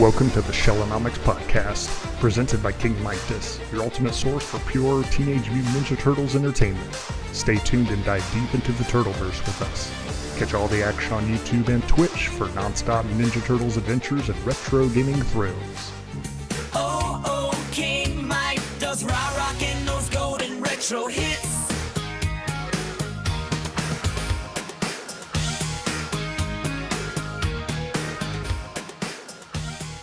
Welcome to the Shellonomics Podcast, presented by King Midas, your ultimate source for pure Teenage Mutant Ninja Turtles entertainment. Stay tuned and dive deep into the Turtleverse with us. Catch all the action on YouTube and Twitch for non-stop Ninja Turtles adventures and retro gaming thrills. Oh, King Midas, rockin' those golden retro hits.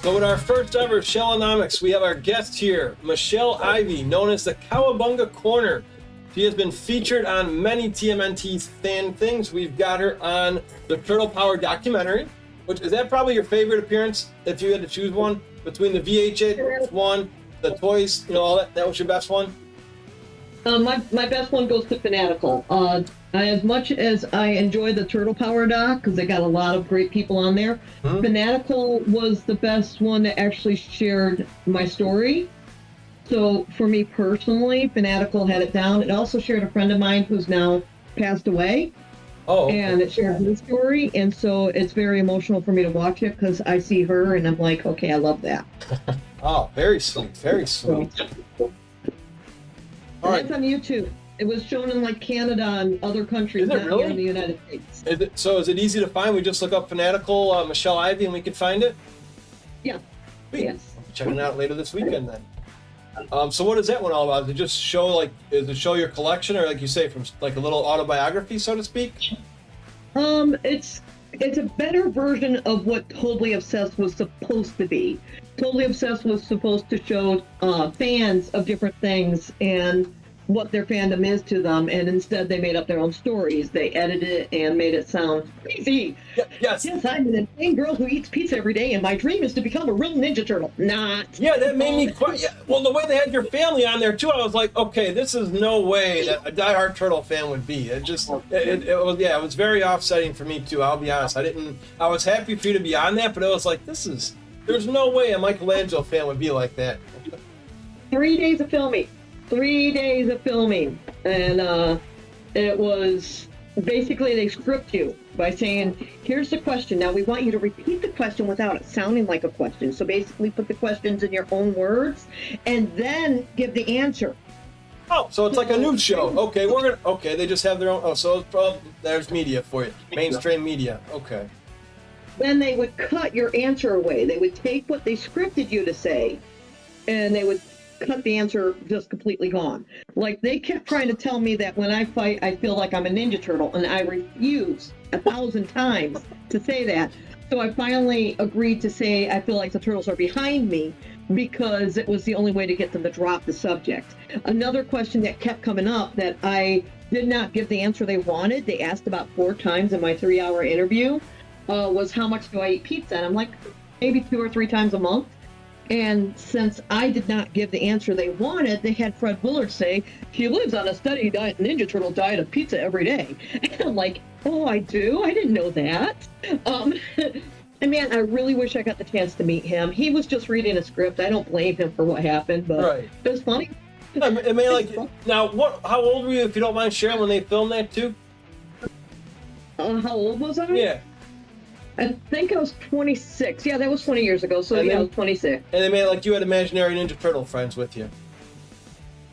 So with our first ever Shellonomics, we have our guest here, Michele Ivey, known as the Cowabunga Corner. She has been featured on many TMNT fan things. We've got her on the Turtle Power documentary, which is that probably your favorite appearance if you had to choose one between the VHS one, the toys, all that. That was your best one? My best one goes to Fanatical. As much as I enjoy the Turtle Power doc, because they got a lot of great people on there, Fanatical was the best one that actually shared my story. So for me personally, Fanatical had it down. It also shared a friend of mine who's now passed away. Oh, okay. And it shared his story, and so it's very emotional for me to watch it because I see her and I'm like, okay, I love that. Oh, very sweet, very sweet. All right. That's on YouTube. It was shown in like Canada and other countries, not really? here in the United States. Is it easy to find? We just look up Fanatical Michele Ivey and we can find it? Yeah. Sweet. Yes. I'll be checking it out later this weekend then. So what is that one all about? Does it just show does it show your collection, or like you say, from like a little autobiography, so to speak? It's a better version of what Totally Obsessed was supposed to be. Totally Obsessed was supposed to show fans of different things and what their fandom is to them, and instead they made up their own stories. They edited it and made it sound crazy. Yes, I'm an insane girl who eats pizza every day, and my dream is to become a real Ninja Turtle. Not. Yeah, that made me quite. Yeah. Well, the way they had your family on there too, I was like, okay, this is no way that a diehard Turtle fan would be. It was very offsetting for me too. I'll be honest. I was happy for you to be on that, but it was like, there's no way a Michelangelo fan would be like that. 3 days of filming. 3 days of filming, and it was basically they script you by saying, here's the question, now we want you to repeat the question without it sounding like a question, so basically put the questions in your own words and then give the answer. Oh, so it's like a news show. Okay, they just have their own. There's media for you, mainstream media. Okay. Then they would cut your answer away. They would take what they scripted you to say and they would cut the answer just completely gone. Like, they kept trying to tell me that when I fight, I feel like I'm a Ninja Turtle, and I refused 1,000 times to say that. So I finally agreed to say I feel like the turtles are behind me because it was the only way to get them to drop the subject. Another question that kept coming up that I did not give the answer they wanted, they asked about 4 times in my 3-hour interview, was how much do I eat pizza? And I'm like, maybe 2 or 3 times a month. And since I did not give the answer they wanted, they had Fred Willard say, she lives on a steady diet, Ninja Turtle diet of pizza every day. And I'm like, oh, I do? I didn't know that. And man, I really wish I got the chance to meet him. He was just reading a script. I don't blame him for what happened, but It was funny. Now, how old were you, if you don't mind sharing, when they filmed that too? How old was I? Yeah. I think I was 26. Yeah, that was 20 years ago. So I was 26. And they made you had imaginary Ninja Turtle friends with you.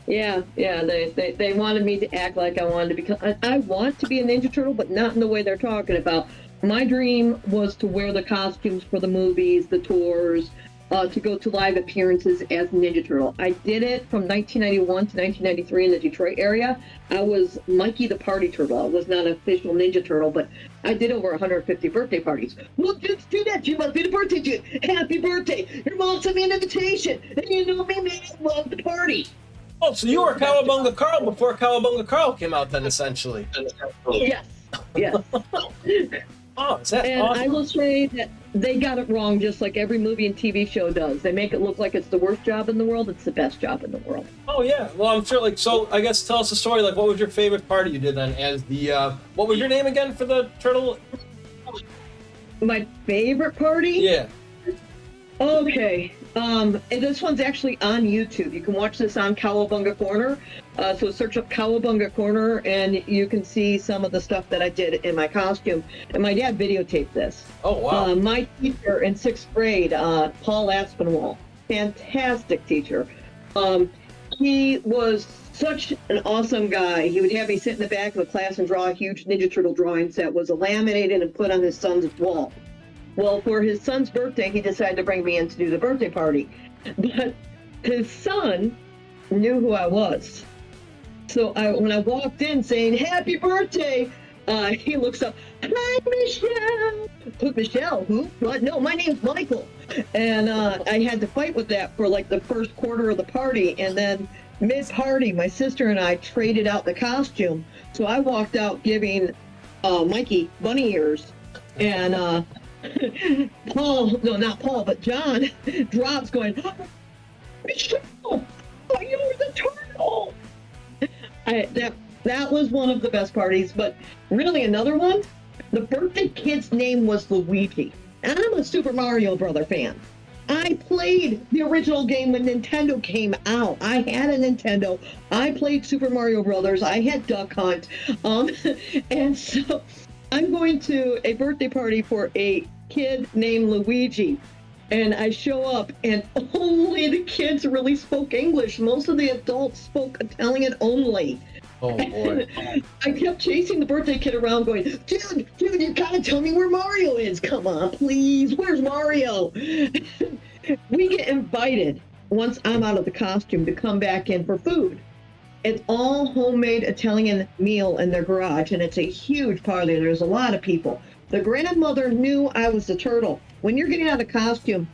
Yeah. They wanted me to act like I wanted to become. I want to be a Ninja Turtle, but not in the way they're talking about. My dream was to wear the costumes for the movies, the tours, to go to live appearances as Ninja Turtle. I did it from 1991 to 1993 in the Detroit area. I was Mikey the Party Turtle. I was not an official Ninja Turtle, but I did over 150 birthday parties. Well, just do that. You must be the birthday dude. Happy birthday. Your mom sent me an invitation. And you know me, man, I love the party. Oh, so you were Cowabunga Carl before Cowabunga Carl came out then, essentially. Yes. Oh, is that and awesome? I will say that they got it wrong, just like every movie and TV show does. They make it look like it's the worst job in the world. It's the best job in the world. Oh, yeah. Well, I'm sure, so I guess tell us the story. What was your favorite party you did then as the, what was your name again for the turtle? My favorite party? Yeah. Okay. And this one's actually on YouTube. You can watch this on Cowabunga Corner. So search up Cowabunga Corner, and you can see some of the stuff that I did in my costume. And my dad videotaped this. Oh, wow. My teacher in 6th grade, Paul Aspinwall, fantastic teacher. He was such an awesome guy. He would have me sit in the back of the class and draw huge Ninja Turtle drawings that was laminated and put on his son's wall. Well, for his son's birthday, he decided to bring me in to do the birthday party. But his son knew who I was. So when I walked in saying, "Happy birthday," he looks up, "Hi, Michelle." Who, Michelle? Who? What? No, my name's Michael. And I had to fight with that for like the first quarter of the party. And then mid-party, my sister and I traded out the costume. So I walked out giving Mikey bunny ears. And Paul, no, not Paul, but John drops going, "Michelle, oh, you were the turtle." That was one of the best parties, but really another one, the birthday kid's name was Luigi. And I'm a Super Mario Brother fan. I played the original game when Nintendo came out. I had a Nintendo. I played Super Mario Brothers. I had Duck Hunt. And so I'm going to a birthday party for a kid named Luigi. And I show up, and only the kids really spoke English. Most of the adults spoke Italian only. Oh, boy. I kept chasing the birthday kid around going, dude, you gotta tell me where Mario is. Come on, please. Where's Mario? We get invited, once I'm out of the costume, to come back in for food. It's all homemade Italian meal in their garage, and it's a huge party. There's a lot of people. The grandmother knew I was the turtle. When you're getting out of costume,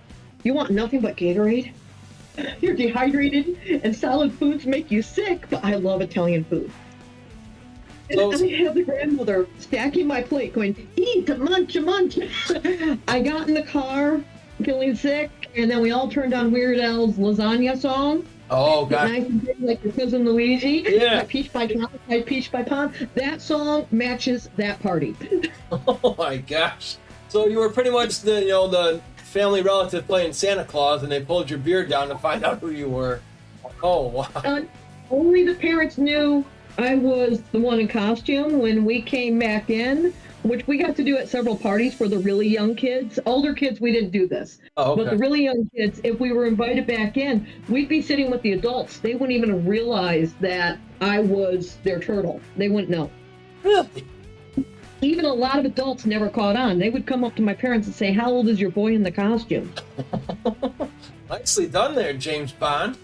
you want nothing but Gatorade. You're dehydrated, and solid foods make you sick, but I love Italian food. And I have the grandmother stacking my plate going, "Eat, munch, munch." I got in the car, feeling sick, and then we all turned on Weird Al's lasagna song. Oh, God. Nice and big like your cousin Luigi. Yeah. My peach by pound, my peach by pound. That song matches that party. Oh, my gosh. So you were pretty much the family relative playing Santa Claus, and they pulled your beard down to find out who you were. Oh, wow. Only the parents knew I was the one in costume when we came back in, which we got to do at several parties for the really young kids. Older kids, we didn't do this. Oh, okay. But the really young kids, if we were invited back in, we'd be sitting with the adults. They wouldn't even realize that I was their turtle. They wouldn't know. Really? Even a lot of adults never caught on. They would come up to my parents and say, "How old is your boy in the costume?" Nicely done there, James Bond.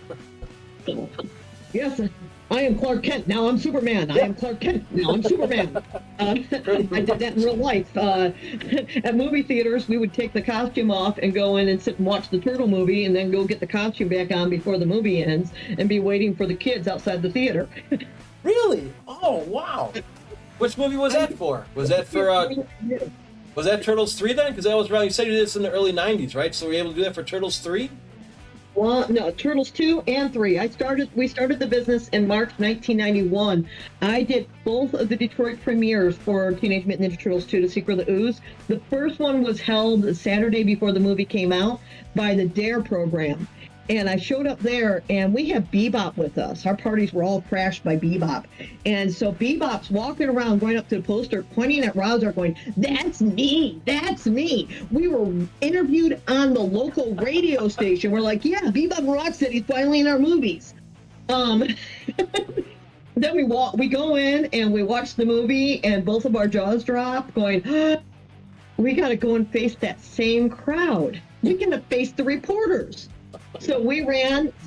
Yes, I am Clark Kent. Now I'm Superman. I am Clark Kent. Now I'm Superman. I did that in real life. At movie theaters, we would take the costume off and go in and sit and watch the Turtle movie, and then go get the costume back on before the movie ends, and be waiting for the kids outside the theater. Really? Oh, wow. Which movie was that for? Was that for, was that Turtles 3 then? Because that was around, you said you did this in the early 90s, right? So were you able to do that for Turtles 3? Well, no, Turtles 2 and 3. We started the business in March 1991. I did both of the Detroit premieres for Teenage Mutant Ninja Turtles 2: The Secret of the Ooze. The first one was held the Saturday before the movie came out by the DARE program. And I showed up there, and we have Bebop with us. Our parties were all crashed by Bebop. And so Bebop's walking around, going up to the poster, pointing at Rouser, going, "That's me, that's me." We were interviewed on the local radio station. We're like, "Yeah, Bebop Rocksteady's finally in our movies." Then we go in, and we watch the movie, and both of our jaws drop, going, "We got to go and face that same crowd. We got to face the reporters." So we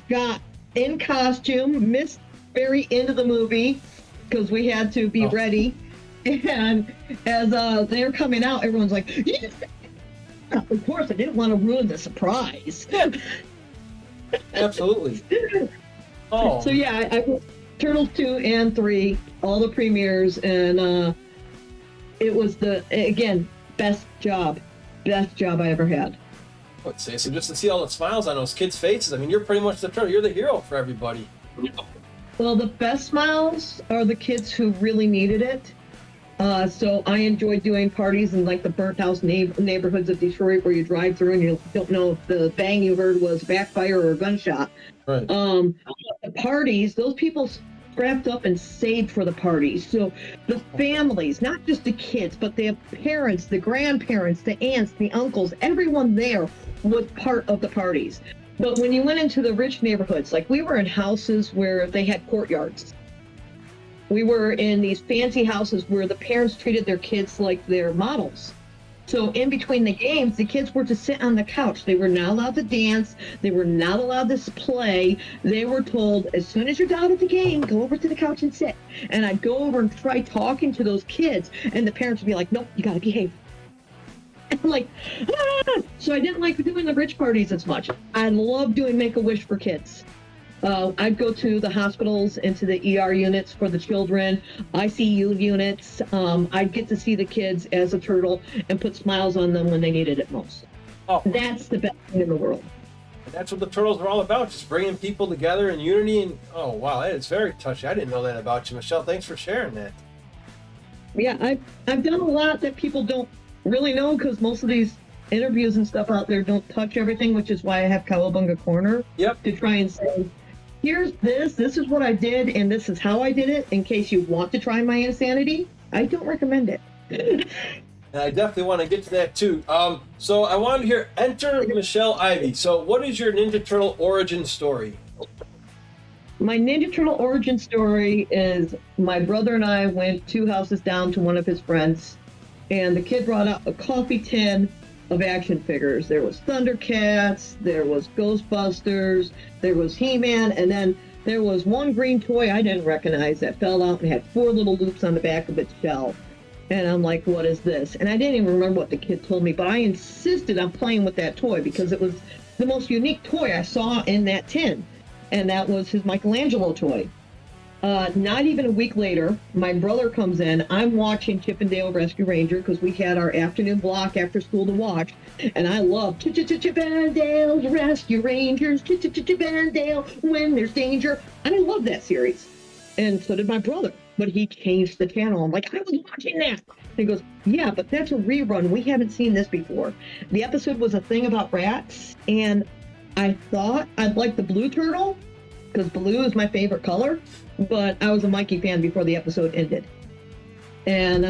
got in costume, missed very end of the movie because we had to be ready. And as they're coming out, everyone's like, "Yes!" Of course, I didn't want to ruin the surprise. Absolutely. Oh. So yeah, I Turtles 2 and 3, all the premieres, and it was best job I ever had. I would say so. Just to see all the smiles on those kids' faces. I mean, you're pretty much the turtle. You're the hero for everybody. Well, the best smiles are the kids who really needed it. So I enjoy doing parties in like the burnt house neighborhoods of Detroit, where you drive through and you don't know if the bang you heard was backfire or a gunshot. Right. The parties, those people scrapped up and saved for the parties. So the families, not just the kids, but the parents, the grandparents, the aunts, the uncles, everyone there was part of the parties. But when you went into the rich neighborhoods, like we were in houses where they had courtyards. We were in these fancy houses where the parents treated their kids like their models. So in between the games, the kids were to sit on the couch. They were not allowed to dance. They were not allowed to play. They were told, as soon as you're done with the game, go over to the couch and sit. And I'd go over and try talking to those kids, and the parents would be like, nope, you got to behave. And I'm like, ah! So I didn't like doing the rich parties as much. I love doing Make-A-Wish for kids. I'd go to the hospitals and to the ER units for the children, ICU units. I'd get to see the kids as a turtle and put smiles on them when they needed it most. Oh. That's the best thing in the world. And that's what the Turtles are all about, just bringing people together in unity. And oh, wow, that is very touching. I didn't know that about you, Michelle. Thanks for sharing that. Yeah, I've done a lot that people don't really know because most of these interviews and stuff out there don't touch everything, which is why I have Cowabunga Corner. Yep. To try and say, here's this is what I did, and this is how I did it, in case you want to try my insanity. I don't recommend it. And I definitely want to get to that too. So I wanted to hear, enter Michele Ivey. So what is your Ninja Turtle origin story? My Ninja Turtle origin story is my brother and I went 2 houses down to one of his friends, and the kid brought out a coffee tin of action figures. There was Thundercats, there was Ghostbusters, there was He-Man, and then there was one green toy I didn't recognize that fell out and had 4 little loops on the back of its shell. And I'm like, what is this? And I didn't even remember what the kid told me, but I insisted on playing with that toy because it was the most unique toy I saw in that tin. And that was his Michelangelo toy. Not even a week later, my brother comes in. I'm watching Chip 'n Dale Rescue Ranger because we had our afternoon block after school to watch. And I love Chip 'n Dale's Rescue Rangers, Chip 'n Dale when there's danger. And I love that series. And so did my brother. But he changed the channel. I'm like, I was watching that. And he goes, yeah, but that's a rerun. We haven't seen this before. The episode was a thing about rats. And I thought I'd like the blue turtle because blue is my favorite color. But I was a Mikey fan before the episode ended. And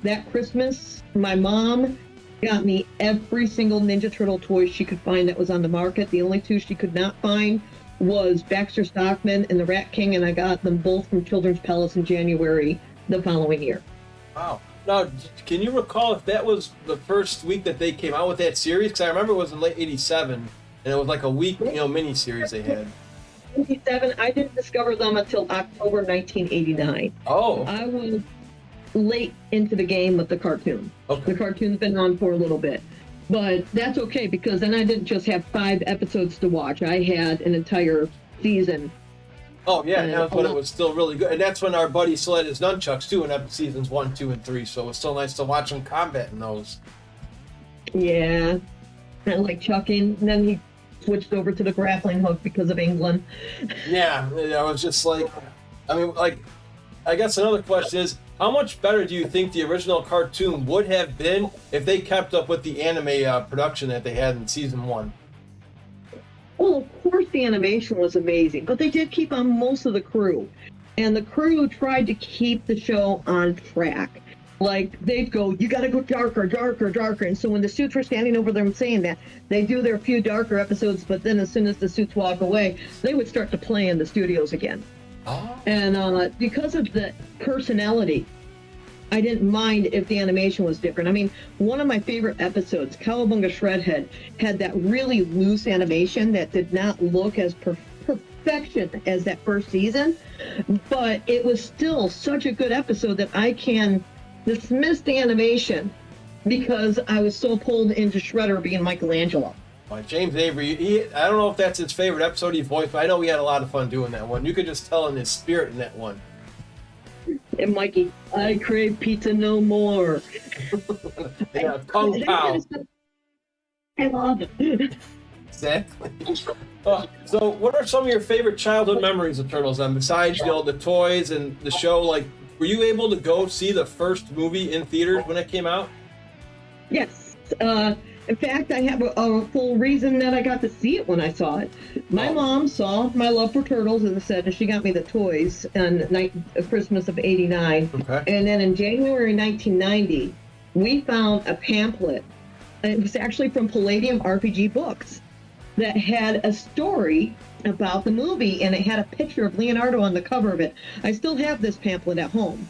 that Christmas, my mom got me every single Ninja Turtle toy she could find that was on the market. The only 2 she could not find was Baxter Stockman and the Rat King, and I got them both from Children's Palace in January the following year. Wow. Now, can you recall if that was the first week that they came out with that series? Because I remember it was in late '87, and it was like a week, mini series they had. 87, I didn't discover them until October 1989. Oh. I was late into the game with the cartoon. Okay. The cartoon's been on for a little bit. But that's okay, because then I didn't just have 5 episodes to watch. I had an entire season. Oh, yeah, and that was when it was still really good. And that's when our buddy still had his nunchucks, too, in seasons 1, 2, and 3. So it was still nice to watch him combat in those. Yeah. And like chucking. And then he switched over to the grappling hook because of England. Yeah, I was just like, I guess another question is, how much better do you think the original cartoon would have been if they kept up with the anime production that they had in season 1? Well, of course the animation was amazing, but they did keep on most of the crew. And the crew tried to keep the show on track. Like, they'd go, you gotta go darker, darker, darker. And so when the suits were standing over them saying that, they do their few darker episodes, but then as soon as the suits walk away, they would start to play in the studios again. Oh. And because of the personality, I didn't mind if the animation was different. I mean, one of my favorite episodes, Cowabunga Shredhead, had that really loose animation that did not look as perfection as that first season, but it was still such a good episode that I can dismiss the animation because I was so pulled into Shredder being Michelangelo. James Avery, I don't know if that's his favorite episode he voiced, but I know we had a lot of fun doing that one. You could just tell in his spirit in that one. And Mikey, I crave pizza no more. Yeah, Kung Pao. I love it. Exactly. So what are some of your favorite childhood memories of Turtles then, besides, the toys and the show? Like, were you able to go see the first movie in theaters when it came out? Yes. In fact, I have a full reason that I got to see it when I saw it. My mom saw my love for turtles and said, and she got me the toys on Christmas of '89. Okay. And then in January 1990, we found a pamphlet. It was actually from Palladium RPG Books that had a story about the movie, and it had a picture of Leonardo on the cover of it. I still have this pamphlet at home.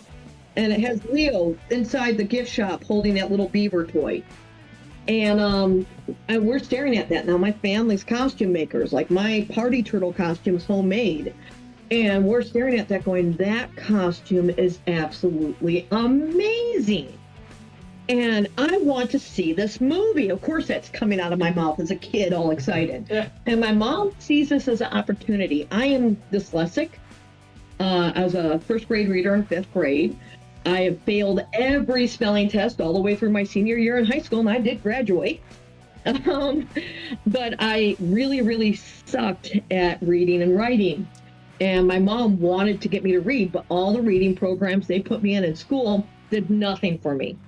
And it has Leo inside the gift shop holding that little beaver toy. And we're staring at that now. My family's costume makers, like my party turtle costume is homemade. And we're staring at that going, that costume is absolutely amazing. And I want to see this movie. Of course, that's coming out of my mouth as a kid, all excited. Yeah. And my mom sees this as an opportunity. I am dyslexic. I was a first grade reader in 5th grade. I have failed every spelling test all the way through my senior year in high school, and I did graduate. But I really, really sucked at reading and writing. And my mom wanted to get me to read, but all the reading programs they put me in school did nothing for me.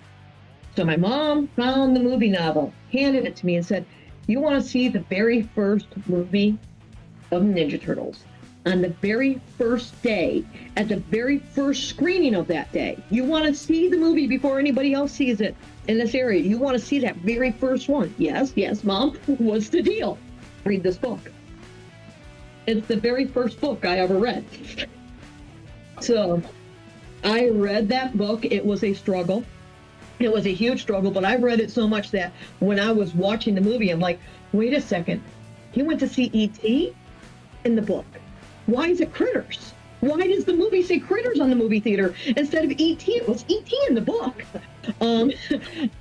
So my mom found the movie novel, handed it to me, and said, you want to see the very first movie of Ninja Turtles? On the very first day, at the very first screening of that day, you want to see the movie before anybody else sees it in this area. You want to see that very first one. Yes, Mom, what's the deal? Read this book. It's the very first book I ever read. So I read that book. It was a struggle. It was a huge struggle, but I read it so much that when I was watching the movie, I'm like, wait a second. He went to see E.T. in the book. Why is it Critters? Why does the movie say Critters on the movie theater instead of E.T.? It was E.T. in the book.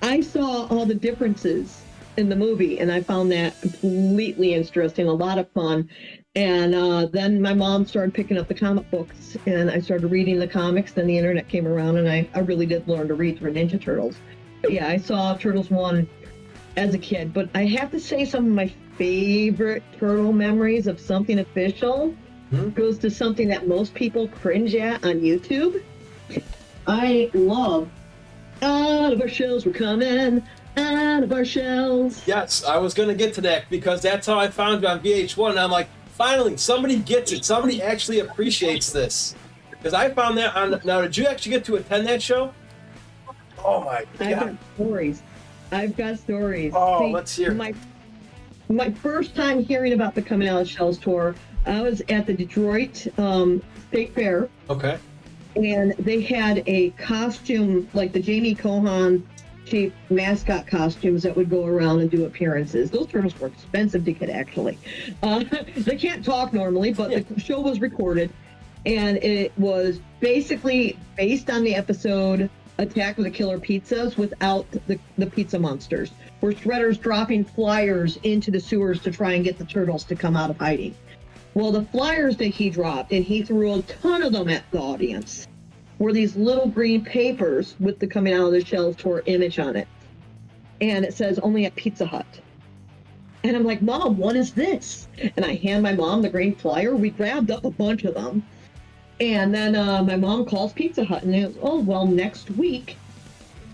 I saw all the differences in the movie, and I found that completely interesting, a lot of fun. And then my mom started picking up the comic books, and I started reading the comics. Then the internet came around, and I really did learn to read through Ninja Turtles. But yeah, I saw Turtles 1 as a kid, but I have to say some of my favorite turtle memories of something official goes to something that most people cringe at on YouTube. I love Out of Our Shells We're Coming, Out of Our Shells. Yes, I was going to get to that because that's how I found you on VH1. And I'm like, finally, somebody gets it. Somebody actually appreciates this. Because I found that on... Now, did you actually get to attend that show? Oh, my God. I've got stories. Oh, See, let's hear. My first time hearing about the Coming Out of Shells tour, I was at the Detroit State Fair. Okay. And they had a costume, like the Jamie Cohan chief mascot costumes that would go around and do appearances. Those turtles were expensive to get, actually. They can't talk normally, but the show was recorded. And it was basically based on the episode Attack of the Killer Pizzas without the pizza monsters, where Shredder's dropping flyers into the sewers to try and get the turtles to come out of hiding. Well, the flyers that he dropped, and he threw a ton of them at the audience, were these little green papers with the Coming Out of the Shells tour image on it. And it says only at Pizza Hut. And I'm like, Mom, what is this? And I hand my mom the green flyer. We grabbed up a bunch of them. And then my mom calls Pizza Hut and goes, oh, well, next week,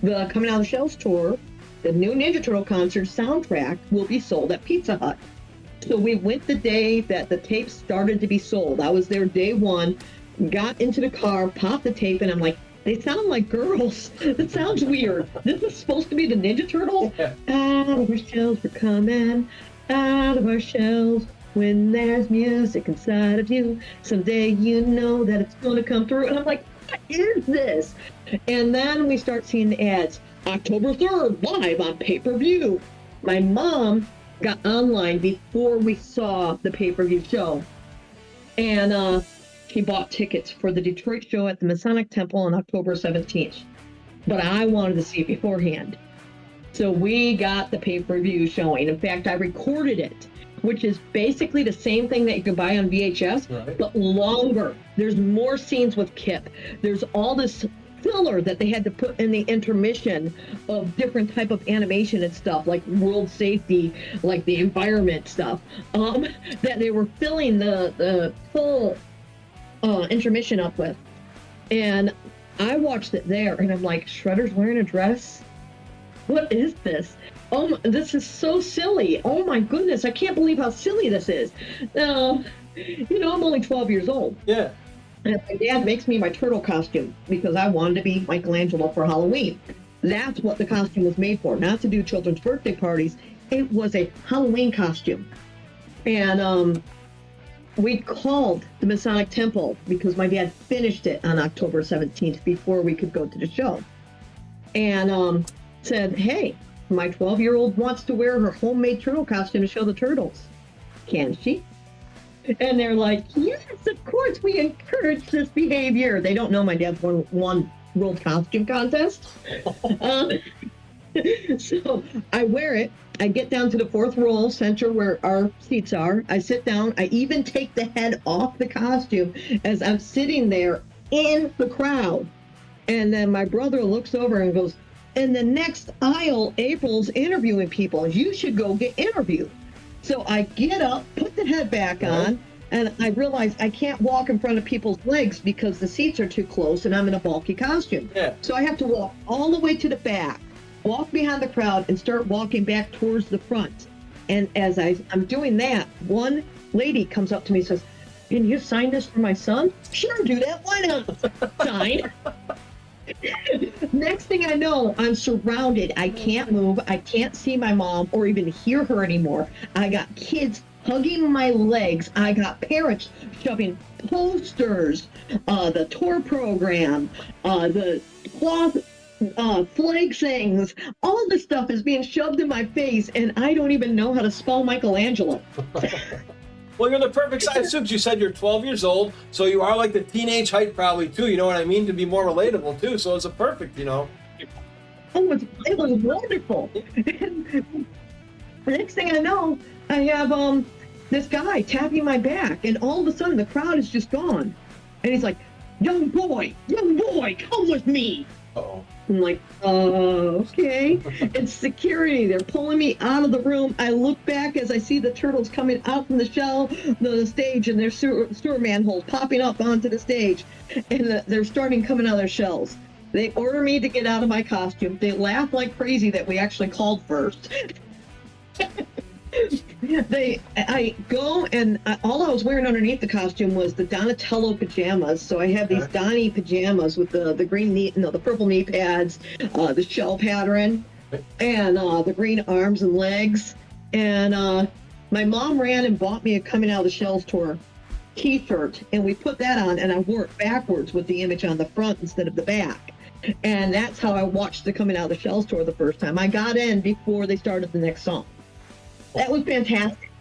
the Coming Out of the Shells tour, the new Ninja Turtle concert soundtrack will be sold at Pizza Hut. So we went the day that the tapes started to be sold. I was there day one, got into the car, popped the tape, and I'm like, they sound like girls. That sounds weird. This is supposed to be the Ninja Turtles? Yeah. Out of our shells we're coming, out of our shells. When there's music inside of you, someday you know that it's going to come through. And I'm like, what is this? And then we start seeing the ads. October 3rd, live on pay-per-view. My mom got online before we saw the pay-per-view show. And she bought tickets for the Detroit show at the Masonic Temple on October 17th. But I wanted to see it beforehand. So we got the pay-per-view showing. In fact, I recorded it, which is basically the same thing that you can buy on VHS, right, but longer. There's more scenes with Kip. There's all this filler that they had to put in the intermission of different type of animation and stuff, like world safety, like the environment stuff, that they were filling the full intermission up with. And I watched it there, and I'm like, Shredder's wearing a dress? What is this? This is so silly. Oh my goodness, I can't believe how silly this is. Now, I'm only 12 years old. Yeah. And my dad makes me my turtle costume because I wanted to be Michelangelo for Halloween. That's what the costume was made for, not to do children's birthday parties. It was a Halloween costume. And we called the Masonic Temple because my dad finished it on October 17th before we could go to the show. And said, hey, my 12-year-old wants to wear her homemade turtle costume to show the turtles. Can she? And they're like, yes, of course, we encourage this behavior. They don't know my dad's won World Costume Contest. So I wear it. I get down to the fourth row center where our seats are. I sit down. I even take the head off the costume as I'm sitting there in the crowd. And then my brother looks over and goes, in the next aisle, April's interviewing people. You should go get interviewed. So I get up, put the head back on, and I realize I can't walk in front of people's legs because the seats are too close and I'm in a bulky costume. Yeah. So I have to walk all the way to the back, walk behind the crowd, and start walking back towards the front. And as I'm doing that, one lady comes up to me and says, can you sign this for my son? Sure, do that. Why not? Sign. Next thing I know, I'm surrounded. I can't move. I can't see my mom or even hear her anymore. I got kids hugging my legs. I got parents shoving posters, the tour program, the cloth flag things. All this stuff is being shoved in my face, and I don't even know how to spell Michelangelo. Well, you're the perfect size too, 'cause you said you're 12 years old, so you are like the teenage height probably too, you know what I mean, to be more relatable too, so it's a perfect, Oh, it was wonderful. Next thing I know, I have this guy tapping my back, and all of a sudden the crowd is just gone. And he's like, young boy, come with me. Uh-oh. I'm like, okay. It's security. They're pulling me out of the room. I look back as I see the turtles coming out from the stage, and their sewer manholes popping up onto the stage. And they're starting coming out of their shells. They order me to get out of my costume. They laugh like crazy that we actually called first. I go, and all I was wearing underneath the costume was the Donatello pajamas. So I have these Donnie pajamas with the green knee, the purple knee pads, the shell pattern, and the green arms and legs. And my mom ran and bought me a Coming Out of the Shells tour t-shirt, and we put that on, and I wore it backwards with the image on the front instead of the back. And that's how I watched the Coming Out of the Shells tour the first time. I got in before they started the next song. That was fantastic.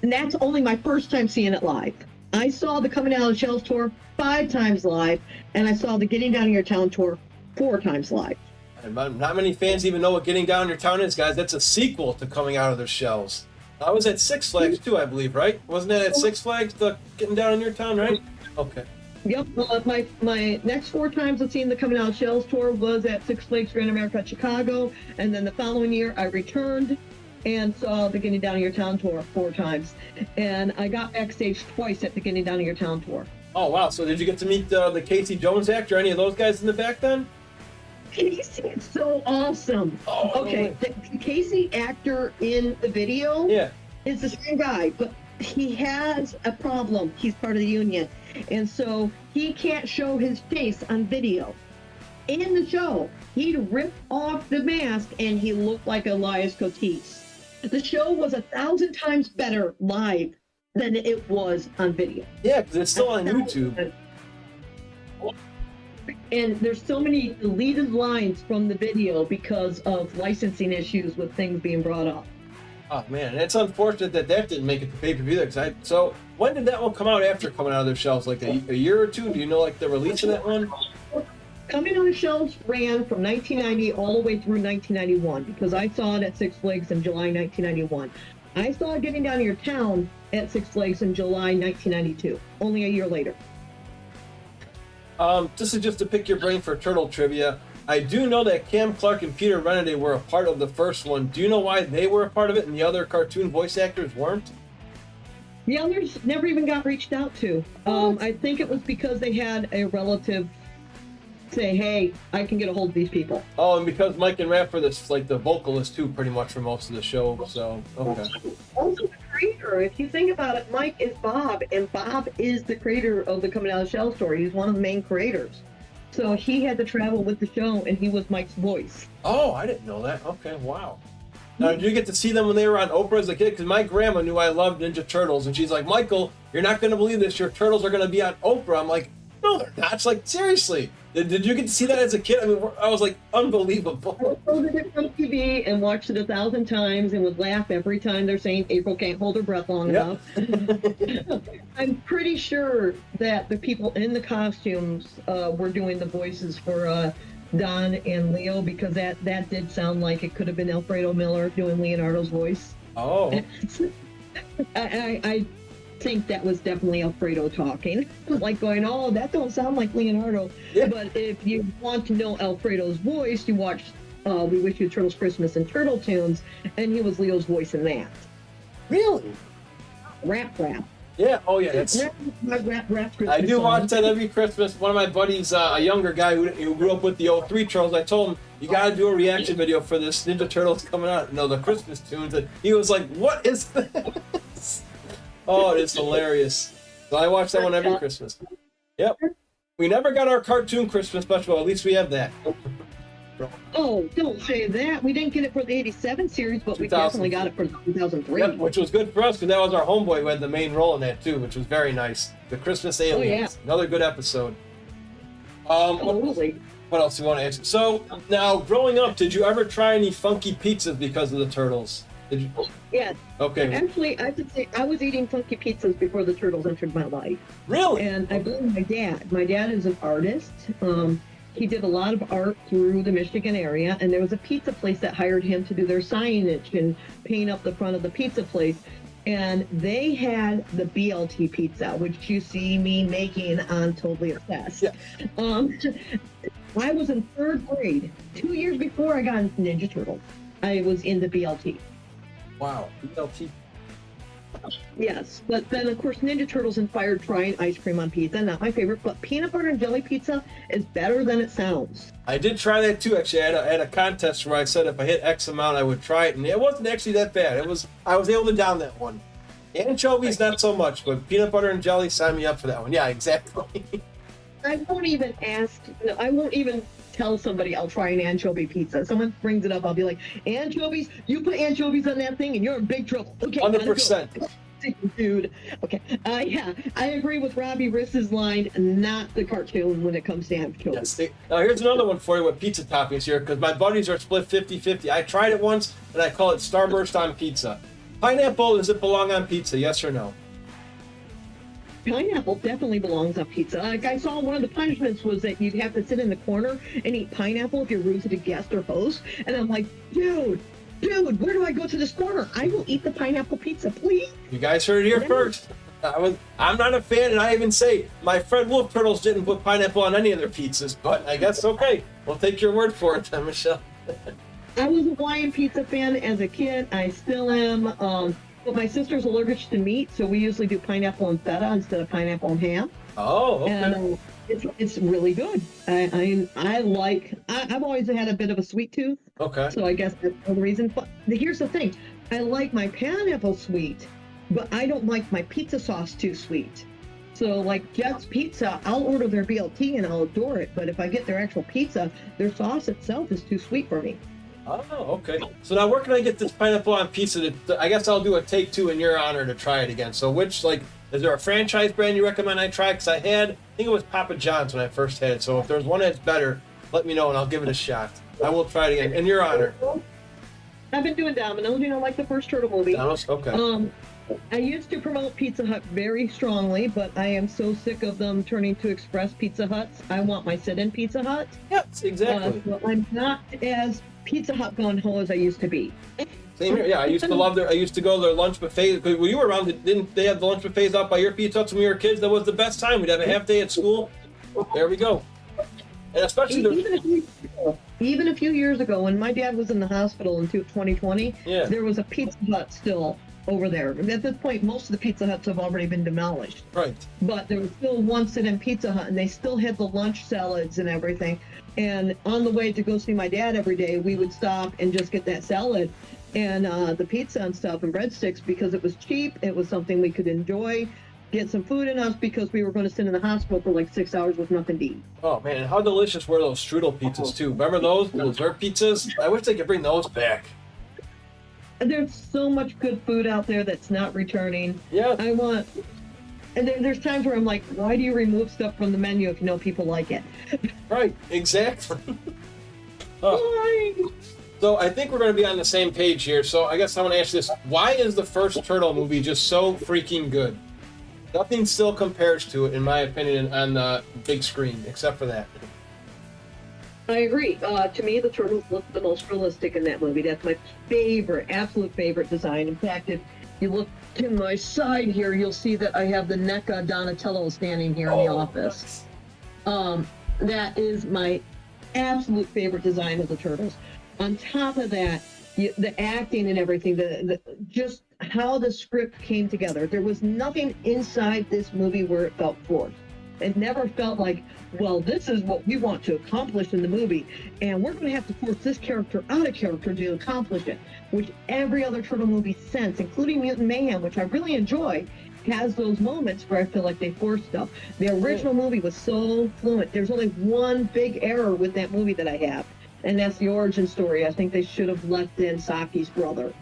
And that's only my first time seeing it live. I saw the Coming Out of the Shells tour 5 times live, and I saw the Getting Down in Your Town tour 4 times live. And not many fans even know what Getting Down in Your Town is, guys. That's a sequel to Coming Out of Their Shells. I was at Six Flags too, I believe, right? Wasn't that at Six Flags, the Getting Down in Your Town, right? Okay. Yep. My next 4 times of seeing the Coming Out of Shells tour was at Six Flags Grand America Chicago, and then the following year I returned and saw the Getting Down in Your Town tour 4 times. And I got backstage twice at the Getting Down in Your Town tour. Oh, wow. So did you get to meet the Casey Jones actor, or any of those guys in the back then? Casey is so awesome. Oh, okay, the Casey actor in the video is the same guy, but he has a problem. He's part of the union. And so he can't show his face on video. In the show, he ripped off the mask and he looked like Elias Cotis. The show was 1,000 times better live than it was on video. Yeah, because it's still on YouTube. And there's so many deleted lines from the video because of licensing issues with things being brought up. Oh man, and it's unfortunate that didn't make it to pay-per-view either. So when did that one come out after Coming Out of Their Shells? Like a year or two? Do you know like the release of that one? Coming Out of the Shells ran from 1990 all the way through 1991 because I saw it at Six Flags in July 1991. I saw it Getting Down in Your Town at Six Flags in July 1992, only a year later. This is just to pick your brain for turtle trivia. I do know that Cam Clark and Peter Renaday were a part of the first one. Do you know why they were a part of it and the other cartoon voice actors weren't? The others never even got reached out to. I think it was because they had a relative say, hey, I can get a hold of these people. Oh, and because Mike and Raph are this, like the vocalist too, pretty much for most of the show. So okay. Also the creator. If you think about it, Mike is Bob, and Bob is the creator of the Coming Out of the Shell story. He's one of the main creators. So he had to travel with the show, and he was Mike's voice. Oh, I didn't know that. Okay, wow. Now, did you get to see them when they were on Oprah as a kid? Because my grandma knew I loved Ninja Turtles, and she's like, Michael, you're not going to believe this. Your turtles are going to be on Oprah. I'm like, no, they're not. It's like, seriously. Did you get to see that as a kid? I mean, I was like, unbelievable. I pulled it from TV and watched it 1,000 times and would laugh every time they're saying April can't hold her breath long enough. I'm pretty sure that the people in the costumes were doing the voices for Don and Leo, because that did sound like it could have been Alfredo Miller doing Leonardo's voice. Oh. I think that was definitely Alfredo talking, like going, oh, that don't sound like Leonardo. Yeah. But if you want to know Alfredo's voice, you watch We Wish You a Turtles Christmas and Turtle Tunes, and he was Leo's voice in that. Really? Rap. Yeah. Oh, yeah. That's. Rap Christmas I do song. watch that every Christmas. One of my buddies, a younger guy who grew up with the 03 Turtles, I told him, you got to do a reaction video for this Ninja Turtles coming out. No, the Christmas tunes. And he was like, what is this? Oh, it is hilarious. So I watch that one every Christmas. Yep. We never got our cartoon Christmas special. At least we have that. Oh, don't say that. We didn't get it for the 87 series, but we definitely got it for 2003. Yep, which was good for us because that was our homeboy who had the main role in that too, which was very nice. The Christmas Aliens. Another good episode. Totally. What else do you want to answer? So, now, growing up, did you ever try any funky pizzas because of the Turtles? Did you? Yes. Okay. Actually, I could say I was eating funky pizzas before the Turtles entered my life. Really? And I blame my dad. My dad is an artist. He did a lot of art through the Michigan area, and there was a pizza place that hired him to do their signage and paint up the front of the pizza place. And they had the BLT pizza, which you see me making on Totally Obsessed. Yeah. I was in 3rd grade, 2 years before I got into Ninja Turtles. I was into BLT. Wow. BLT. Yes, but then of course Ninja Turtles inspired trying ice cream on pizza. Not my favorite, but peanut butter and jelly pizza is better than it sounds. I did try that too, actually. I had a contest where I said if I hit X amount, I would try it, and it wasn't actually that bad. I was able to down that one. Anchovies, not so much, but peanut butter and jelly, sign me up for that one. Yeah, exactly. I won't even tell somebody I'll try an anchovy pizza. Someone brings it up, I'll be like, anchovies? You put anchovies on that thing and you're in big trouble. Okay, 100%. Dude. Okay. Yeah, I agree with Robbie Riss's line, not the cartoon when it comes to anchovies. Yes. Now, here's another one for you with pizza toppings here, because my buddies are split 50-50. I tried it once, and I call it Starburst on pizza. Pineapple, does it belong on pizza, yes or no? Pineapple definitely belongs on pizza. Like I saw one of the punishments was that you'd have to sit in the corner and eat pineapple if you're rude to the guest or host. And I'm like, dude, where do I go to this corner? I will eat the pineapple pizza, please. You guys heard it here first. I'm not a fan, and I even say my Fred Wolf Turtles didn't put pineapple on any of their pizzas, but I guess okay. We'll take your word for it then, Michelle. I was a Hawaiian pizza fan as a kid. I still am. But my sister's allergic to meat, so we usually do pineapple and feta instead of pineapple and ham. Oh, okay. And it's really good. I've always had a bit of a sweet tooth. Okay. So I guess that's the reason. But here's the thing. I like my pineapple sweet, but I don't like my pizza sauce too sweet. So like Jet's Pizza, I'll order their BLT and I'll adore it. But if I get their actual pizza, their sauce itself is too sweet for me. Oh, okay. So now where can I get this pineapple on pizza? I guess I'll do a take 2 in your honor to try it again. So which, is there a franchise brand you recommend I try? Because I think it was Papa John's when I first had it. So if there's one that's better, let me know and I'll give it a shot. I will try it again, in your honor. I've been doing Domino's, like the first Turtle movie. Domino's? Okay. I used to promote Pizza Hut very strongly, but I am so sick of them turning to express Pizza Huts. I want my sit-in Pizza Hut. Yes, exactly. So I'm not as Pizza Hut gung-ho as I used to be. Same here. Yeah, I used to go to their lunch buffet. When you were around, didn't they have the lunch buffets out by your Pizza Huts when we were kids? That was the best time. We'd have a half day at school. There we go. And especially even a few years ago, when my dad was in the hospital in 2020, yeah, there was a Pizza Hut still over there. And at this point, most of the Pizza Huts have already been demolished. Right. But there was still one sit-in Pizza Hut, and they still had the lunch salads and everything. And on the way to go see my dad every day, we would stop and just get that salad and the pizza and stuff and breadsticks because it was cheap. It was something we could enjoy, get some food in us because we were going to sit in the hospital for like 6 hours with nothing to eat. Oh man, and how delicious were those strudel pizzas too? Remember those dessert pizzas? I wish they could bring those back. And there's so much good food out there that's not returning. Yeah. And there's times where I'm like, why do you remove stuff from the menu if you know people like it? Right, exactly. Why? So I think we're going to be on the same page here. So I guess I want to ask this. Why is the first Turtle movie just so freaking good? Nothing still compares to it, in my opinion, on the big screen, except for that. I agree. To me, the turtles look the most realistic in that movie. That's my favorite, absolute favorite design. In fact, if you look to my side here, you'll see that I have the NECA Donatello standing here in the office. That is my absolute favorite design of the turtles. On top of that, the acting and everything, just how the script came together. There was nothing inside this movie where it felt forced. It never felt like, well, this is what we want to accomplish in the movie, and we're going to have to force this character out of character to accomplish it, which every other Turtle movie since, including Mutant Mayhem, which I really enjoy, has those moments where I feel like they force stuff. The original movie was so fluent. There's only one big error with that movie that I have, and that's the origin story. I think they should have left in Saki's brother.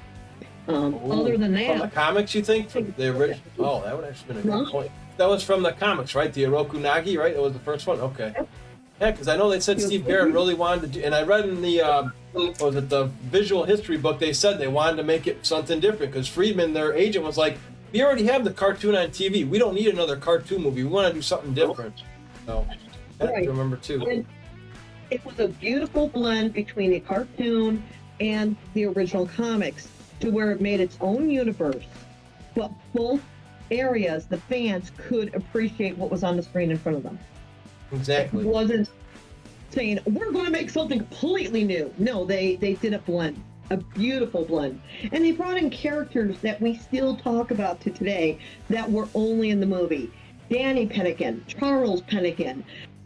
Other than that... From the comics, you think? From the original? Oh, that would actually been a good point. That was from the comics, right? The Oroku Nagi, right? That was the first one? Okay. Yeah, because I know they said Steve Barron really wanted to do... And I read in the, the visual history book, they said they wanted to make it something different, because Friedman, their agent, was like, we already have the cartoon on TV. We don't need another cartoon movie. We want to do something different. So, that I remember, too. And it was a beautiful blend between a cartoon and the original comics, to where it made its own universe, but both areas, the fans could appreciate what was on the screen in front of them. Exactly. It wasn't saying, we're going to make something completely new. No, they did a blend, a beautiful blend. And they brought in characters that we still talk about to today that were only in the movie. Danny Pennican, Charles Pennican,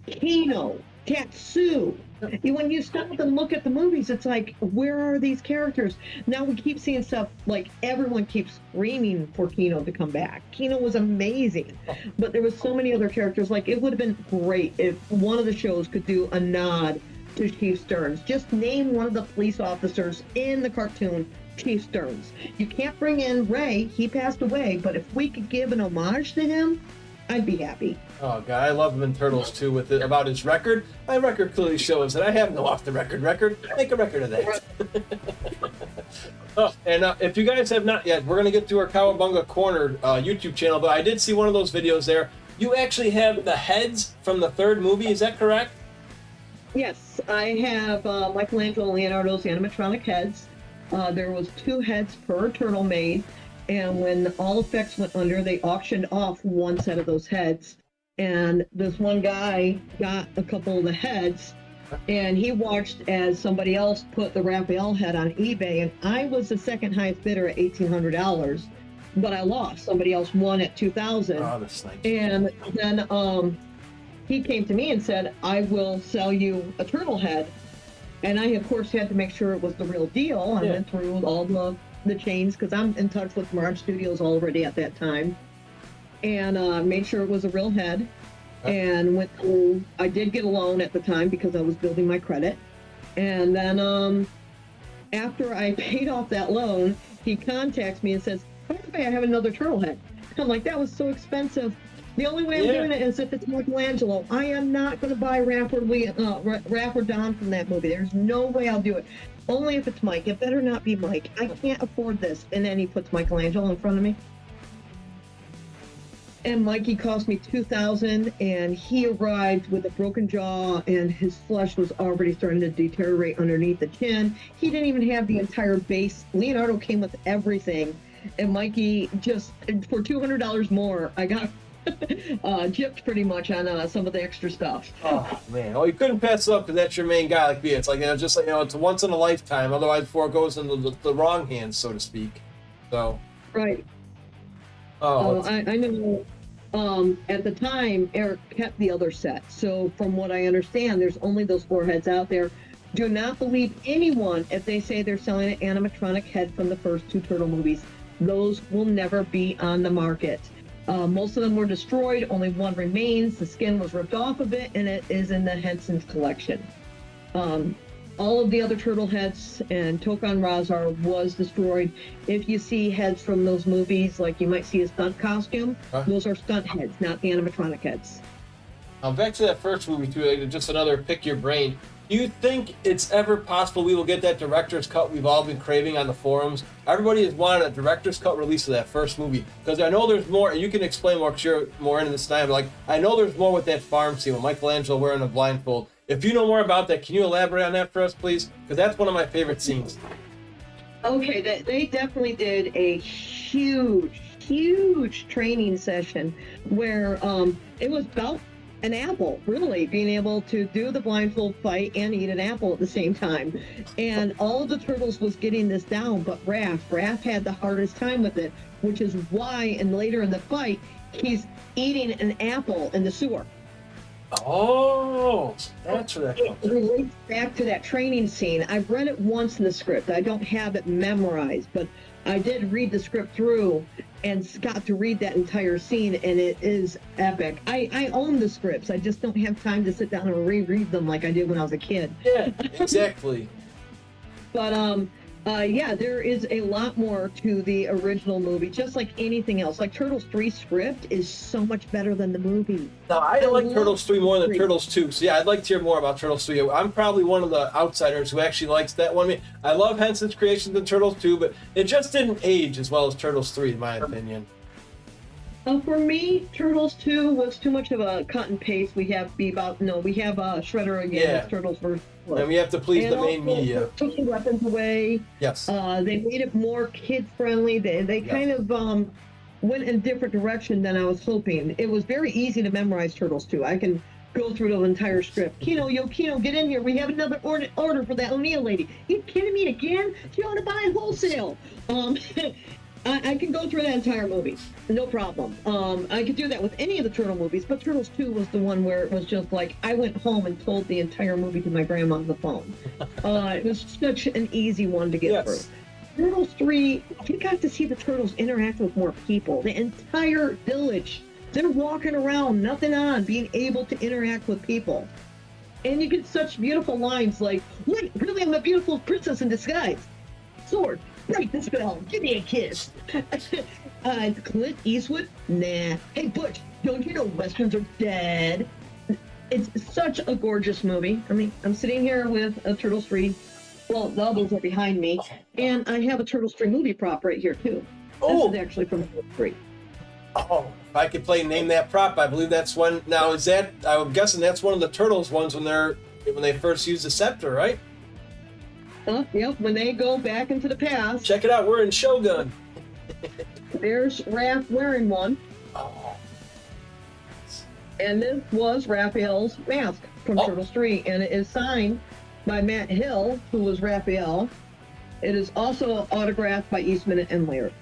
Kino, Tatsu. When you stop and look at the movies, it's like, where are these characters? Now we keep seeing stuff like everyone keeps screaming for Kino to come back. Kino was amazing, but there was so many other characters. Like, it would have been great if one of the shows could do a nod to Chief Stearns. Just name one of the police officers in the cartoon Chief Stearns. You can't bring in Ray, he passed away, but if we could give an homage to him, I'd be happy. Oh god, I love him in Turtles too. With it about his record, my record clearly shows that I have no off the record. Make a record of that. Oh, and if you guys have not yet, we're gonna get to our Cowabunga Corner YouTube channel. But I did see one of those videos there. You actually have the heads from the third movie. Is that correct? Yes, I have Michelangelo and Leonardo's animatronic heads. There was 2 heads per turtle made. And when all effects went under, they auctioned off one set of those heads. And this one guy got a couple of the heads, and he watched as somebody else put the Raphael head on eBay, and I was the second highest bidder at $1,800, but I lost. Somebody else won at $2,000. Oh, that's nice. And then he came to me and said, I will sell you a turtle head. And I, of course, had to make sure it was the real deal. I went through all the chains, because I'm in touch with Mirage Studios already at that time, and made sure it was a real head. And went through, I did get a loan at the time because I was building my credit. And then after I paid off that loan, he contacts me and says, okay, I have another turtle head. I'm like, that was so expensive. The only way I'm doing it is if it's Michelangelo. I am not going to buy Raph or Don from that movie. There's no way I'll do it. Only if it's Mike. It better not be Mike. I can't afford this. And then he puts Michelangelo in front of me. And Mikey cost me $2,000, and he arrived with a broken jaw, and his flesh was already starting to deteriorate underneath the chin. He didn't even have the entire base. Leonardo came with everything, and Mikey just, for $200 more, I got gypped pretty much on some of the extra stuff. Oh man! Well, you couldn't pass it up because that's your main guy. Like me, it's like, just like, it's a once in a lifetime. Otherwise, before it goes into the wrong hands, so to speak. So Right. Oh, I know. At the time, Eric kept the other set. So from what I understand, there's only those 4 heads out there. Do not believe anyone if they say they're selling an animatronic head from the first 2 Turtle movies. Those will never be on the market. Most of them were destroyed. Only 1 remains. The skin was ripped off of it, and it is in the Henson's collection. All of the other turtle heads and Tokon Razar was destroyed. If you see heads from those movies, like you might see a stunt costume, those are stunt heads, not the animatronic heads. back to that first movie too. Like, just another pick your brain. Do you think it's ever possible we will get that director's cut we've all been craving on the forums? Everybody has wanted a director's cut release of that first movie because I know there's more, and you can explain more because you're more into this than I am. Like I know there's more with that farm scene with Michelangelo wearing a blindfold. If you know more about that, can you elaborate on that for us, please? Because that's one of my favorite scenes. Okay, they definitely did a huge training session where it was about an apple, really, being able to do the blindfold fight and eat an apple at the same time. And all of the turtles was getting this down, but Raph had the hardest time with it, which is why, and later in the fight, he's eating an apple in the sewer. Oh, that's where that comes It relates back to that training scene. I've read it once in the script. I don't have it memorized, but I did read the script through and got to read that entire scene, and it is epic. I own the scripts. I just don't have time to sit down and reread them like I did when I was a kid. Yeah, exactly. But yeah, there is a lot more to the original movie, just like anything else. Like Turtles 3 script is so much better than the movie. No, I like Turtles 3 more than Turtles 2. So yeah, I'd like to hear more about Turtles 3. I'm probably one of the outsiders who actually likes that one. I mean, I love Henson's creations in Turtles 2, but it just didn't age as well as Turtles 3, in my opinion. For me, Turtles 2 was too much of a cut and paste. We have Bebop. No, we have Shredder again. Yeah. It's Turtles versus. And we have to please And the main also, media. Taking weapons away. Yes. They made it more kid friendly. They kind of went in a different direction than I was hoping. It was very easy to memorize Turtles 2. I can go through the entire script. Kino, get in here. We have another order for that O'Neill lady. You kidding me again? She ought to buy wholesale. I can go through that entire movie, no problem. I could do that with any of the Turtle movies, but Turtles 2 was the one where it was just like, I went home and told the entire movie to my grandma on the phone. It was such an easy one to get through. Turtles 3, you got to see the Turtles interact with more people. The entire village, they're walking around, nothing on, being able to interact with people. And you get such beautiful lines like, wait, really, I'm a beautiful princess in disguise. Sword. Break the spell. Give me a kiss. Clint Eastwood? Nah. Hey, Butch, don't you know Westerns are dead? It's such a gorgeous movie. I mean, I'm sitting here with a Turtles 3. Well, the others are behind me. And I have a Turtles 3 movie prop right here, too. Oh. This is actually from Turtles 3. Oh, if I could play Name That Prop, I believe that's one. Now, is that, I'm guessing that's one of the Turtles ones when they first use the scepter, right? Yep, when they go back into the past. Check it out, we're in Shogun. There's Raph wearing one. Oh. And this was Raphael's mask from Turtles 3, and it is signed by Matt Hill, who was Raphael. It is also autographed by Eastman and Laird.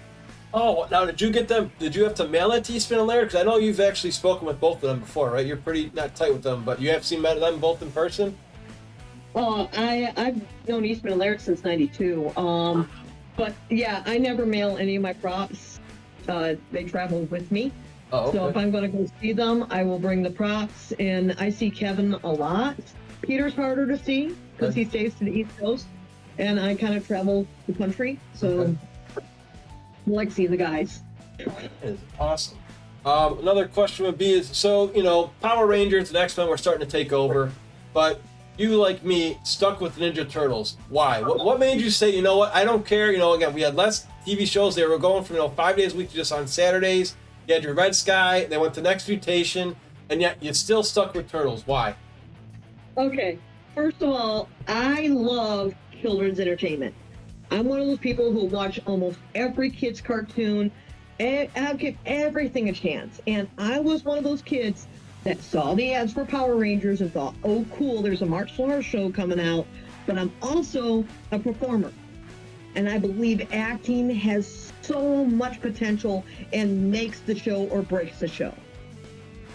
Oh, now did you get them? Did you have to mail that to Eastman and Laird? Because I know you've actually spoken with both of them before, right? You're pretty not tight with them, but you have seen them both in person. I've known Eastman and Laird since '92. But yeah, I never mail any of my props. They travel with me. Oh, okay. So if I'm going to go see them, I will bring the props. And I see Kevin a lot. Peter's harder to see because he stays to the East Coast, and I kind of travel the country. So I like seeing the guys. That is awesome. Another question would be is, so, Power Rangers and X-Men were starting to take over, but you, like me, stuck with Ninja Turtles. Why? What made you say, you know what, I don't care, again, we had less TV shows. They were going from, 5 days a week to just on Saturdays. You had your Red Sky, they went to Next Mutation, and yet you still stuck with Turtles. Why? Okay, first of all, I love children's entertainment. I'm one of those people who watch almost every kid's cartoon, and I'll give everything a chance. And I was one of those kids that saw the ads for Power Rangers and thought, oh cool, there's a martial arts show coming out, but I'm also a performer. And I believe acting has so much potential and makes the show or breaks the show.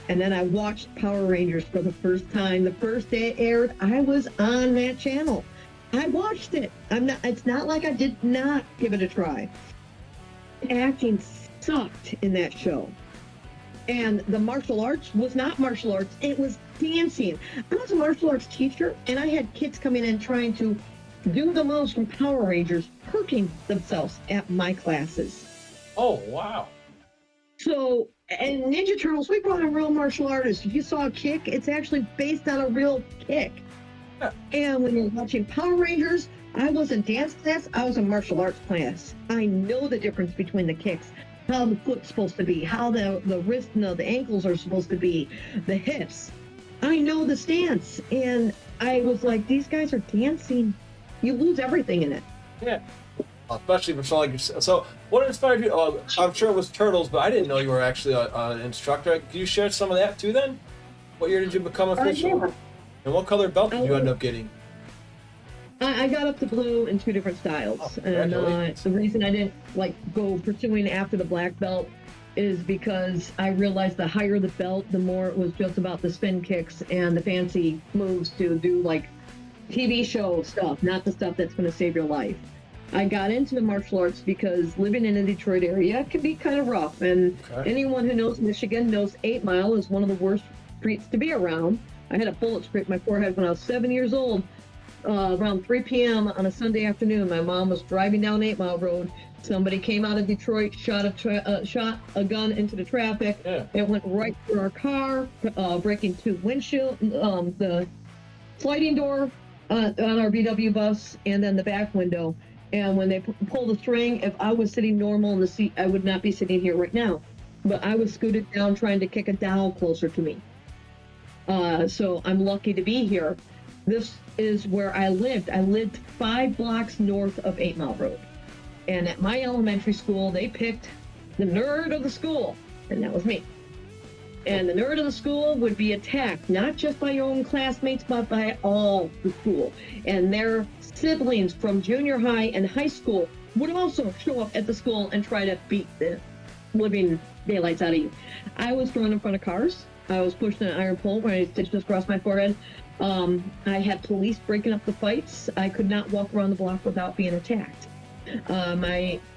And then I watched Power Rangers for the first time. The first day it aired, I was on that channel. I watched it. It's not like I did not give it a try. Acting sucked in that show. And the martial arts was not martial arts, it was dancing. I was a martial arts teacher, and I had kids coming in trying to do the moves from Power Rangers, hurting themselves at my classes. Oh, wow. So, and Ninja Turtles, we brought in real martial artists. If you saw a kick, it's actually based on a real kick. Yeah. And when you're watching Power Rangers, I was in dance class, I was in martial arts class. I know the difference between the kicks, how the foot's supposed to be, how the wrist and the ankles are supposed to be, the hips. I know the stance. And I was like, these guys are dancing. You lose everything in it. Yeah. Especially for someone like yourself. So, what inspired you? Oh, I'm sure it was Turtles, but I didn't know you were actually an instructor. Can you share some of that too then? What year did you become official? Yeah. And what color belt did you end up getting? I got up to blue in 2 different styles. Oh, And the reason I didn't go pursuing after the black belt is because I realized the higher the belt, the more it was just about the spin kicks and the fancy moves to do TV show stuff, not the stuff that's going to save your life. I got into the martial arts because living in the Detroit area can be kind of rough. And anyone who knows Michigan knows 8 Mile is one of the worst streets to be around. I had a bullet scrape my forehead when I was 7 years old. Around 3 p.m. on a Sunday afternoon, my mom was driving down 8 Mile Road. Somebody came out of Detroit, shot a gun into the traffic. Yeah. It went right through our car, breaking 2 windshield, the sliding door on our VW bus, and then the back window. And when they pulled the string, if I was sitting normal in the seat, I would not be sitting here right now. But I was scooted down trying to kick a dowel closer to me. So I'm lucky to be here. This is where I lived. I lived 5 blocks north of 8 Mile Road. And at my elementary school, they picked the nerd of the school, and that was me. And the nerd of the school would be attacked, not just by your own classmates, but by all the school. And their siblings from junior high and high school would also show up at the school and try to beat the living daylights out of you. I was thrown in front of cars. I was pushed in an iron pole where I had stitches across my forehead. I had police breaking up the fights. I could not walk around the block without being attacked.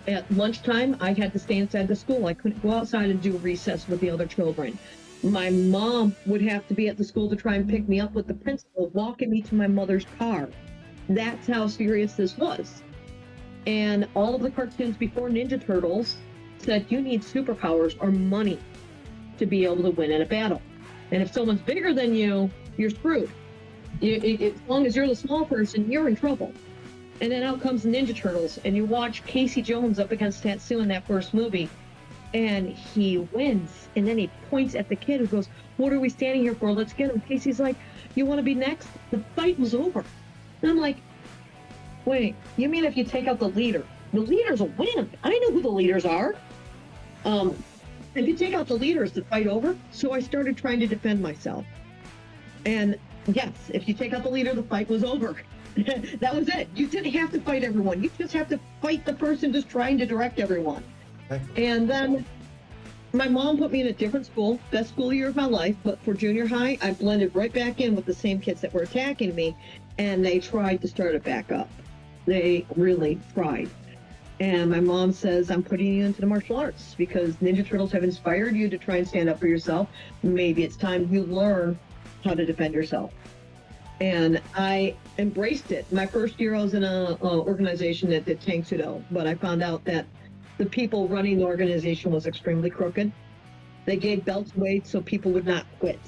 At lunchtime, I had to stay inside the school. I couldn't go outside and do recess with the other children. My mom would have to be at the school to try and pick me up with the principal, walking me to my mother's car. That's how serious this was. And all of the cartoons before Ninja Turtles said you need superpowers or money to be able to win in a battle. And if someone's bigger than you, you're screwed. As long as you're the small person, you're in trouble. And then out comes the Ninja Turtles, and you watch Casey Jones up against Tatsu in that first movie, and he wins. And then he points at the kid who goes, "What are we standing here for? Let's get him." Casey's like, "You want to be next?" The fight was over. And I'm like, wait, you mean if you take out the leader? The leaders will win. I know who the leaders are. If you take out the leaders, the fight over. So I started trying to defend myself. And yes, if you take out the leader, the fight was over. That was it. You didn't have to fight everyone. You just have to fight the person just trying to direct everyone. And then my mom put me in a different school, best school year of my life, but for junior high, I blended right back in with the same kids that were attacking me, and they tried to start it back up. They really tried. And my mom says, "I'm putting you into the martial arts because Ninja Turtles have inspired you to try and stand up for yourself. Maybe it's time you learn how to defend yourself." And I embraced it. My first year I was in an organization that did Tang Sudo, but I found out that the people running the organization was extremely crooked. They gave belts away so people would not quit.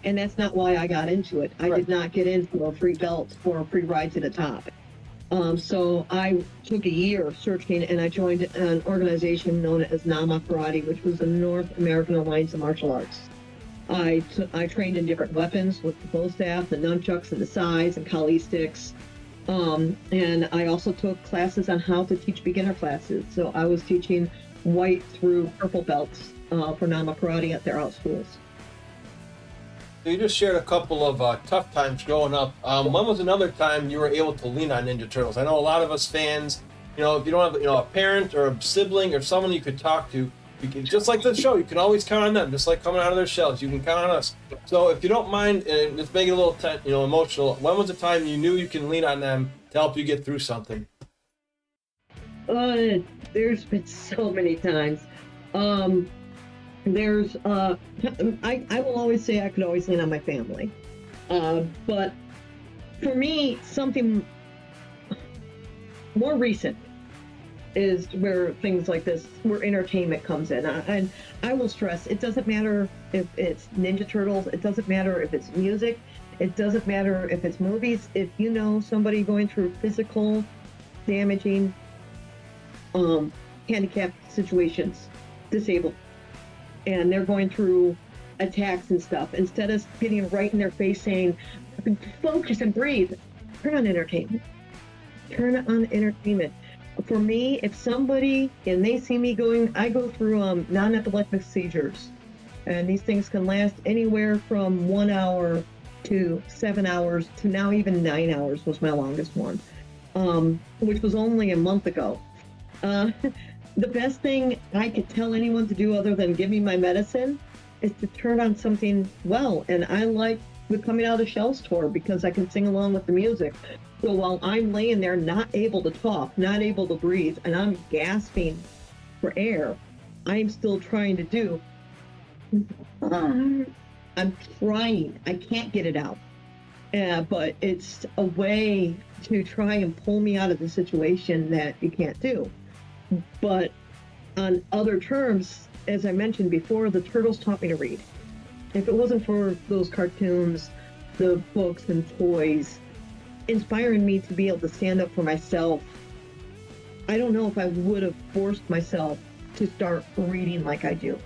And that's not why I got into it. I did not get in for a free belt or a free ride to the top. So I took a year searching, and I joined an organization known as NAMA Karate, which was the North American Alliance of Martial Arts. I trained in different weapons with the bow staff, the nunchucks, and the sais, and kali sticks. And I also took classes on how to teach beginner classes. So I was teaching white through purple belts for NAMA Karate at their out schools. So you just shared a couple of tough times growing up. When was another time you were able to lean on Ninja Turtles? I know a lot of us fans if you don't have, a parent or a sibling or someone you could talk to, you can, just like the show, you can always count on them, just like coming out of their shells. You can count on us. So if you don't mind, and let's make it a little, emotional. When was the time you knew you can lean on them to help you get through something? There's been so many times. I will always say I could always lean on my family. But for me, something more recent is where things like this, where entertainment comes in. And I will stress, it doesn't matter if it's Ninja Turtles, it doesn't matter if it's music, it doesn't matter if it's movies. If you know somebody going through physical, damaging, handicapped situations, disabled, and they're going through attacks and stuff, instead of getting right in their face saying, focus and breathe, turn on entertainment. Turn on entertainment. For me, if somebody, and they see me going, I go through non-epileptic seizures, and these things can last anywhere from 1 hour to 7 hours to now even 9 hours was my longest one, which was only a month ago. The best thing I could tell anyone to do other than give me my medicine is to turn on something well. And I like the Coming Out of the Shells tour because I can sing along with the music. So while I'm laying there not able to talk, not able to breathe, and I'm gasping for air, I'm still trying to do. I'm trying. I can't get it out. But it's a way to try and pull me out of the situation that you can't do. But on other terms, as I mentioned before, the Turtles taught me to read. If it wasn't for those cartoons, the books and toys, inspiring me to be able to stand up for myself, I don't know if I would have forced myself to start reading like I do.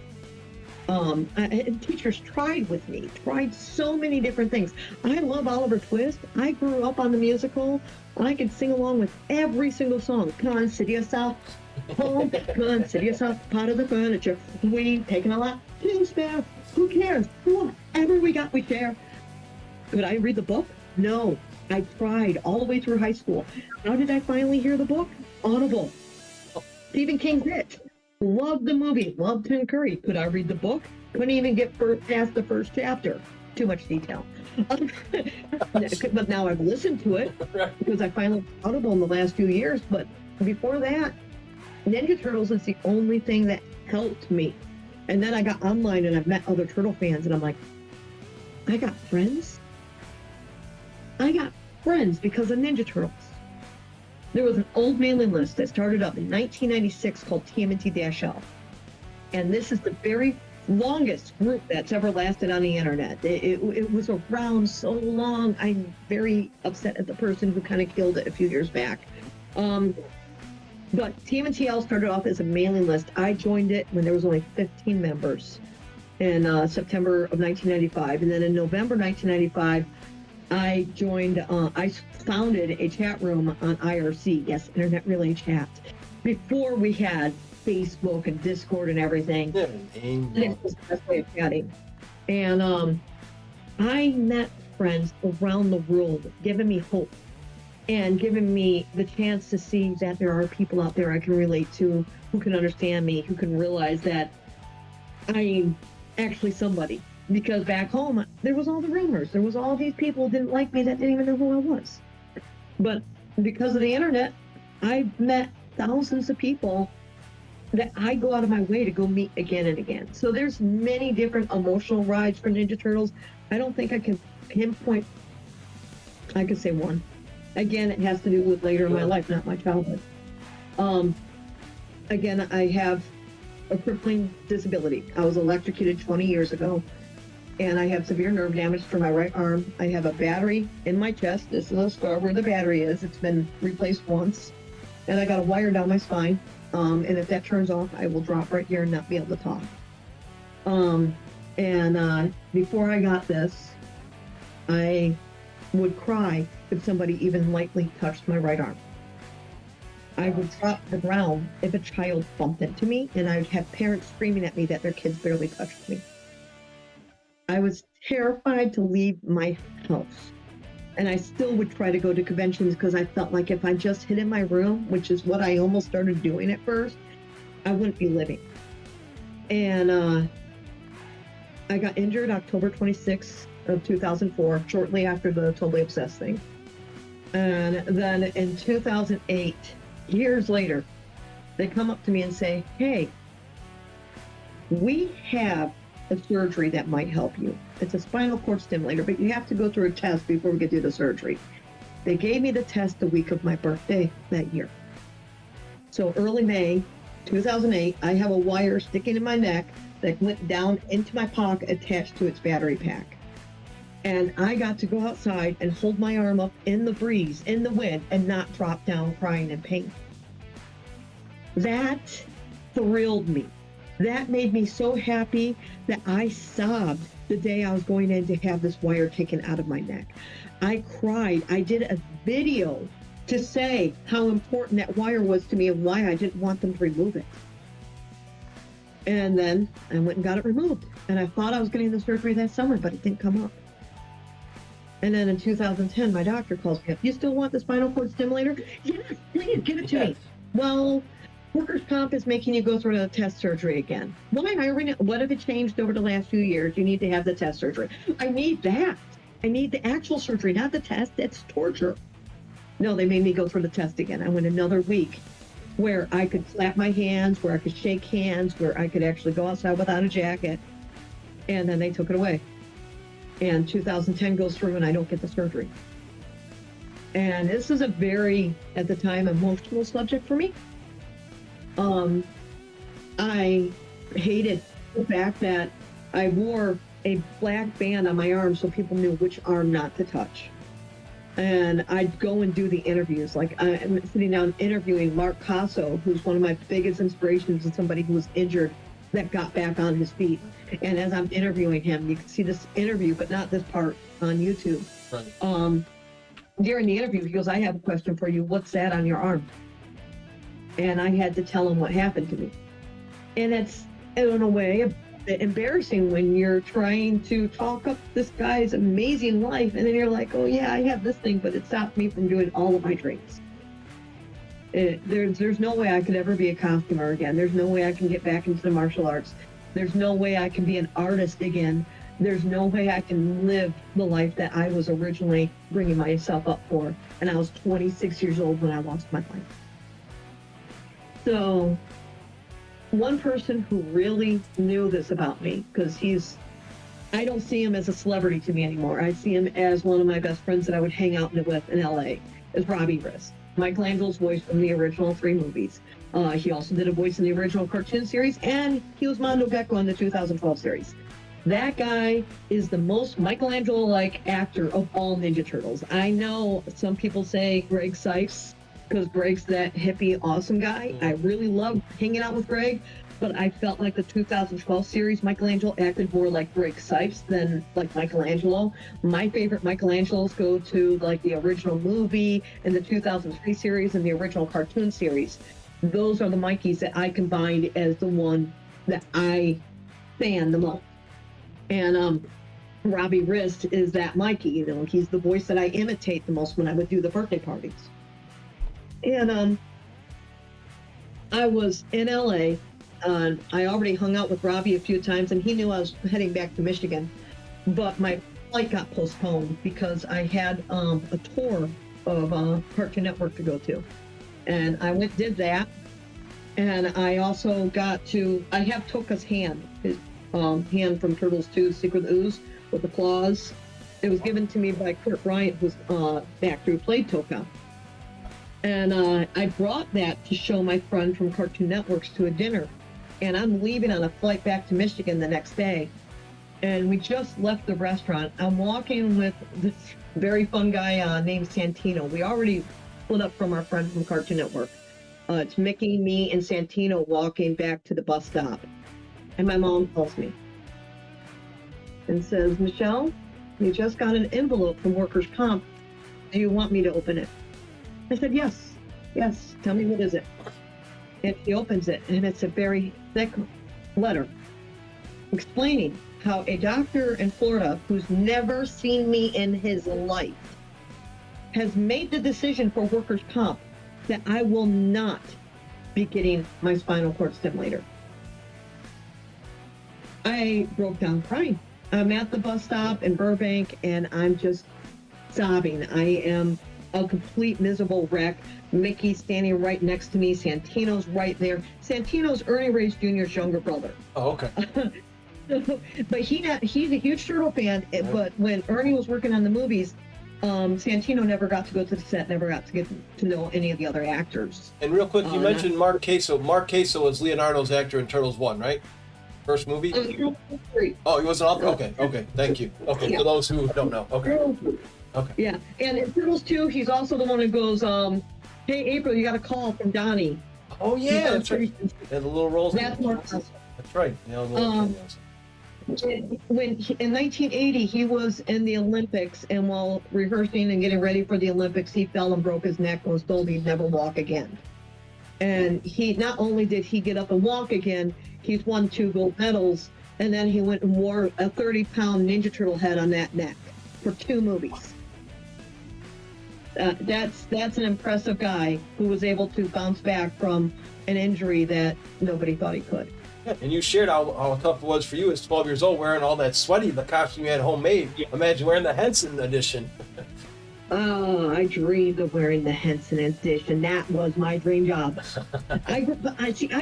And teachers tried with me, tried so many different things. I love Oliver Twist. I grew up on the musical. I could sing along with every single song. Come on, sit yourself home. Come on, sit yourself part of the furniture. We ain't taking a lot to spare. Who cares? Whatever we got, we share. Could I read the book? No. I tried all the way through high school. How did I finally hear the book? Audible. Stephen King's It. Loved the movie. Loved Tim Curry. Could I read the book? Couldn't even get past the first chapter. Too much detail. But now I've listened to it because I finally Audible in the last few years. But before that, Ninja Turtles is the only thing that helped me. And then I got online and I've met other Turtle fans and I'm like, I got friends? I got friends because of Ninja Turtles. There was an old mailing list that started up in 1996 called TMNT-L. And this is the very longest group that's ever lasted on the internet. It was around so long. I'm very upset at the person who kind of killed it a few years back. But TMNT-L started off as a mailing list. I joined it when there was only 15 members in September of 1995. And then in November 1995, I joined, I founded a chat room on IRC, yes, Internet Relay Chat, before we had Facebook and Discord and everything. It was the best way of chatting. And I met friends around the world, giving me hope and giving me the chance to see that there are people out there I can relate to, who can understand me, who can realize that I'm actually somebody. Because back home, there was all the rumors. There was all these people who didn't like me that didn't even know who I was. But because of the internet, I've met thousands of people that I go out of my way to go meet again and again. So there's many different emotional rides for Ninja Turtles. I don't think I can pinpoint, I could say one. Again, it has to do with later in my life, not my childhood. Again, I have a crippling disability. I was electrocuted 20 years ago, and I have severe nerve damage to my right arm. I have a battery in my chest. This is a scar where the battery is. It's been replaced once. And I got a wire down my spine. And if that turns off, I will drop right here and not be able to talk. Before I got this, I would cry if somebody even lightly touched my right arm. I would drop to the ground if a child bumped into me, and I would have parents screaming at me that their kids barely touched me. I was terrified to leave my house And I still would try to go to conventions because I felt like if I just hid in my room, which is what I almost started doing at first, I wouldn't be living. And I got injured October 26th of 2004, shortly after the Totally Obsessed thing. And then in 2008, years later, they come up to me and say, hey, we have a surgery that might help you. It's a spinal cord stimulator, but you have to go through a test before we can do the surgery. They gave me the test the week of my birthday that year. So early May 2008, I have a wire sticking in my neck that went down into my pocket attached to its battery pack. And I got to go outside and hold my arm up in the breeze, in the wind, and not drop down crying in pain. That thrilled me. That made me so happy that I sobbed the day I was going in to have this wire taken out of my neck. I cried. I did a video to say how important that wire was to me and why I didn't want them to remove it. And then I went and got it removed. And I thought I was getting the surgery that summer, but it didn't come up. And then in 2010, my doctor calls me up. You still want the spinal cord stimulator? Yes, please, give it to me. Well, workers' comp is making you go through the test surgery again. Why? What if it changed over the last few years? You need to have the test surgery. I need that. I need the actual surgery, not the test. That's torture. No, they made me go through the test again. I went another week where I could clap my hands, where I could shake hands, where I could actually go outside without a jacket. And then they took it away. And 2010 goes through and I don't get the surgery. And this is a very, at the time, emotional subject for me. I hated the fact that I wore a black band on my arm so people knew which arm not to touch. And I'd go and do the interviews. Like I'm sitting down interviewing Mark Casso, who's one of my biggest inspirations and somebody who was injured that got back on his feet. And as I'm interviewing him, you can see this interview, but not this part on YouTube. Right. During the interview, he goes, I have a question for you. What's that on your arm? And I had to tell him what happened to me. And it's, in a way, embarrassing when you're trying to talk up this guy's amazing life. And then you're like, oh yeah, I have this thing, but it stopped me from doing all of my dreams. There's no way I could ever be a costumer again. There's no way I can get back into the martial arts. There's no way I can be an artist again. There's no way I can live the life that I was originally bringing myself up for. And I was 26 years old when I lost my life. So one person who really knew this about me, because I don't see him as a celebrity to me anymore. I see him as one of my best friends that I would hang out with in LA, is Robbie Wrist. Michelangelo's voice from the original 3 movies. He also did a voice in the original cartoon series, and he was Mondo Gecko in the 2012 series. That guy is the most Michelangelo-like actor of all Ninja Turtles. I know some people say Greg Sipes, because Greg's that hippie, awesome guy. I really love hanging out with Greg, but I felt like the 2012 series, Michelangelo acted more like Greg Sipes than like Michelangelo. My favorite Michelangelos go to like the original movie and the 2003 series and the original cartoon series. Those are the Mikeys that I combined as the one that I fan the most. And Robbie Wrist is that Mikey, you know, he's the voice that I imitate the most when I would do the birthday parties. And I was in LA, and I already hung out with Robbie a few times, and he knew I was heading back to Michigan, but my flight got postponed because I had a tour of Cartoon Network to go to. And I did that, and I also I have Toka's hand, his hand from Turtles 2, Secret of the Ooze, with the claws. It was given to me by Kurt Bryant, who's the actor who played Toka. And I brought that to show my friend from Cartoon Networks to a dinner. And I'm leaving on a flight back to Michigan the next day. And we just left the restaurant. I'm walking with this very fun guy named Santino. We already split up from our friend from Cartoon Network. It's Mickey, me, and Santino walking back to the bus stop. And my mom calls me and says, Michelle, you just got an envelope from Workers' Comp. Do you want me to open it? I said, yes, tell me what is it. And she opens it, and it's a very thick letter explaining how a doctor in Florida who's never seen me in his life has made the decision for workers' comp that I will not be getting my spinal cord stimulator. I broke down crying. I'm at the bus stop in Burbank and I'm just sobbing. I am a complete miserable wreck. Mickey's standing right next to me. Santino's right there. Santino's Ernie Reyes Jr.'s younger brother. Oh, okay. But he's a huge Turtle fan. But when Ernie was working on the movies, Santino never got to go to the set, never got to get to know any of the other actors. And real quick, you mentioned Mark Queso. Mark Queso was Leonardo's actor in Turtles 1, right? First movie? Oh, he wasn't all? Okay, thank you. Okay, yeah. For those who don't know. Okay. Yeah, and in Turtles 2, he's also the one who goes, hey, April, you got a call from Donnie. Oh, yeah, that's right. Yeah, the little rolls. That's Mark Queso. That's right. Yeah, in 1980, he was in the Olympics, and while rehearsing and getting ready for the Olympics, he fell and broke his neck and was told he'd never walk again. And he not only did he get up and walk again, he's won 2 gold medals, and then he went and wore a 30-pound Ninja Turtle head on that neck for 2 movies. That's an impressive guy who was able to bounce back from an injury that nobody thought he could. Yeah, and you shared how tough it was for you as 12 years old, wearing all that sweaty, the costume you had homemade. Imagine wearing the Henson edition. Oh, I dreamed of wearing the Henson edition. That was my dream job. I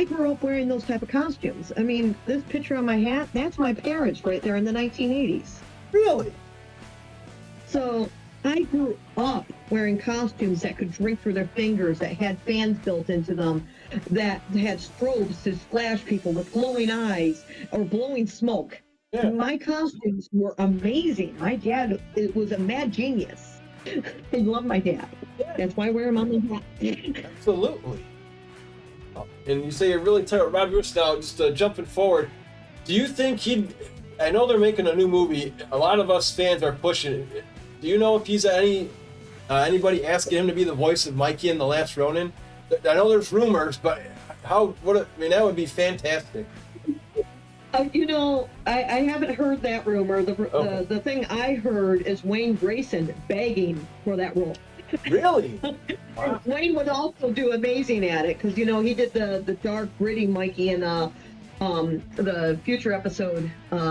grew up wearing those type of costumes. I mean, this picture on my hat, that's my parents right there in the 1980s. Really? So I grew up wearing costumes that could drink through their fingers, that had fans built into them, that had strobes to splash people with glowing eyes or blowing smoke. Yeah. My costumes were amazing. My dad was a mad genius. I love my dad. Yeah. That's why I wear him on my hat. Absolutely. And you say you're really tired of Robbie Roos now. Just jumping forward, do you think I know they're making a new movie. A lot of us fans are pushing it. Do you know if he's anybody asking him to be the voice of Mikey in The Last Ronin? I know there's rumors, but that would be fantastic. I haven't heard that rumor. The thing I heard is Wayne Grayson begging for that role. Really? Wow. Wayne would also do amazing at it because he did the dark, gritty Mikey in the future episode,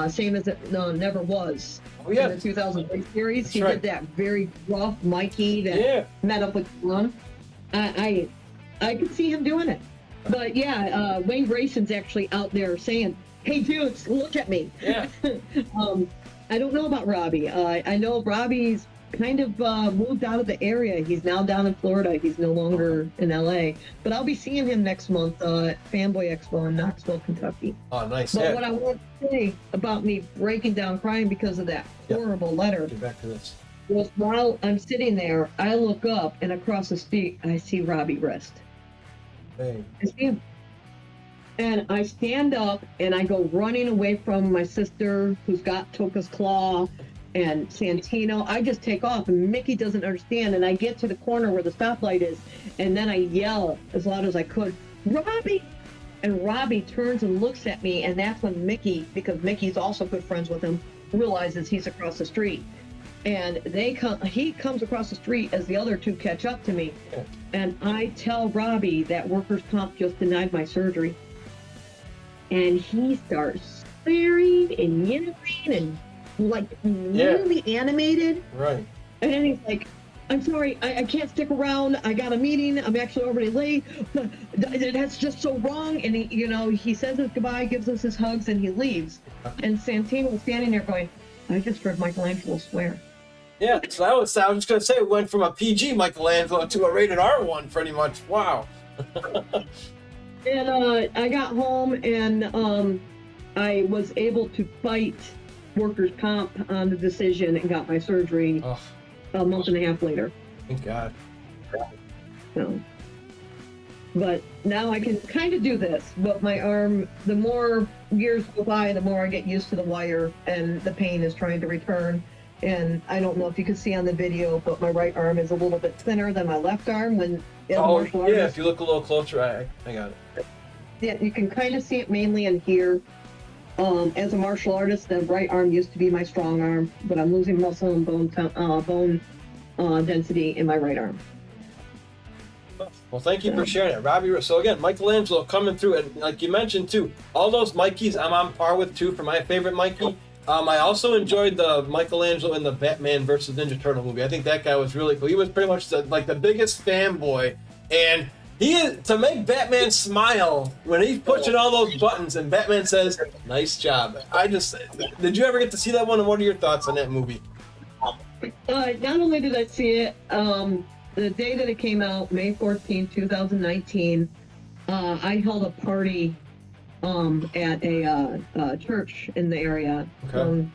same as it never was. Oh yeah. In the 2003 series, That's he right. did that very rough Mikey that met up with John. I could see him doing it, but yeah, Wayne Grayson's actually out there saying, "Hey dudes, look at me." Yeah. I don't know about Robbie. I know Robbie's kind of moved out of the area. He's now down in Florida. He's no longer in LA. But I'll be seeing him next month at Fanboy Expo in Knoxville, Kentucky. Oh, nice. But yeah. what I want to say about me breaking down crying because of that horrible letter Get back to this. was while I'm sitting there, I look up and across the street, I see Robbie Rist. Hey. I see him. And I stand up and I go running away from my sister who's got Toka's claw and Santino. I just take off and Mickey doesn't understand. And I get to the corner where the stoplight is. And then I yell as loud as I could, "Robbie!" And Robbie turns and looks at me. And that's when Mickey, because Mickey's also good friends with him, realizes he's across the street. And he comes across the street as the other 2 catch up to me. And I tell Robbie that workers' comp just denied my surgery. And he starts swearing and yelling and like really animated. Right. And then he's like, "I'm sorry, I can't stick around. I got a meeting. I'm actually already late. That's just so wrong." And he says his goodbye, gives us his hugs, and he leaves. And Santino was standing there going, "I just heard Michelangelo swear." Yeah, so I was just going to say, it went from a PG Michelangelo to a rated R one, pretty much. Wow. And I got home and I was able to fight workers' comp on the decision and got my surgery a month and a half later. Thank God. So, but now I can kind of do this, but my arm, the more years go by, the more I get used to the wire and the pain is trying to return. And I don't know if you can see on the video, but my right arm is a little bit thinner than my left arm when martial artist. Yeah, if you look a little closer, I got it. Yeah, you can kind of see it mainly in here. As a martial artist, the right arm used to be my strong arm, but I'm losing muscle and bone density in my right arm. Well, thank you for sharing it, Robbie. So again, Michelangelo coming through, and like you mentioned too, all those Mikeys I'm on par with too for my favorite Mikey. I also enjoyed the Michelangelo in the Batman versus Ninja Turtle movie. I think that guy was really cool. He was pretty much the biggest fanboy, and he is, to make Batman smile when he's pushing all those buttons, and Batman says, "Nice job." Did you ever get to see that one? And what are your thoughts on that movie? Not only did I see it, the day that it came out, May 14th, 2019, I held a party at a church in the area. Okay.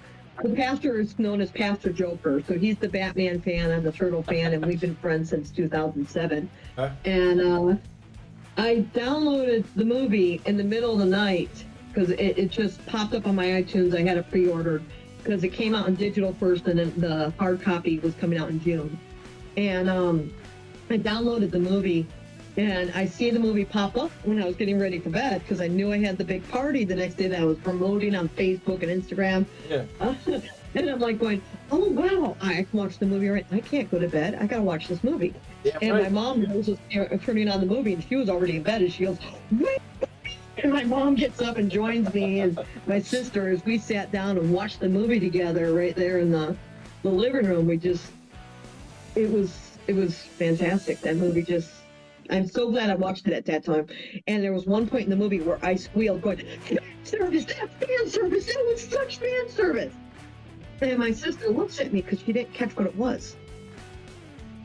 The pastor is known as Pastor Joker, so he's the Batman fan, I'm the Turtle fan, and we've been friends since 2007. Okay. And I downloaded the movie in the middle of the night because it just popped up on my iTunes. I had it pre-ordered because it came out in digital first, and then the hard copy was coming out in June. And I downloaded the movie, and I see the movie pop up when I was getting ready for bed because I knew I had the big party the next day that I was promoting on Facebook and Instagram. Yeah. And I'm like going, oh wow, I watched the movie right. I can't go to bed. I gotta watch this movie. Yeah, and right. my mom was just turning on the movie, and she was already in bed, and she goes, wait. And my mom gets up and joins me, and my sister, as we sat down and watched the movie together right there in the living room. It was fantastic. That movie I'm so glad I watched it at that time. And there was one point in the movie where I squealed going, fan service, that's fan service, that was such fan service. And my sister looks at me because she didn't catch what it was.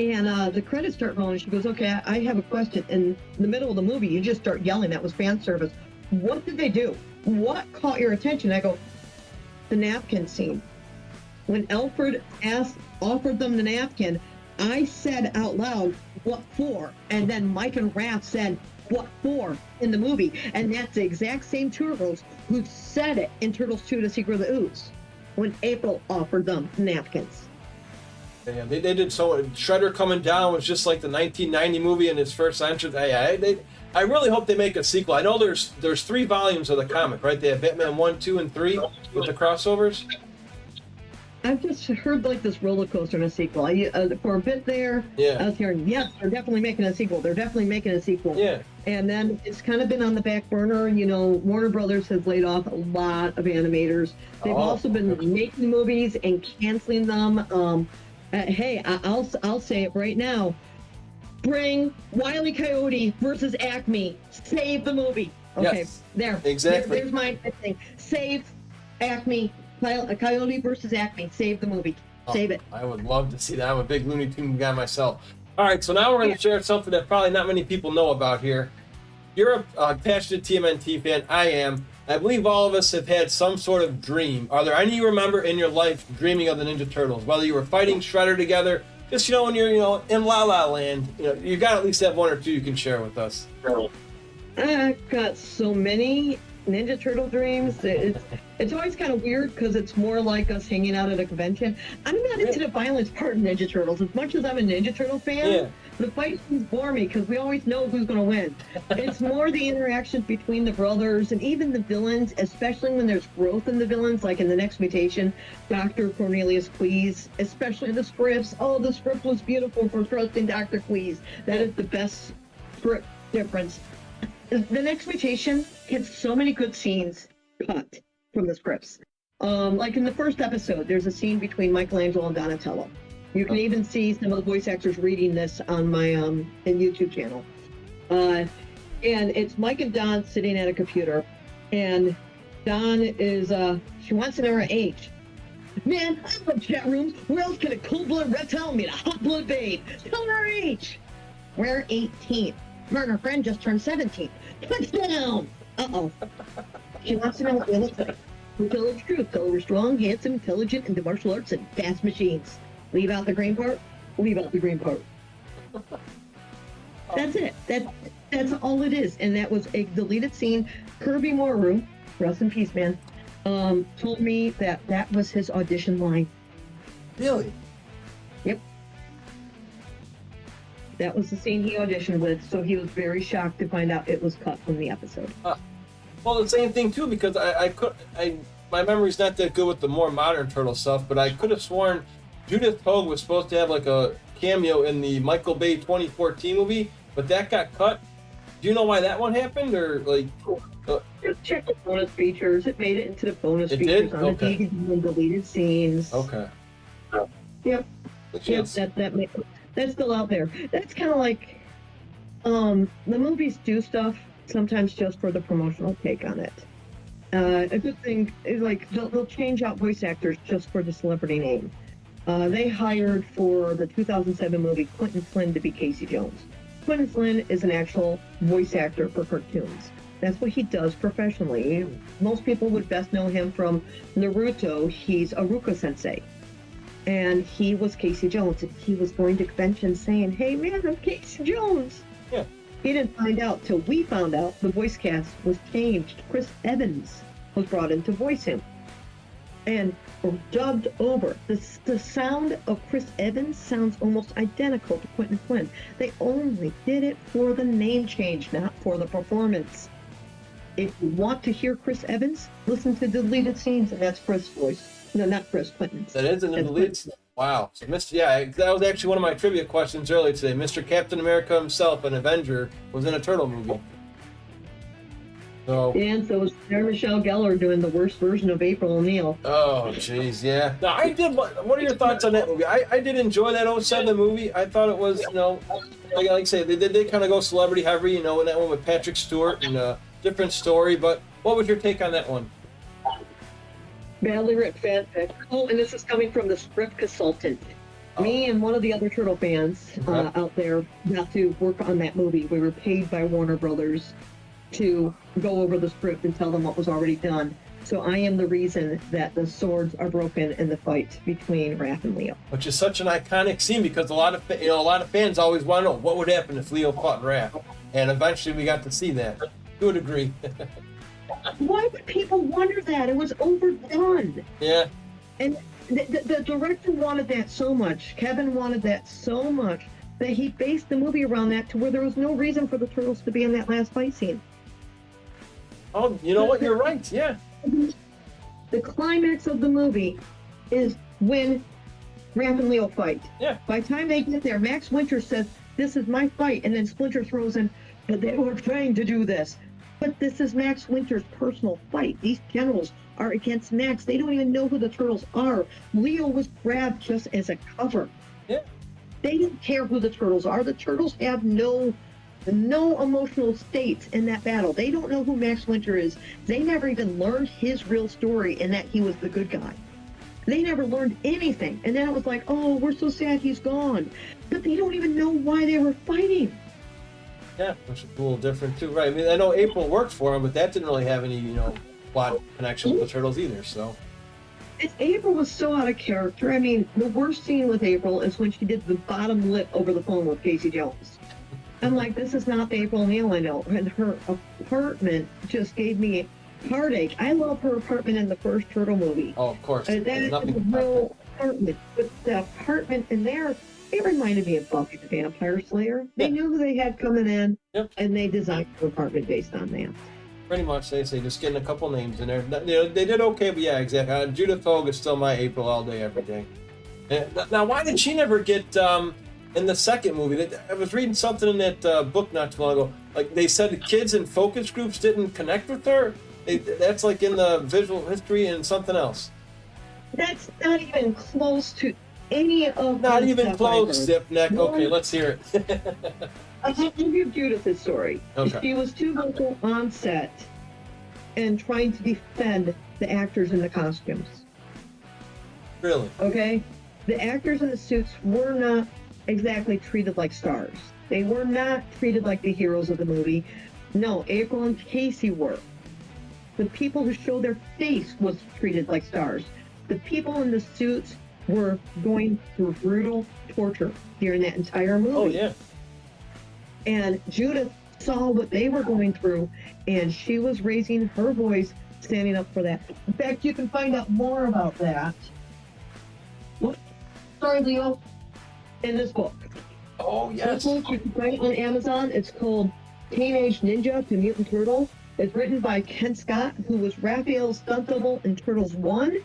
And the credits start rolling. She goes, okay, I have a question. In the middle of the movie, you just start yelling, that was fan service. What did they do? What caught your attention? I go, the napkin scene. When Alfred offered them the napkin, I said out loud, what for? And then Mike and Raph said, what for in the movie? And that's the exact same Turtles who said it in Turtles 2: The Secret of the Ooze when April offered them napkins. Yeah, they did so. Shredder coming down was just like the 1990 movie in its first entrance. I really hope they make a sequel. I know there's 3 volumes of the comic, right? They have Batman 1, 2, and 3 with the crossovers. I've just heard like this roller coaster in a sequel. For a bit there, Yeah. I was hearing, yes, they're definitely making a sequel. They're definitely making a sequel. Yeah. And then it's kind of been on the back burner. You know, Warner Brothers has laid off a lot of animators. They've also been making movies and canceling them. Hey, I'll say it right now. Bring Wile E. Coyote versus Acme. Save the movie. Okay, Yes. there. Exactly. There's my thing. Save Acme. Coyote versus Acme. Save the movie. Save it. I would love to see that. I'm a big Looney Tunes guy myself. All right, so now we're going to share something that probably not many people know about here. You're a passionate TMNT fan. I am. I believe all of us have had some sort of dream. Are there any you remember in your life dreaming of the Ninja Turtles? Whether you were fighting Shredder together, just, when you're, in La La Land, you got to at least have one or two you can share with us. I've got so many Ninja Turtle dreams. It's always kind of weird because it's more like us hanging out at a convention. I'm not into the violence part of Ninja Turtles. As much as I'm a Ninja Turtle fan, the fight scenes bore me because we always know who's going to win. It's more the interactions between the brothers and even the villains, especially when there's growth in the villains, like in the next mutation, Dr. Cornelius Quees, especially the scripts. Oh, the script was beautiful for trusting Dr. Quees. That is the best script difference. The next mutation had so many good scenes cut from the scripts. Like in the first episode, there's a scene between Michelangelo and Donatello. You can even see some of the voice actors reading this on my YouTube channel. And it's Mike and Don sitting at a computer, and Don is, she wants to know her age. Man, I love chat rooms. Where else can a cold-blooded reptile meet a hot-blooded babe? Tell her age. We're 18. Her and her friend just turned 17. Touchdown! Uh-oh. She wants to know what we look like. We tell her the truth. Tell her we're strong, handsome, intelligent, into martial arts and fast machines. Leave out the green part. Leave out the green part. That's it. That's all it is. And that was a deleted scene. Kirby Moru, rest in peace, man, told me that was his audition line. Really? Yep. That was the scene he auditioned with, so he was very shocked to find out it was cut from the episode. Well, the same thing too, because my memory's not that good with the more modern Turtle stuff, but I could have sworn Judith Hogue was supposed to have like a cameo in the Michael Bay 2014 movie, but that got cut. Do you know why that one happened, or like? Just check the bonus features. It made it into the bonus It features did? on Okay. the DVD and deleted scenes. Okay. Yep. But Yep. yes. That's still out there. That's kind of like, the movies do stuff sometimes just for the promotional take on it. A good thing is like they'll change out voice actors just for the celebrity name. They hired for the 2007 movie Quentin Flynn to be Casey Jones. Quentin Flynn is an actual voice actor for cartoons. That's what he does professionally. Most people would best know him from Naruto. He's Aruka Sensei. And he was Casey Jones. And he was going to conventions saying, "Hey man, I'm Casey Jones." Yeah. He didn't find out till we found out the voice cast was changed. Chris Evans was brought in to voice him. And dubbed over. The sound of Chris Evans sounds almost identical to Quentin Flynn. They only did it for the name change, not for the performance. If you want to hear Chris Evans, listen to deleted scenes, and that's Chris' voice. No, not Chris, Quentin's. That is in the deleted. Wow. So, that was actually one of my trivia questions earlier today. Mr. Captain America himself, an Avenger, was in a Turtle movie. So. And so was Sarah Michelle Gellar doing the worst version of April O'Neil. Oh, jeez, yeah. Now, I did. What are your thoughts on that movie? I did enjoy that 07 movie. I thought it was, like I say, they did kind of go celebrity heavy, in that one with Patrick Stewart and a different story. But what was your take on that one? Badly written fanfic. Oh, and this is coming from the script consultant. Me and one of the other Turtle fans out there got to work on that movie. We were paid by Warner Brothers to go over the script and tell them what was already done. So I am the reason that the swords are broken in the fight between Raph and Leo. Which is such an iconic scene because a lot of fans always want to know what would happen if Leo fought Raph, and eventually we got to see that. Who would agree? Why would people wonder that? It was overdone. Yeah. And the director wanted that so much. Kevin wanted that so much that he based the movie around that to where there was no reason for the Turtles to be in that last fight scene. Oh, you know what? You're right. Yeah. The climax of the movie is when Raph and Leo fight. Yeah. By the time they get there, Max Winter says, "This is my fight," and then Splinter throws in, "But they were trained to do this." But this is Max Winter's personal fight. These generals are against Max. They don't even know who the Turtles are. Leo was grabbed just as a cover. Yeah. They didn't care who the Turtles are. The Turtles have no emotional states in that battle. They don't know who Max Winter is. They never even learned his real story and that he was the good guy. They never learned anything. And then it was like, oh, we're so sad he's gone. But they don't even know why they were fighting. Yeah, which is a little different too, right? I mean, I know April worked for him, but that didn't really have any, plot connection with the Turtles either. So. And April was so out of character. I mean, the worst scene with April is when she did the bottom lip over the phone with Casey Jones. I'm like, this is not the April O'Neil I know. And her apartment just gave me heartache. I love her apartment in the first Turtle movie. Oh, of course. That is a real apartment. But the apartment in there, it reminded me of Buffy the Vampire Slayer. They knew who they had coming in, and they designed the apartment based on that. Pretty much, they say just getting a couple names in there. They did okay, but yeah, exactly. Judith Hogue is still my April all day, every day. Now, why did she never get in the second movie? I was reading something in that book not too long ago. Like they said, the kids in focus groups didn't connect with her. That's like in the visual history and something else. That's not even close to any of. Not even close, Dipneck. Okay, let's hear it. I'll give Judith's story. Okay. She was too vocal on set and trying to defend the actors in the costumes. Really? Okay? The actors in the suits were not exactly treated like stars. They were not treated like the heroes of the movie. No, April and Casey were. The people who showed their face was treated like stars. The people in the suits were going through brutal torture during that entire movie. Oh, yeah. And Judith saw what they were going through, and she was raising her voice, standing up for that. In fact, you can find out more about that. Sorry, Leo. In this book. Oh, yes. This book you can find on Amazon. It's called Teenage Ninja Mutant Turtle. It's written by Ken Scott, who was Raphael's stunt double in Turtles 1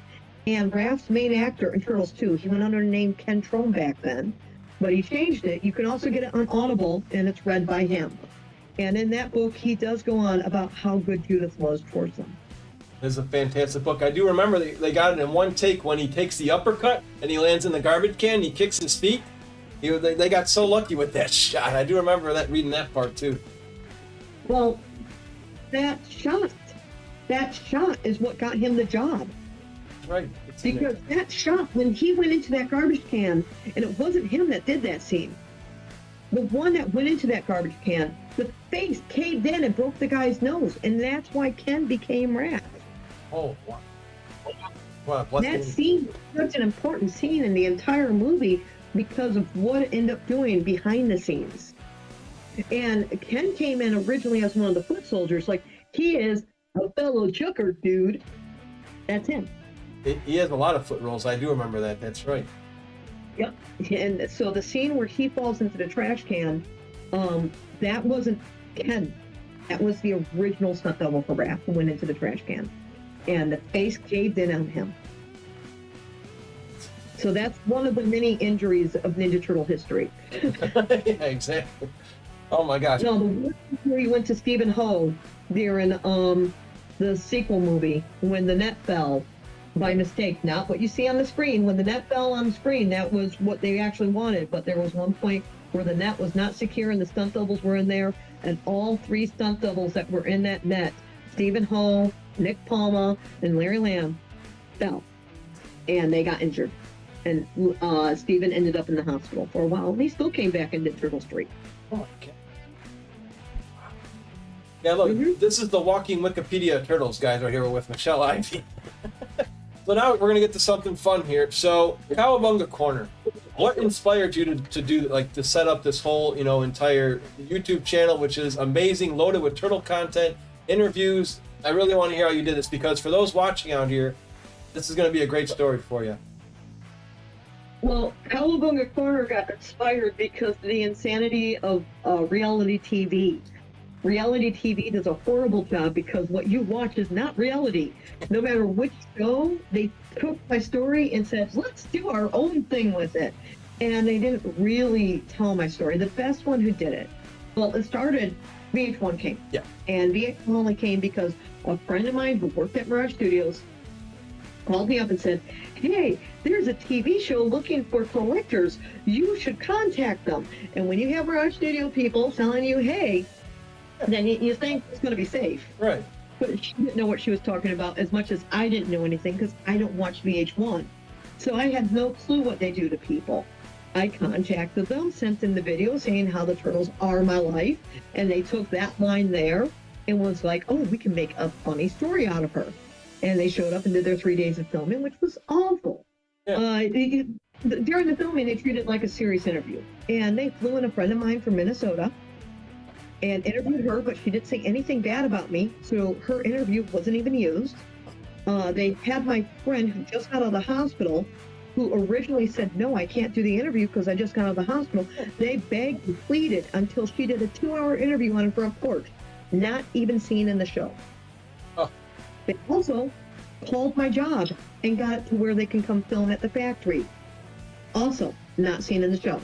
and Raph's main actor in Turtles 2. He went under the name Ken Trone back then. but he changed it. You can also get it on Audible, and it's read by him. And in that book, he does go on about how good Judith was towards them. This is a fantastic book. I do remember they got it in one take when he takes the uppercut and he lands in the garbage can. He kicks his feet. They got so lucky with that shot. I do remember reading that part too. Well, that shot is what got him the job. Right. Because that shot, when he went into that garbage can, and it wasn't him that did that scene. The one that went into that garbage can, the face caved in and broke the guy's nose, and that's why Ken became Raph. Oh, wow. Wow, that scene was such an important scene in the entire movie because of what it ended up doing behind the scenes. And Ken came in originally as one of the foot soldiers, like, he is a fellow chucker dude. That's him. He has a lot of foot rolls. I do remember that. That's right. Yep. And so the scene where he falls into the trash can, that wasn't Ken. That was the original stunt double for Raph who went into the trash can. And the face caved in on him. So that's one of the many injuries of Ninja Turtle history. Yeah, exactly. Oh my gosh. No, the one where he went to Stephen Ho during the sequel movie when the net fell by mistake. Not what you see on the screen. When the net fell on the screen, that was what they actually wanted. But there was one point where the net was not secure and the stunt doubles were in there, and all three stunt doubles that were in that net, Stephen Ho, Nick Palma, and Larry Lamb, fell. And they got injured. And Stephen ended up in the hospital for a while. And he still came back and did Turtle Street. Oh, okay. Yeah, look, This is the walking Wikipedia Turtles, guys, right here with Michele Ivey. So now we're going to get to something fun here. So, Cowabunga Corner. What inspired you to do, like, to set up this whole, entire YouTube channel, which is amazing, loaded with turtle content, interviews? I really want to hear how you did this, because for those watching out here, this is going to be a great story for you. Well, Cowabunga Corner got inspired because of the insanity of reality TV. Reality TV does a horrible job because what you watch is not reality. No matter which show, they took my story and said, let's do our own thing with it. And they didn't really tell my story. The best one who did it, well, it started, VH1 came. Yeah. And VH1 only came because a friend of mine who worked at Mirage Studios called me up and said, hey, there's a TV show looking for collectors. You should contact them. And when you have Mirage Studio people telling you, hey, then you think it's going to be safe. Right. But she didn't know what she was talking about as much as I didn't know anything because I don't watch VH1. So I had no clue what they do to people. I contacted them, sent in the video saying how the turtles are my life, and they took that line there and was like, oh, we can make a funny story out of her. And they showed up and did their 3 days of filming, which was awful. Yeah. During the filming, they treated it like a serious interview. And they flew in a friend of mine from Minnesota and interviewed her, but she didn't say anything bad about me, so her interview wasn't even used. They had my friend who just got out of the hospital, who originally said, no, I can't do the interview because I just got out of the hospital. They begged and pleaded until she did a 2-hour interview on her front porch, not even seen in the show. Oh. They also called my job and got it to where they can come film at the factory. Also, not seen in the show.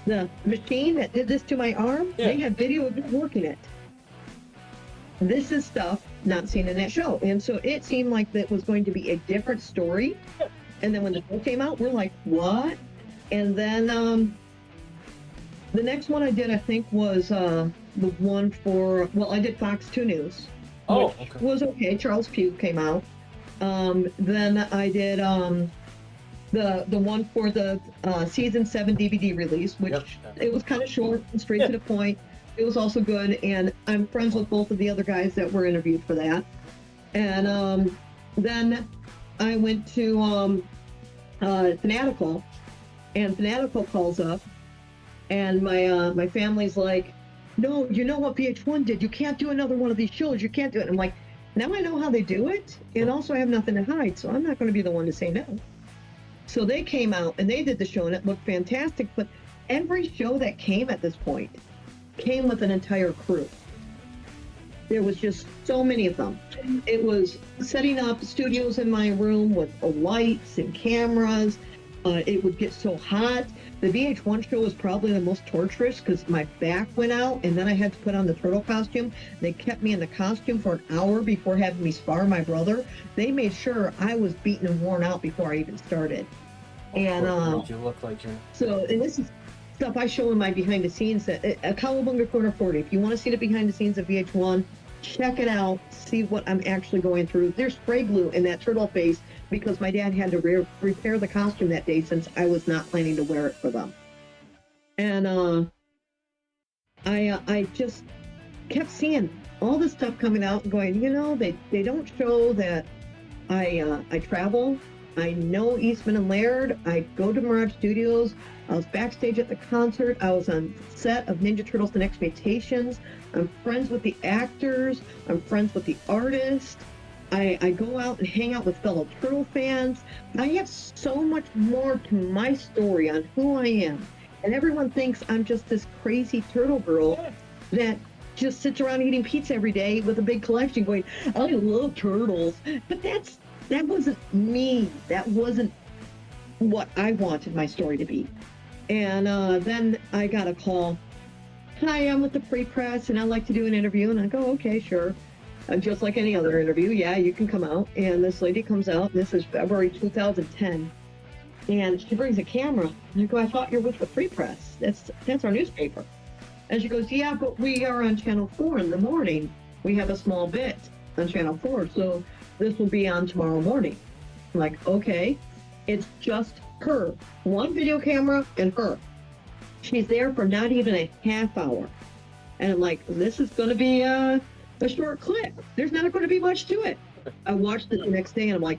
The machine that did this to my arm, they had video of it working it. This is stuff not seen in that show. And so it seemed like that was going to be a different story. And then when the show came out, we're like, what? And then the next one I did, I think, was the one for, well, I did Fox 2 News. Which was okay. Charles Pugh came out. Then I did the one for the season 7 DVD release, which it was kind of short and straight to the point. It was also good, and I'm friends with both of the other guys that were interviewed for that. And then I went to Fanatical, and Fanatical calls up, and my family's like, no, you know what VH1 did? You can't do another one of these shows. You can't do it. I'm like, now I know how they do it, and also I have nothing to hide, so I'm not going to be the one to say no. So they came out, and they did the show, and it looked fantastic, but every show that came at this point came with an entire crew. There was just so many of them. It was setting up studios in my room with lights and cameras. It would get so hot The VH1 show was probably the most torturous because my back went out and then I had to put on the turtle costume. They kept me in the costume for an hour before having me spar my brother. They made sure I was beaten and worn out before I even started. And you look like you're... so, and this is stuff I show in my behind the scenes, a Cowabunga Corner 40. If you want to see the behind the scenes of VH1, check it out, see what I'm actually going through. There's spray glue in that turtle face because my dad had to repair the costume that day since I was not planning to wear it for them. And I just kept seeing all this stuff coming out and going, you know, they don't show that I travel. I know Eastman and Laird. I go to Mirage Studios. I was backstage at the concert. I was on set of Ninja Turtles: The Next Mutations. I'm friends with the actors. I'm friends with the artists. I go out and hang out with fellow Turtle fans. I have so much more to my story on who I am. And everyone thinks I'm just this crazy turtle girl that just sits around eating pizza every day with a big collection going, I love turtles. But that wasn't me. That wasn't what I wanted my story to be. And then I got a call. Hi, I'm with the Free Press and I'd like to do an interview. And I go, okay, sure. Just like any other interview, yeah, you can come out. And this lady comes out. This is February 2010. And she brings a camera. And I go, I thought you're with the Free Press. That's our newspaper. And she goes, yeah, but we are on Channel 4 in the morning. We have a small bit on Channel 4. So this will be on tomorrow morning. I'm like, okay. It's just her. One video camera and her. She's there for not even a half hour. And I'm like, this is going to be a short clip. There's not going to be much to it. I watched it the next day and I'm like,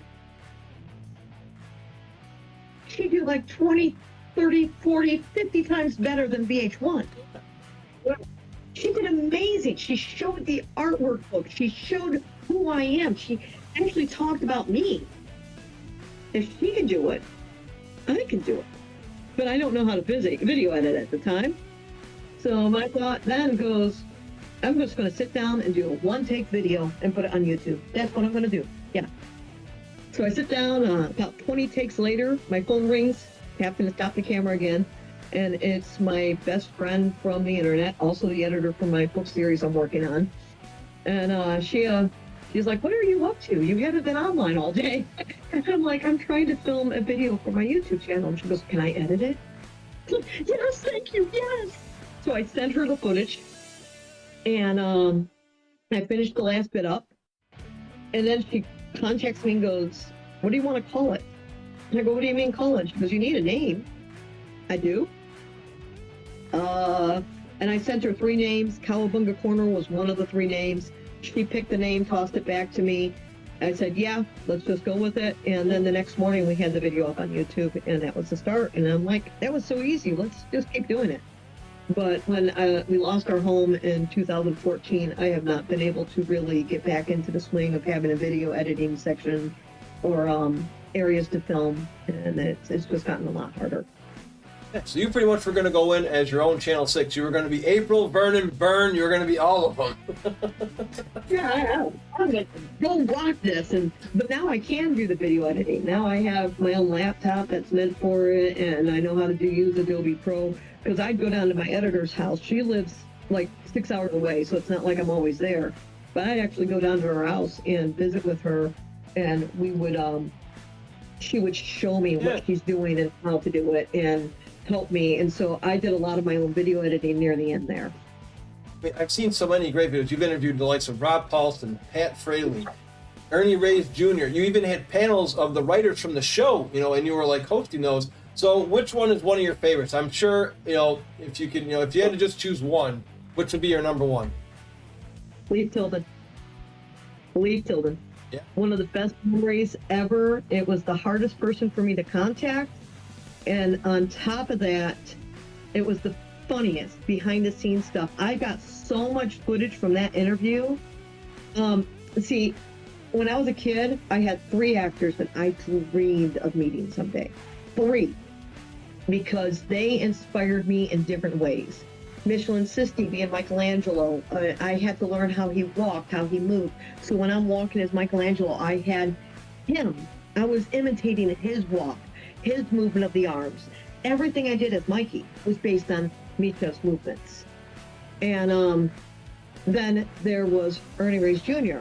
she did like 20, 30, 40, 50 times better than VH1. She did amazing. She showed the artwork book. She showed who I am. She actually talked about me. If she can do it, I can do it. But I don't know how to video edit at the time. So my thought then goes, I'm just going to sit down and do a one-take video and put it on YouTube. That's what I'm going to do. Yeah. So I sit down, about 20 takes later, my phone rings, have to stop the camera again, and it's my best friend from the internet, also the editor for my book series I'm working on. And she's like, what are you up to? You haven't been online all day. And I'm like, I'm trying to film a video for my YouTube channel. And she goes, can I edit it? Yes, thank you, yes. So I sent her the footage, and I finished the last bit up, and then she contacts me and goes, what do you want to call it? And I go, what do you mean call it? She goes, you need a name. I do. And I sent her 3 names. Cowabunga Corner was one of the 3 names. She picked the name, tossed it back to me. I said, yeah, let's just go with it. And then the next morning we had the video up on YouTube, and that was the start. And I'm like, that was so easy. Let's just keep doing it. But when we lost our home in 2014, I have not been able to really get back into the swing of having a video editing section or areas to film, and it's just gotten a lot harder. So you pretty much were going to go in as your own Channel 6. You were going to be April, Vernon, Byrne. You were going to be all of them. Yeah, I'm going to go watch this. But now I can do the video editing. Now I have my own laptop that's meant for it, and I know how to use Adobe Pro. Because I'd go down to my editor's house. She lives like 6 hours away, so it's not like I'm always there. But I'd actually go down to her house and visit with her, and we would, she would show me what she's doing and how to do it and help me. And so I did a lot of my own video editing near the end there. I mean, I've seen so many great videos. You've interviewed the likes of Rob Paulson, Pat Fraley, Ernie Reyes Jr. You even had panels of the writers from the show, you know, and you were like hosting those. So which one is one of your favorites? I'm sure, you know, if you can, you know, if you had to just choose one, which would be your number one? Lee Tilden. Yeah. One of the best memories ever. It was the hardest person for me to contact. And on top of that, it was the funniest behind the scenes stuff. I got so much footage from that interview. See, when I was a kid, I had 3 actors that I dreamed of meeting someday. 3. Because they inspired me in different ways. Michelin Sisti being Michelangelo, I had to learn how he walked, how he moved. So when I'm walking as Michelangelo, I had him. I was imitating his walk, his movement of the arms. everything I did as Mikey was based on Mika's movements. And then there was Ernie Reyes Jr.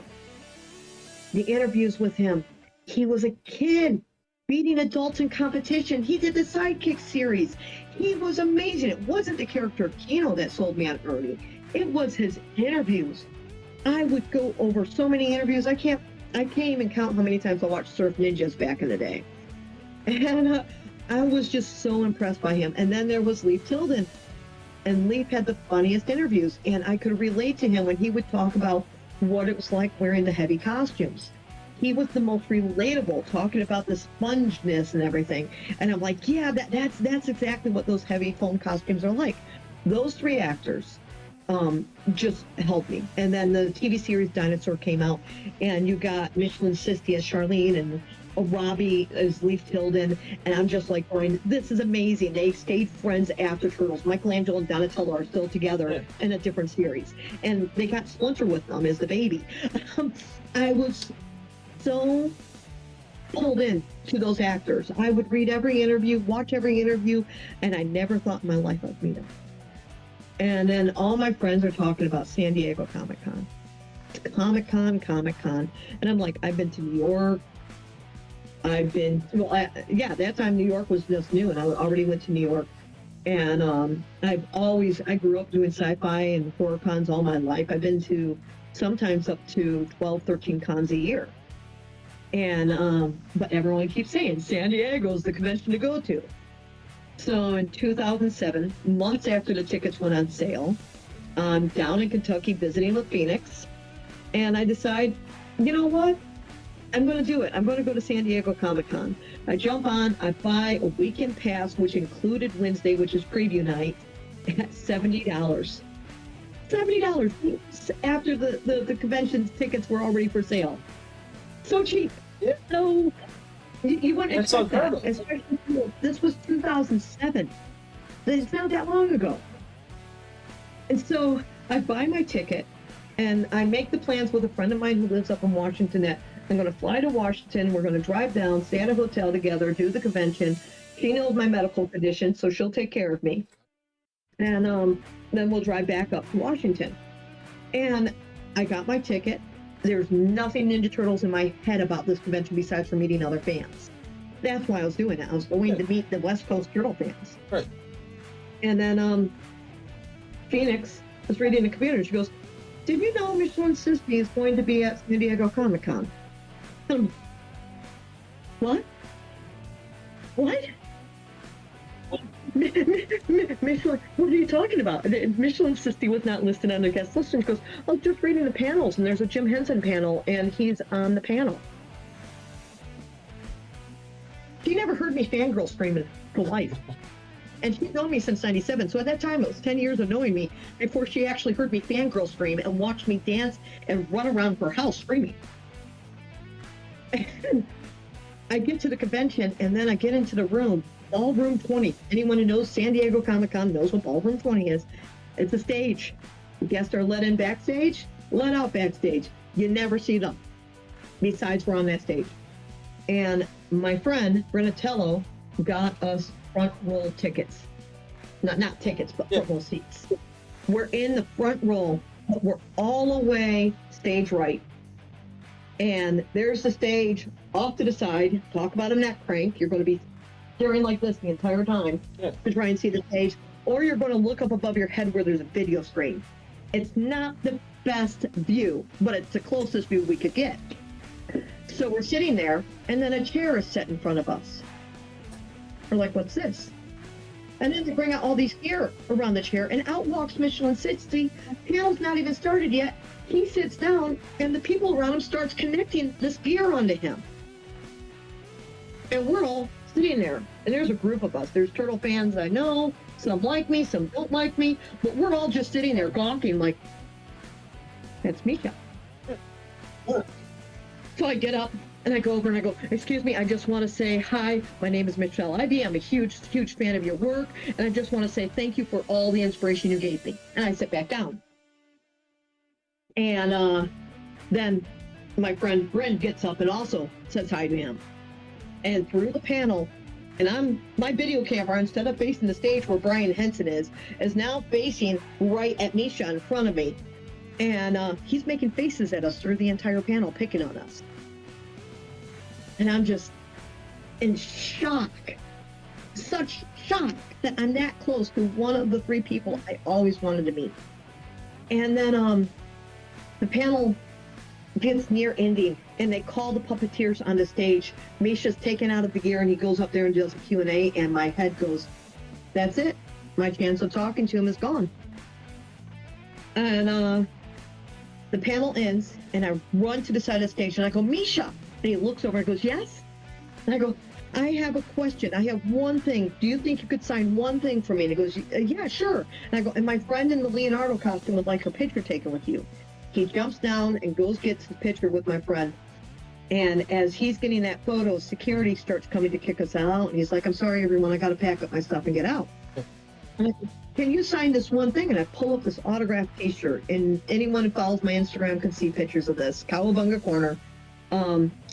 The interviews with him, he was a kid beating adults in competition. He did the Sidekick series. He was amazing. It wasn't the character of Kino that sold me on Ernie. It was his interviews. I would go over so many interviews. I can't even count how many times I watched Surf Ninjas back in the day. And I was just so impressed by him. And then there was Leif Tilden. And Leif had the funniest interviews. And I could relate to him when he would talk about what it was like wearing the heavy costumes. He was the most relatable, talking about the spongeness and everything. And I'm like, yeah, that's exactly what those heavy foam costumes are like. Those three actors just helped me. And then the TV series Dinosaur came out, and you got Michelin Sisti as Charlene and Robbie as Leif Tilden, and I'm just like going, this is amazing. They stayed friends after Turtles. Michelangelo and Donatello are still together in a different series, and they got Splinter with them as the baby. I was so pulled in to those actors. I would read every interview, watch every interview, and I never thought in my life I'd meet them. And then all my friends are talking about San Diego Comic-Con. Comic-Con. And I'm like, I've been to New York. That time New York was just new, and I already went to New York. And I grew up doing sci-fi and horror cons all my life. I've been to sometimes up to 12, 13 cons a year. And, but everyone keeps saying San Diego's the convention to go to. So in 2007, months after the tickets went on sale, I'm down in Kentucky visiting with Phoenix, and I decide, you know what? I'm going to do it. I'm going to go to San Diego Comic-Con. I jump on, I buy a weekend pass, which included Wednesday, which is preview night, at $70. $70 after the convention tickets were already for sale. So cheap. Yeah. So you wouldn't expect that. Incredible. Especially, this was 2007. It's not that long ago. And so I buy my ticket, and I make the plans with a friend of mine who lives up in Washington that I'm going to fly to Washington. We're going to drive down, stay at a hotel together, do the convention. She knows my medical condition, so she'll take care of me. And then we'll drive back up to Washington. And I got my ticket. There's nothing Ninja Turtles in my head about this convention besides for meeting other fans. That's why I was doing it. I was going to meet the West Coast Turtle fans. Right. And then Phoenix was reading the computer, and she goes, "Did you know Michelin Sisti is going to be at San Diego Comic-Con?" What? Michelin, what are you talking about? Michelin Sisti was not listed on the guest list. And she goes, "Oh, just reading the panels, and there's a Jim Henson panel, and he's on the panel." She never heard me fangirl screaming for life. And she's known me since 97, so at that time it was 10 years of knowing me before she actually heard me fangirl scream and watched me dance and run around her house screaming. And I get to the convention, and then I get into the room, Ballroom 20. Anyone who knows San Diego Comic-Con knows what Ballroom 20 is. It's a stage. Guests are let in backstage, let out backstage. You never see them. Besides, we're on that stage. And my friend, Renatello, got us front row tickets. Not tickets, but front row seats. We're in the front row, but we're all the way stage right. And there's the stage off to the side. Talk about a neck crank. You're going to be staring like this the entire time to try and see the stage. Or you're going to look up above your head where there's a video screen. It's not the best view, but it's the closest view we could get. So we're sitting there, and then a chair is set in front of us. We're like, what's this? And then they bring out all these gear around the chair, and out walks Michelin Sisti. Panel's not even started yet. He sits down, and the people around him starts connecting this gear onto him. And we're all sitting there, and there's a group of us. There's Turtle fans I know, some like me, some don't like me, but we're all just sitting there gawking like, that's Mika. So I get up, and I go over and I go, "Excuse me, I just want to say hi. My name is Michele Ivey. I'm a huge fan of your work, and I just want to say thank you for all the inspiration you gave me." And I sit back down. And then my friend Bryn gets up and also says hi to him. And through the panel, And my video camera, instead of facing the stage where Brian Henson is now facing right at Misha in front of me. And he's making faces at us through the entire panel, picking on us. And I'm just in shock. Such shock that I'm that close to one of the 3 people I always wanted to meet. And then the panel gets near ending, and they call the puppeteers on the stage. Misha's taken out of the gear, and he goes up there and does a Q&A, and my head goes, that's it. My chance of talking to him is gone. And the panel ends, and I run to the side of the stage, and I go, Misha! And he looks over and goes, yes? And I go, I have a question. I have one thing. Do you think you could sign one thing for me? And he goes, yeah, sure. And I go, and my friend in the Leonardo costume would like her picture taken with you. He jumps down and goes gets the picture with my friend. And as he's getting that photo, security starts coming to kick us out. And he's like, I'm sorry, everyone. I got to pack up my stuff and get out. And I go, can you sign this one thing? And I pull up this autographed T-shirt. And anyone who follows my Instagram can see pictures of this. Cowabunga Corner.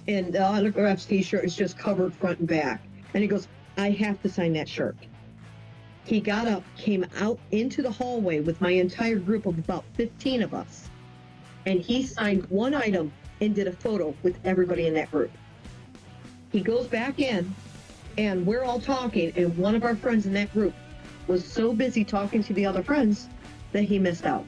And the autographed T-shirt is just covered front and back. And he goes, I have to sign that shirt. He got up, came out into the hallway with my entire group of about 15 of us. And he signed one item and did a photo with everybody in that group. He goes back in, and we're all talking, and one of our friends in that group was so busy talking to the other friends that he missed out.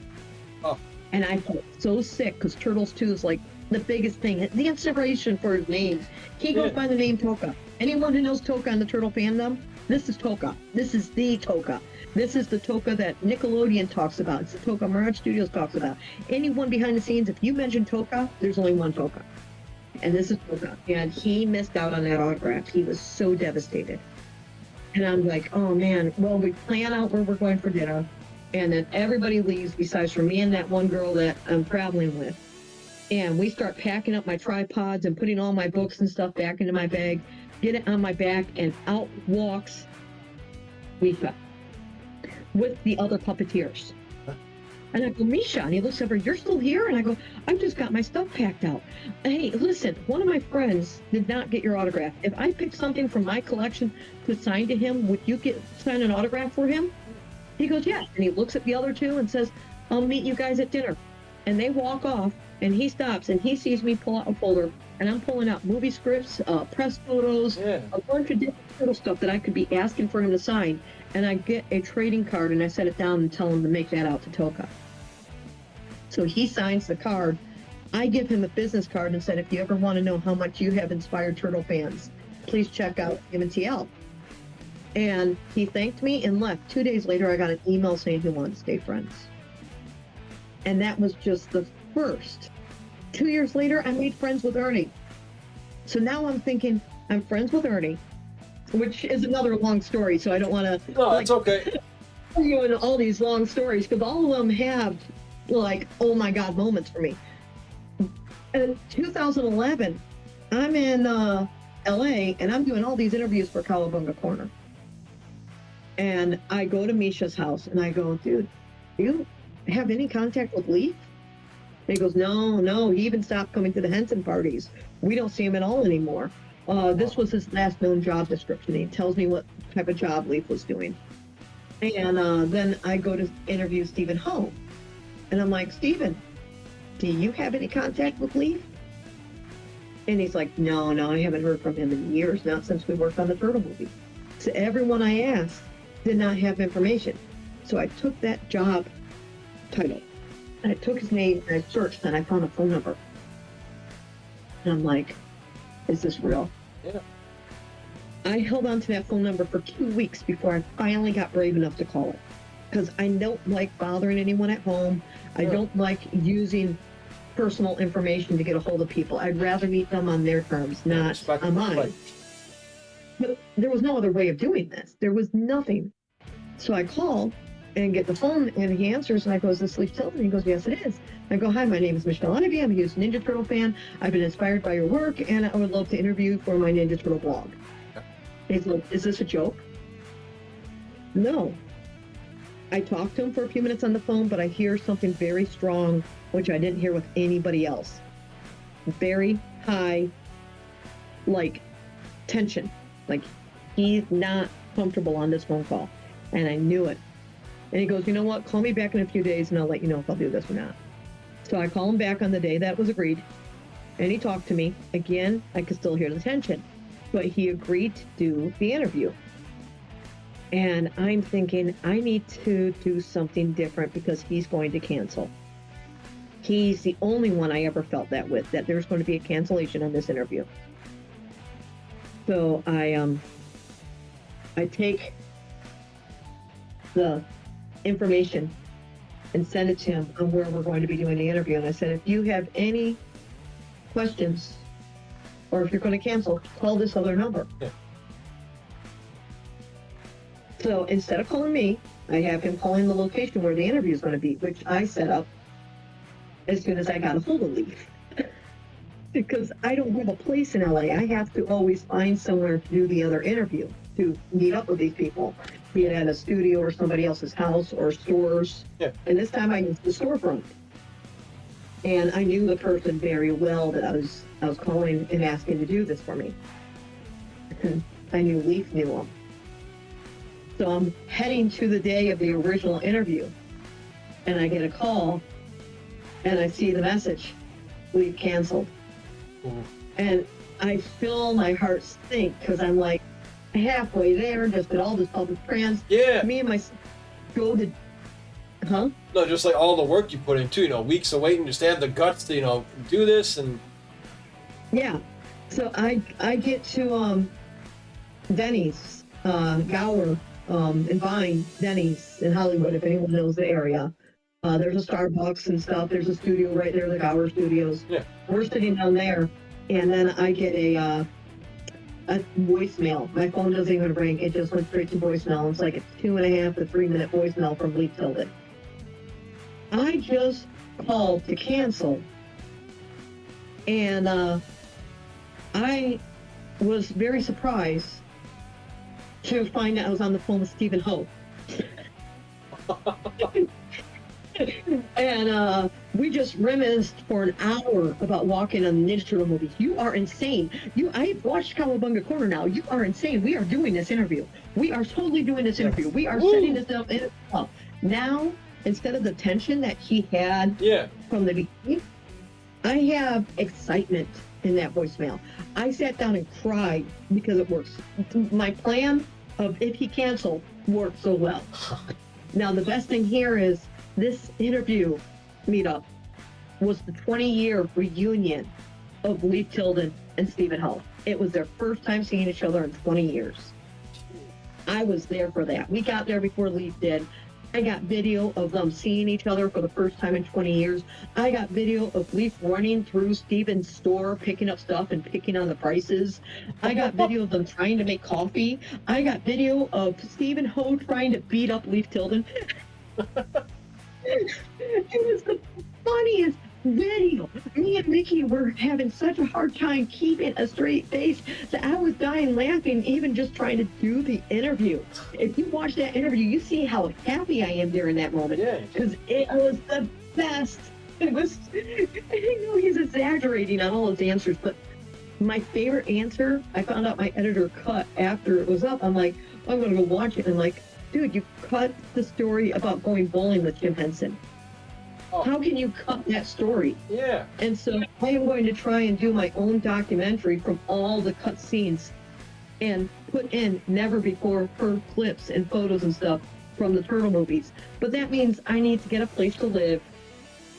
Oh. And I felt so sick, because Turtles 2 is like the biggest thing. The inspiration for his name. He goes by the name Toka. Anyone who knows Toka in the Turtle fandom, this is Toka. This is the Toka. This is the Toka that Nickelodeon talks about. It's the Toka Mirage Studios talks about. Anyone behind the scenes, if you mention Toka, there's only one Toka. And this is Toka. And he missed out on that autograph. He was so devastated. And I'm like, oh man, well, we plan out where we're going for dinner. And then everybody leaves besides for me and that one girl that I'm traveling with. And we start packing up my tripods and putting all my books and stuff back into my bag, get it on my back, and out walks Misha with the other puppeteers. And I go, Misha, and he looks over, you're still here? And I go, I've just got my stuff packed out. Hey, listen, one of my friends did not get your autograph. If I pick something from my collection to sign to him, would you sign an autograph for him? He goes, yes. And he looks at the other 2 and says, I'll meet you guys at dinner. And they walk off, and he stops, and he sees me pull out a folder, and I'm pulling out movie scripts, press photos, a bunch of different little stuff that I could be asking for him to sign. And I get a trading card, and I set it down and tell him to make that out to Toka. So he signs the card. I give him a business card and said, if you ever want to know how much you have inspired Turtle fans, please check out TMNT. And he thanked me and left. 2 days later, I got an email saying he wanted to stay friends. And that was just the first. 2 years later, I made friends with Ernie. So now I'm thinking, I'm friends with Ernie, which is another long story, so I don't want to... No, it's okay. You in all these long stories, because all of them have, like, oh my God moments for me. In 2011, I'm in LA, and I'm doing all these interviews for Cowabunga Corner. And I go to Misha's house, and I go, dude, do you have any contact with Leaf? And he goes, no, he even stopped coming to the Henson parties. We don't see him at all anymore. This was his last known job description. He tells me what type of job Leaf was doing. And then I go to interview Stephen Ho. And I'm like, Stephen, do you have any contact with Leaf? And he's like, no, I haven't heard from him in years, not since we worked on the Turtle movie. So everyone I asked did not have information. So I took that job title. And I took his name and I searched and I found a phone number. And I'm like, is this real? Yeah. I held on to that phone number for 2 weeks before I finally got brave enough to call it. Because I don't like bothering anyone at home. I don't like using personal information to get a hold of people. I'd rather meet them on their terms, not on mine. But there was no other way of doing this. There was nothing. So I called and get the phone, and he answers, and I go, is this Leaf Tilton? And he goes, yes, it is. I go, hi, my name is Michele Ivey. I'm a huge Ninja Turtle fan. I've been inspired by your work, and I would love to interview you for my Ninja Turtle blog. He's like, is this a joke? No. I talked to him for a few minutes on the phone, but I hear something very strong, which I didn't hear with anybody else. Very high, like, tension. Like, he's not comfortable on this phone call. And I knew it. And he goes, you know what? Call me back in a few days and I'll let you know if I'll do this or not. So I call him back on the day that was agreed. And he talked to me. Again, I could still hear the tension. But he agreed to do the interview. And I'm thinking, I need to do something different because he's going to cancel. He's the only one I ever felt that with, that there's going to be a cancellation on this interview. So I take the information and send it to him on where we're going to be doing the interview. And I said, if you have any questions or if you're going to cancel, call this other number. Yeah. So instead of calling me, I have him calling the location where the interview is going to be, which I set up as soon as I got a hold of Leaf. Because I don't have a place in LA. I have to always find somewhere to do the other interview, to meet up with these people, be it at a studio or somebody else's house or stores. Yeah. And this time I used the storefront. And I knew the person very well that I was calling and asking to do this for me. I knew Leaf knew him. So I'm heading to the day of the original interview, and I get a call, and I see the message, Leaf canceled. And I feel my heart sink, because I'm like halfway there, just did all this public trans. Yeah. Me and my go to, huh? No, just like all the work you put into, weeks of waiting just to have the guts to, do this and. Yeah. So I get to Denny's, Gower, and Vine, Denny's in Hollywood, if anyone knows the area. There's a Starbucks and stuff. There's a studio right there, the Gower Studios. Yeah. We're sitting down there, and then I get a voicemail. My phone doesn't even ring. It just went straight to voicemail. It's like a 2.5 to 3 minute voicemail from Leaf Tilden. I just called to cancel, and I was very surprised to find out I was on the phone with Stephen Ho. And we just reminisced for an hour about walking on the Ninja Turtle movies. You are insane. I've watched Cowabunga Corner now. You are insane. We are doing this interview. We are totally doing this interview. We are setting this up. Now, instead of the tension that he had from the beginning, I have excitement in that voicemail. I sat down and cried because it works. My plan of if he canceled worked so well. Now, the best thing here is this interview meetup was the 20-year reunion of Leaf Tilden and Stephen Ho. It was their first time seeing each other in 20 years. I was there for that. We got there before Leaf did. I got video of them seeing each other for the first time in 20 years. I got video of Leaf running through Stephen's store, picking up stuff and picking on the prices. I got video of them trying to make coffee. I got video of Stephen Ho trying to beat up Leaf Tilden. It was the funniest video. Me and Mickey were having such a hard time keeping a straight face that I was dying laughing even just trying to do the interview. If you watch that interview, you see how happy I am during that moment. Yeah. Because it was the best. It was, I know he's exaggerating on all his answers, but my favorite answer, I found out my editor cut after it was up. I'm like, I'm going to go watch it. And I'm like, dude, you cut the story about going bowling with Jim Henson. How can you cut that story? Yeah. And so I am going to try and do my own documentary from all the cut scenes and put in never before heard clips and photos and stuff from the Turtle movies. But that means I need to get a place to live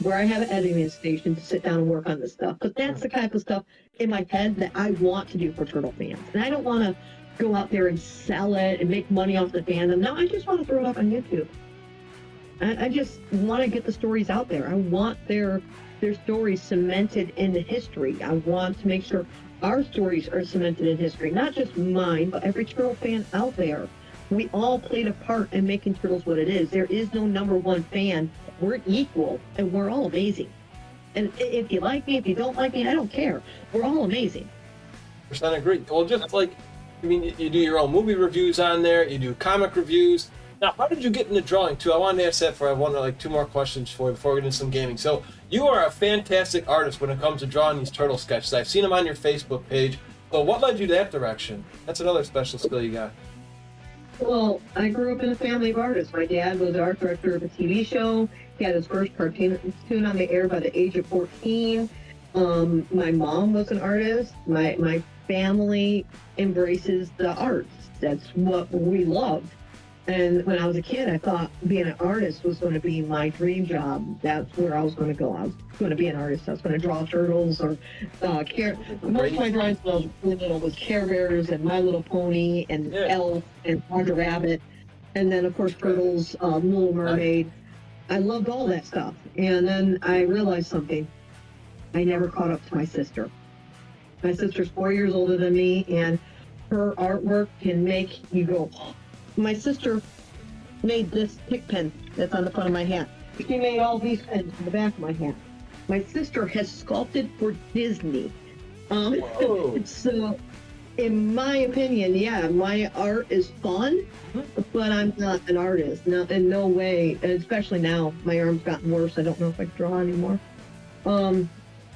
where I have an editing station to sit down and work on this stuff. But that's the type of stuff in my head that I want to do for Turtle fans. And I don't want to go out there and sell it and make money off the fandom. No, I just want to throw it up on YouTube. I just want to get the stories out there. I want their stories cemented into history. I want to make sure our stories are cemented in history, not just mine, but every Turtle fan out there. We all played a part in making Turtles what it is. There is no number one fan. We're equal, and we're all amazing. And if you like me, if you don't like me, I don't care. We're all amazing. 100% agree. Well, just like, you do your own movie reviews on there. You do comic reviews. Now, how did you get into drawing, too? I wanted to ask that I wanted, 2 more questions for you before we get into some gaming. So, you are a fantastic artist when it comes to drawing these turtle sketches. I've seen them on your Facebook page. So what led you to that direction? That's another special skill you got. Well, I grew up in a family of artists. My dad was art director of a TV show. He had his first cartoon on the air by the age of 14. My mom was an artist. My family embraces the arts. That's what we loved. And when I was a kid, I thought being an artist was going to be my dream job. That's where I was going to go. I was going to be an artist. I was going to draw turtles or most of my drawings was Care Bears and My Little Pony and Elf and Roger Rabbit. And then, of course, Turtles, Little Mermaid. I loved all that stuff. And then I realized something. I never caught up to my sister. My sister's 4 years older than me, and her artwork can make you go, oh. My sister made this pick pen that's on the front of my hat. She made all these pens on the back of my hat. My sister has sculpted for Disney. So, in my opinion, yeah, my art is fun, but I'm not an artist. No, in no way, and especially now, my arm's gotten worse. I don't know if I can draw anymore.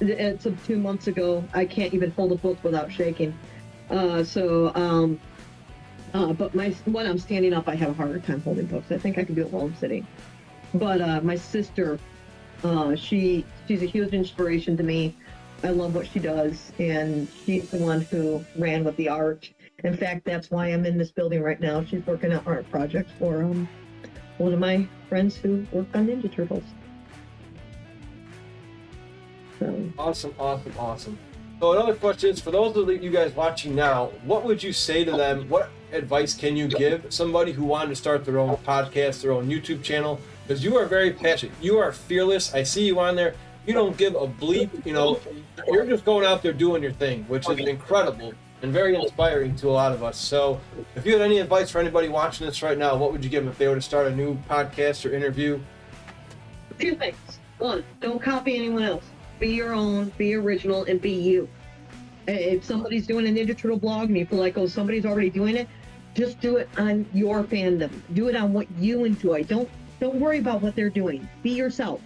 It's 2 months ago, I can't even hold a book without shaking. But when I'm standing up, I have a harder time holding books. I think I can do it while I'm sitting. But my sister, she's a huge inspiration to me. I love what she does, and she's the one who ran with the art. In fact, that's why I'm in this building right now. She's working on art projects for one of my friends who worked on Ninja Turtles. So. Awesome. So another question is, for those of you guys watching now, what would you say to them? What advice can you give somebody who wanted to start their own podcast, their own YouTube channel? Because you are very passionate. You are fearless. I see you on there. You don't give a bleep. You know, you're just going out there doing your thing, which is incredible and very inspiring to a lot of us. So if you had any advice for anybody watching this right now, what would you give them if they were to start a new podcast or interview? Two things. One, don't copy anyone else. Be your own, be original, and be you. If somebody's doing a Ninja Turtle blog and you feel like, oh, somebody's already doing it, just do it on your fandom. Do it on what you enjoy. Don't worry about what they're doing. Be yourself.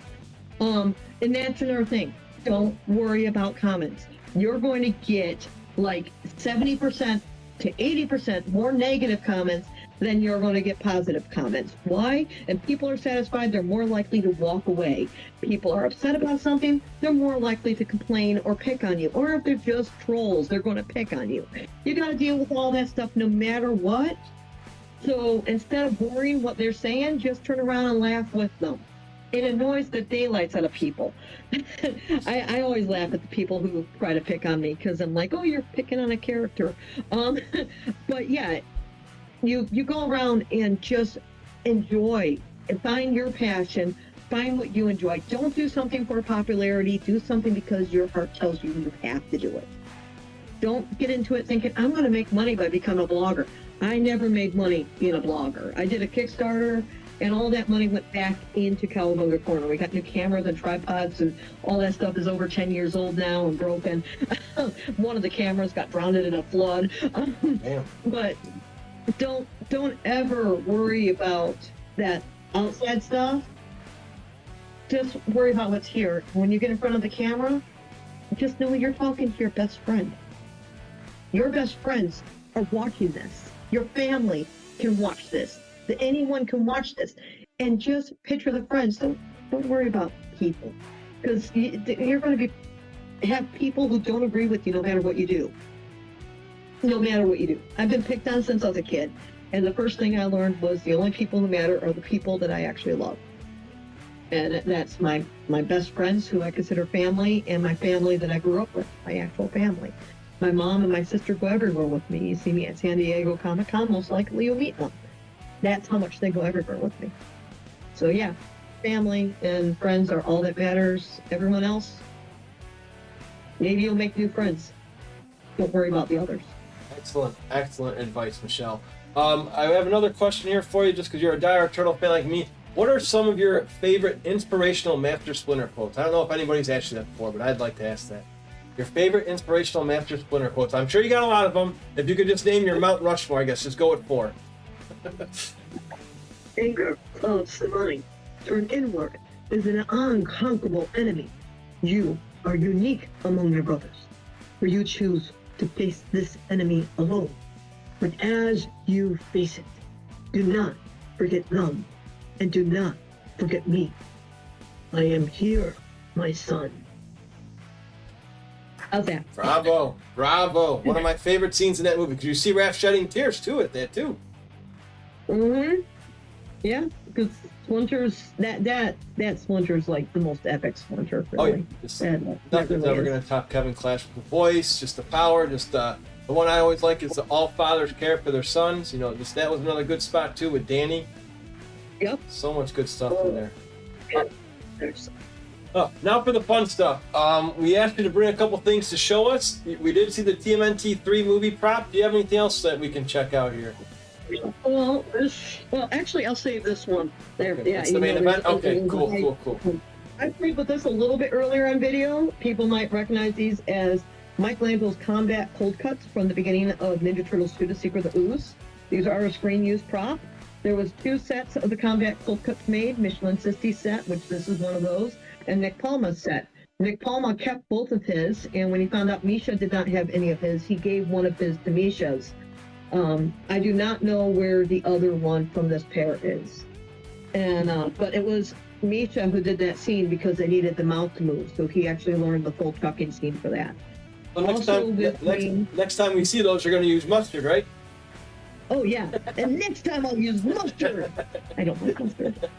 And that's another thing. Don't worry about comments. You're going to get like 70% to 80% more negative comments than you're going to get positive comments. Why? If people are satisfied, they're more likely to walk away. People are upset about something, they're more likely to complain or pick on you. Or if they're just trolls, they're going to pick on you. You got to deal with all that stuff no matter what. So instead of worrying what they're saying, just turn around and laugh with them. It annoys the daylights out of people. I always laugh at the people who try to pick on me because I'm like, oh, you're picking on a character. But yeah, you go around and just enjoy and find your passion, find what you enjoy. Don't do something for popularity. Do something because your heart tells you you have to do it. Don't get into it thinking, I'm going to make money by becoming a blogger. I never made money being a blogger. I did a Kickstarter, and all that money went back into Cowabunga Corner. We got new cameras and tripods, and all that stuff is over 10 years old now and broken. One of the cameras got drowned in a flood. But don't ever worry about that outside stuff. Just worry about what's here. When you get in front of the camera, just know you're talking to your best friend. Your best friends are watching this. Your family can watch this. Anyone can watch this. And just picture the friends. Don't worry about people. Because you're going to have people who don't agree with you no matter what you do. No matter what you do. I've been picked on since I was a kid. And the first thing I learned was the only people who matter are the people that I actually love. And that's my best friends who I consider family, and my family that I grew up with, my actual family. My mom and my sister go everywhere with me. You see me at San Diego Comic-Con, most likely you'll meet them. That's how much they go everywhere with me. So yeah, family and friends are all that matters. Everyone else, maybe you'll make new friends. Don't worry about the others. Excellent advice, Michelle. I have another question here for you, just because you're a diehard Turtle fan like me. What are some of your favorite inspirational Master Splinter quotes? I don't know if anybody's asked you that before, but I'd like to ask that. Your favorite inspirational Master Splinter quotes. I'm sure you got a lot of them. If you could just name your Mount Rushmore, I guess, just go with 4. Anger clouds the mind. Turn inward is an unconquerable enemy. You are unique among your brothers, for you choose to face this enemy alone. But as you face it, do not forget them, and do not forget me. I am here, my son. How's that? Bravo, bravo. One of my favorite scenes in that movie, because you see Raph shedding tears too at that too. Mm-hmm. Yeah, because Splinter's that Splinter's like the most epic Splinter. Really. Oh yeah, nothing's ever gonna top Kevin Clash with the voice, just the power, just the one I always like is the all fathers care for their sons. You know, that was another good spot too with Danny. Yep. So much good stuff in there. There's Oh, now for the fun stuff. We asked you to bring a couple things to show us. We did see the TMNT 3 movie prop. Do you have anything else that we can check out here? Well, actually, I'll save this one. There, Okay, yeah. that's the main event? Okay, cool. I played with this a little bit earlier on video. People might recognize these as Michelangelo's combat cold cuts from the beginning of Ninja Turtles 2: The Secret of the Ooze. These are a screen-used prop. There was 2 sets of the combat cold cuts made, Michelin Sisti set, which this is one of those, and Nick Palma's set. Nick Palma kept both of his, and when he found out Misha did not have any of his, he gave one of his to Misha's. I do not know where the other one from this pair is. And but it was Misha who did that scene because they needed the mouth to move, so he actually learned the full chucking scene for that. Well, next time we see those, you're going to use mustard, right? Oh yeah, and next time I'll use mustard. I don't like mustard.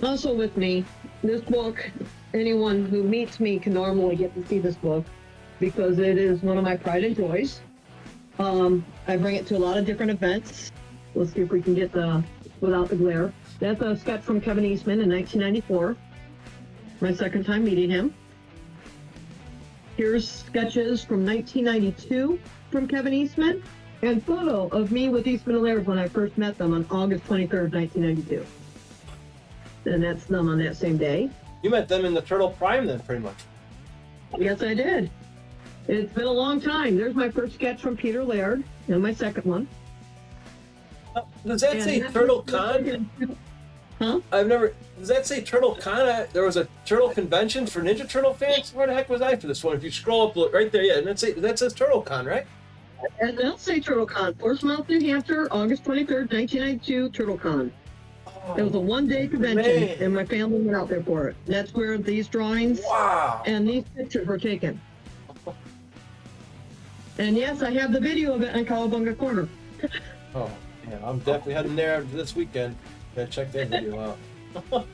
Also with me, this book, anyone who meets me can normally get to see this book because it is one of my pride and joys. I bring it to a lot of different events. Let's see if we can get without the glare. That's a sketch from Kevin Eastman in 1994. My second time meeting him. Here's sketches from 1992 from Kevin Eastman, and photo of me with Eastman and Laird when I first met them on August 23rd, 1992. And that's them on that same day. You met them in the Turtle Prime then, pretty much. Yes, I did. It's been a long time. There's my first sketch from Peter Laird, and my second one. Does that say Turtle Con? Huh? Does that say Turtle Con? There was a Turtle Convention for Ninja Turtle fans? Where the heck was I for this one? If you scroll up, look right there, yeah, and that says Turtle Con, right? And they'll say TurtleCon, Portsmouth, New Hampshire, August 23rd, 1992, TurtleCon. It was a one-day convention, and my family went out there for it. That's where these drawings and these pictures were taken. And yes, I have the video of it on Cowabunga Corner. Oh, yeah, I'm definitely heading there this weekend. Gotta check that video out.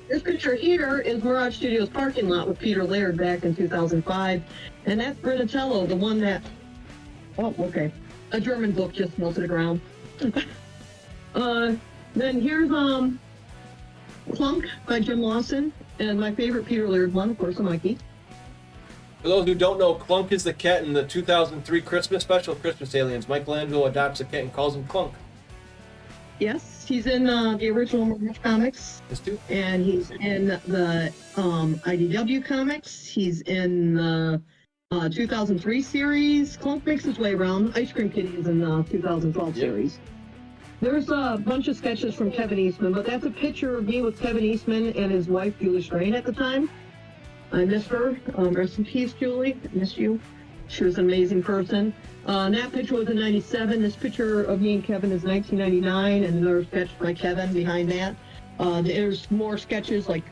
This picture here is Mirage Studios parking lot with Peter Laird back in 2005. And that's Brinatello, the one that... Oh, okay. A German book just fell to the ground. Then here's Clunk by Jim Lawson, and my favorite Peter Laird one, of course, a Mikey. For those who don't know, Clunk is the cat in the 2003 Christmas special, Christmas Aliens. Michelangelo adopts a cat and calls him Clunk. Yes, he's in the original Mirage comics. This too? And he's in the IDW comics. He's in the 2003 series. Clunk makes his way around. Ice Cream Kitty is in the 2012 series. There's a bunch of sketches from Kevin Eastman, but that's a picture of me with Kevin Eastman and his wife, Julie Strain, at the time. I miss her. Rest in peace, Julie. I miss you. She was an amazing person. That picture was in 97. This picture of me and Kevin is 1999, and another sketch by Kevin behind that. There's more sketches, like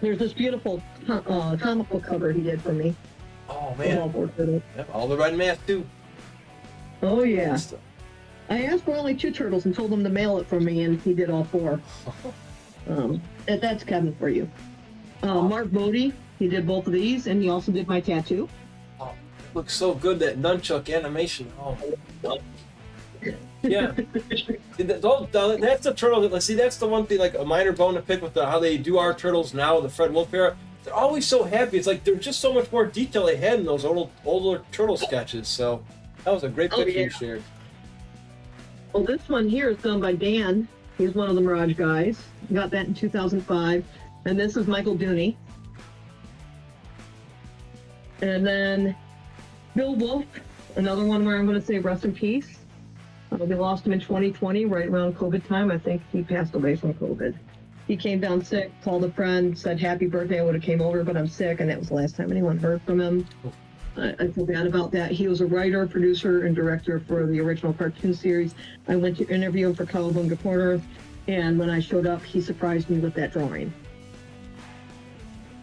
there's this beautiful comic book cover he did for me. Oh, man. Yep, all the red mask, too. Oh, yeah. I asked for only 2 turtles and told him to mail it for me, and he did all 4. That's Kevin for you. Mark Bodie, he did both of these, and he also did my tattoo. Oh, it looks so good, that nunchuck animation. Oh. Yeah. That's the turtle. Let's see, that's the one thing, like a minor bone to pick with how they do our turtles now, the Fred Wolf era. They're always so happy. It's like there's just so much more detail they had in those older turtle sketches. So that was a great picture you shared. Well, this one here is done by Dan. He's one of the Mirage guys. Got that in 2005. And this is Michael Dooney. And then Bill Wolf, another one where I'm going to say rest in peace. We lost him in 2020, right around COVID time. I think he passed away from COVID. He came down sick, called a friend, said happy birthday. I would have came over, but I'm sick, and that was the last time anyone heard from him. I feel bad about that. He was a writer, producer, and director for the original cartoon series. I went to interview him for Cowabunga Corner, and when I showed up, he surprised me with that drawing.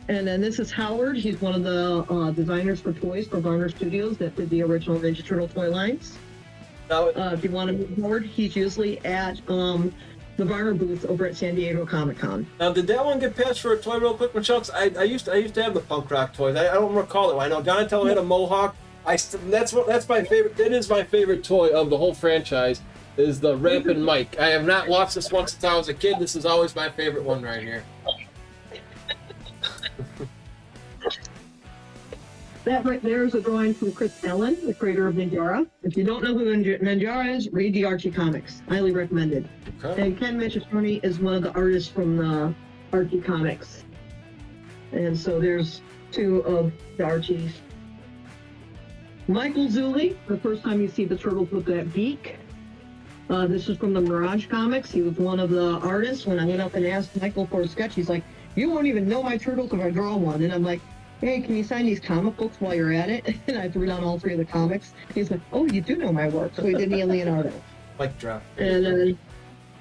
And then this is Howard. He's one of the designers for toys for Varner Studios that did the original Ninja Turtle toy lines. Now, If you want to meet Howard, he's usually at the Varner booth over at San Diego Comic-Con. now, did that one get passed for a toy real quick, Michelle? 'Cause I used to have the punk rock toys. I don't recall it. I know Donatello had a mohawk. That's my favorite. It is my favorite toy of the whole franchise. Is the Rampant Mike. I have not watched this one since I was a kid. This is always my favorite one right here. That right there is a drawing from Chris Allen, the creator of Ninjara. If you don't know who Ninjara is, read the Archie comics. Highly recommended. Okay. And Ken Michele is one of the artists from the Archie comics. And so there's two of the Archies. Michael Zulli, the first time you see the turtles with that beak. This is from the Mirage comics. He was one of the artists. When I went up and asked Michael for a sketch, he's like, "You won't even know my turtles if I draw one." And I'm like, "Hey, can you sign these comic books while you're at it?" And I threw down all three of the comics. He's like, "Oh, you do know my work." So he did Neil Leonardo. Mic drop. And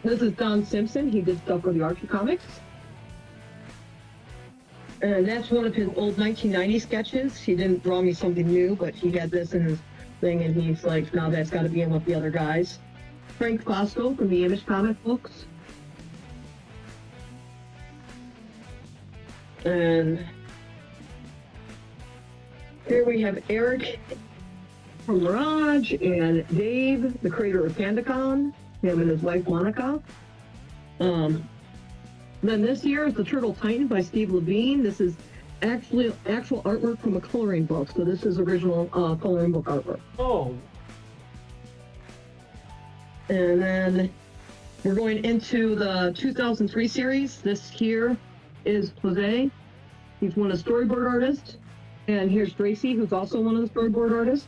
this is Don Simpson. He did stuff for the Archie comics. And that's one of his old 1990 sketches. He didn't draw me something new, but he had this in his thing, and he's like, "Now that's got to be in with the other guys." Frank Fosco from the Image comic books. And here we have Eric from Mirage and Dave, the creator of PandaCon, him and his wife Monica. Then this year is the Turtle Titan by Steve Levine. This is actual artwork from a coloring book. So this is original coloring book artwork. Oh. And then we're going into the 2003 series. This here is Jose. He's one of the storyboard artists. And here's Tracy, who's also one of the storyboard artists.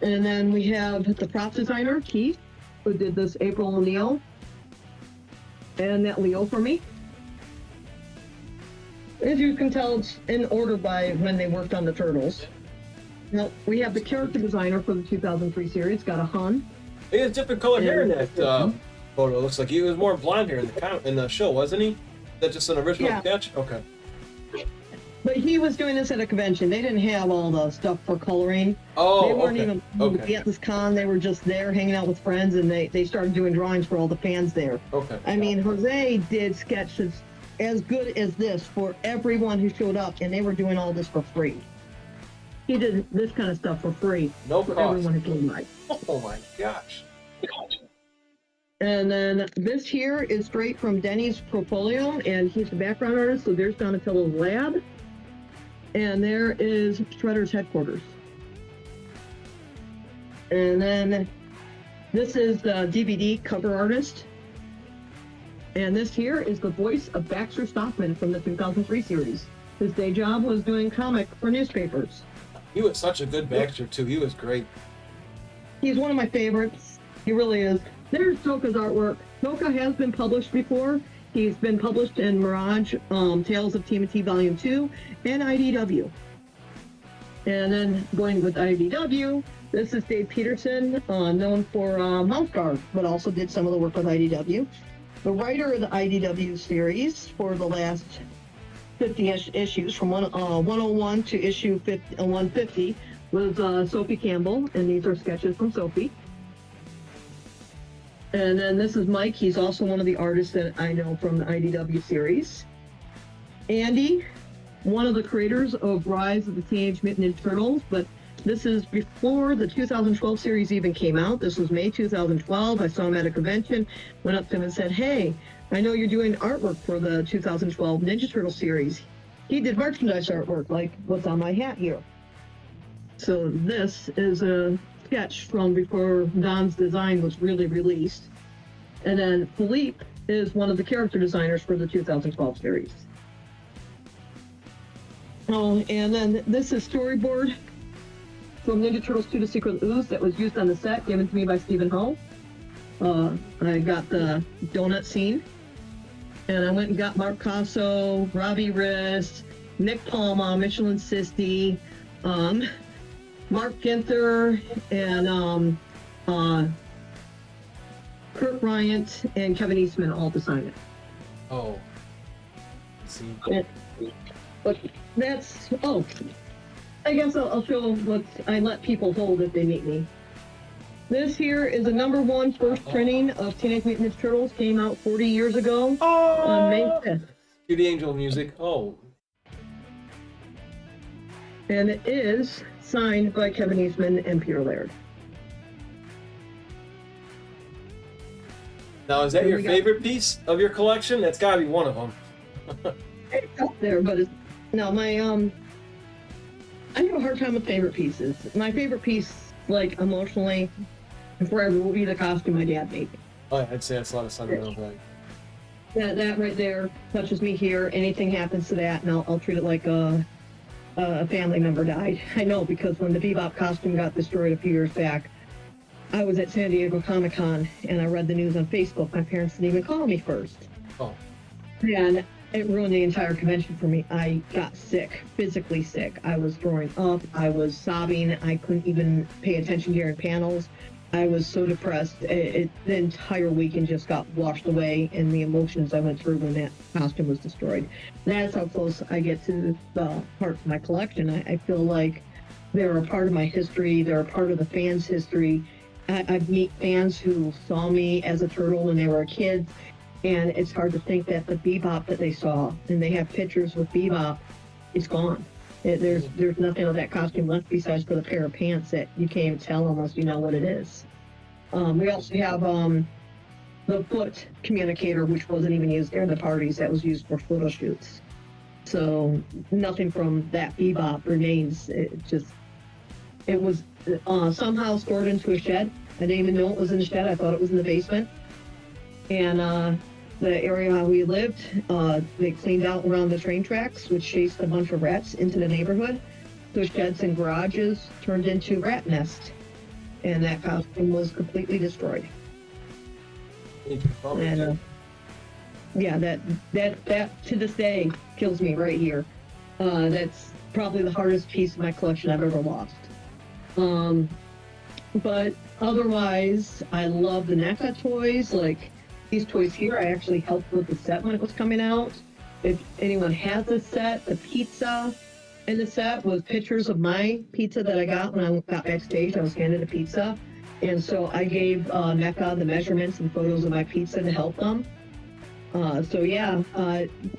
And then we have the prop designer, Keith, who did this April O'Neil and that Leo for me. As you can tell, it's in order by when they worked on the Turtles. Now, we have the character designer for the 2003 series, got a Hun. He has different colored hair in that photo. It looks like he was more blonde hair in the show, wasn't he? Is that just an original sketch? Okay. But he was doing this at a convention. They didn't have all the stuff for coloring. Oh, they weren't even at this con. They were just there hanging out with friends, and they started doing drawings for all the fans there. Okay. I mean, Jose did sketches as good as this for everyone who showed up, and they were doing all this for free. He did this kind of stuff for free No for cost. everyone who came by. Oh my gosh. And then this here is straight from Denny's portfolio, and he's the background artist, so there's Donatello's lab. And there is Shredder's headquarters. And then this is the DVD cover artist. And this here is the voice of Baxter Stockman from the 2003 series. His day job was doing comic for newspapers. He was such a good Baxter too. He was great. He's one of my favorites. He really is. There's Toka's artwork. Toka has been published before. He's been published in Mirage, Tales of TMNT Volume 2, and IDW. And then going with IDW, this is Dave Peterson, known for House Guard, but also did some of the work with IDW. The writer of the IDW series for the last 50 issues, from 101 to issue 150, was Sophie Campbell, and these are sketches from Sophie. And then this is Mike. He's also one of the artists that I know from the IDW series. Andy, one of the creators of Rise of the Teenage Mutant Ninja Turtles, but this is before the 2012 series even came out. This was May 2012. I saw him at a convention, went up to him and said, "Hey, I know you're doing artwork for the 2012 Ninja Turtle series." He did merchandise artwork, like what's on my hat here. So this is a sketch from before Don's design was really released. And then Philippe is one of the character designers for the 2012 series. Oh, and then this is storyboard from Ninja Turtles 2: The Secret Ooze that was used on the set, given to me by Stephen Hull. I got the donut scene, and I went and got Mark Casso, Robbie Riss, Nick Palma, Michelin Sisti, Mark Ginther, and Kurt Bryant and Kevin Eastman all to sign it. Oh. Let's see. But that's, I guess I'll show what I let people hold if they meet me. This here is a #1 first printing of Teenage Mutant Ninja Turtles. Came out 40 years ago on May 5th. Cue the angel music. Oh. And it is signed by Kevin Eastman and Peter Laird. Now, is that Here your we go. favorite piece of your collection? That's got to be one of them. It's up there, but it's, no, my, I have a hard time with favorite pieces. My favorite piece, like, emotionally, forever will be the costume my dad made. Oh, yeah, I'd say that's a lot of sentimental value. That right there touches me here. Anything happens to that, and I'll treat it like a family member died. I know, because when the Bebop costume got destroyed a few years back, I was at San Diego Comic-Con, and I read the news on Facebook. My parents didn't even call me first. Oh. And it ruined the entire convention for me. I got sick, physically sick. I was throwing up. I was sobbing. I couldn't even pay attention during panels. I was so depressed. The entire weekend just got washed away, and the emotions I went through when that costume was destroyed. That's how close I get to the heart of my collection. I feel like they're a part of my history. They're a part of the fans' history. I meet fans who saw me as a turtle when they were a kid, and it's hard to think that the Bebop that they saw, and they have pictures with Bebop, is gone. There's nothing of that costume left besides for the pair of pants that you can't even tell unless you know what it is. We also have the foot communicator, which wasn't even used during the parties. That was used for photo shoots. So nothing from that Bebop remains. It was somehow stored into a shed. I didn't even know it was in the shed. I thought it was in the basement. And the area where we lived, they cleaned out around the train tracks, which chased a bunch of rats into the neighborhood. So sheds and garages turned into rat nests. And that costume was completely destroyed. And yeah, that to this day kills me right here. That's probably the hardest piece of my collection I've ever lost. But otherwise, I love the NECA toys. Like these toys here, I actually helped with the set when it was coming out. If anyone has a set, the pizza in the set was pictures of my pizza that I got when I got backstage. I was handed a pizza. And so I gave NECA the measurements and photos of my pizza to help them. So yeah,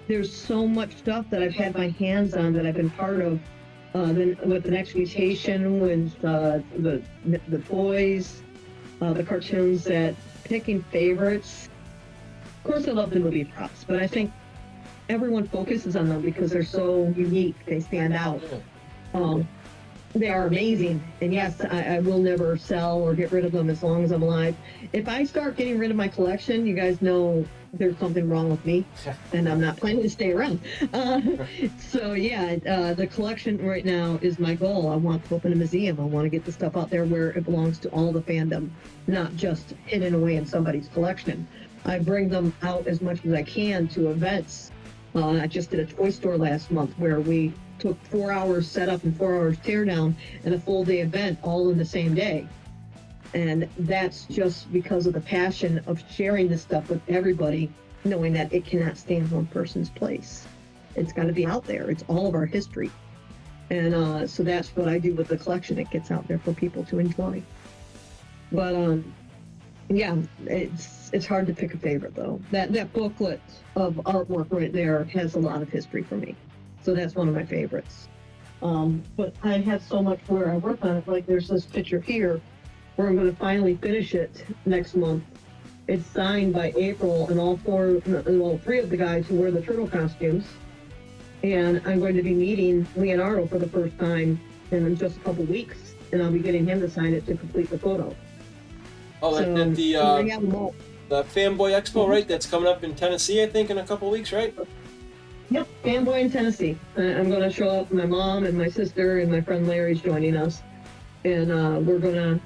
there's so much stuff that I've had my hands on that I've been part of. Then with the next mutation, with the toys, the cartoons, that picking favorites. Of course, I love the movie props, but I think everyone focuses on them because they're so unique. They stand out. They are amazing, and yes, I will never sell or get rid of them as long as I'm alive. If I start getting rid of my collection, you guys know there's something wrong with me, and I'm not planning to stay around. So yeah, the collection right now is my goal. I want to open a museum. I want to get the stuff out there where it belongs to all the fandom, not just hidden away in somebody's collection. I bring them out as much as I can to events. I just did a toy store last month where we took 4 hours setup and 4 hours teardown and a full day event all in the same day. And that's just because of the passion of sharing this stuff with everybody, knowing that it cannot stay in one person's place. It's got to be out there. It's all of our history. And so that's what I do with the collection. It gets out there for people to enjoy. But yeah, it's hard to pick a favorite though. That booklet of artwork right there has a lot of history for me. So that's one of my favorites. But I have so much where I work on it. Like there's this picture here where I'm going to finally finish it next month. It's signed by April and all three of the guys who wear the turtle costumes. And I'm going to be meeting Leonardo for the first time in just a couple weeks, and I'll be getting him to sign it to complete the photo. Oh, So, at the Fanboy Expo, right? That's coming up in Tennessee, I think, in a couple weeks, right? Yep, Fanboy in Tennessee. I'm going to show up. My mom and my sister and my friend Larry's joining us. And we're going to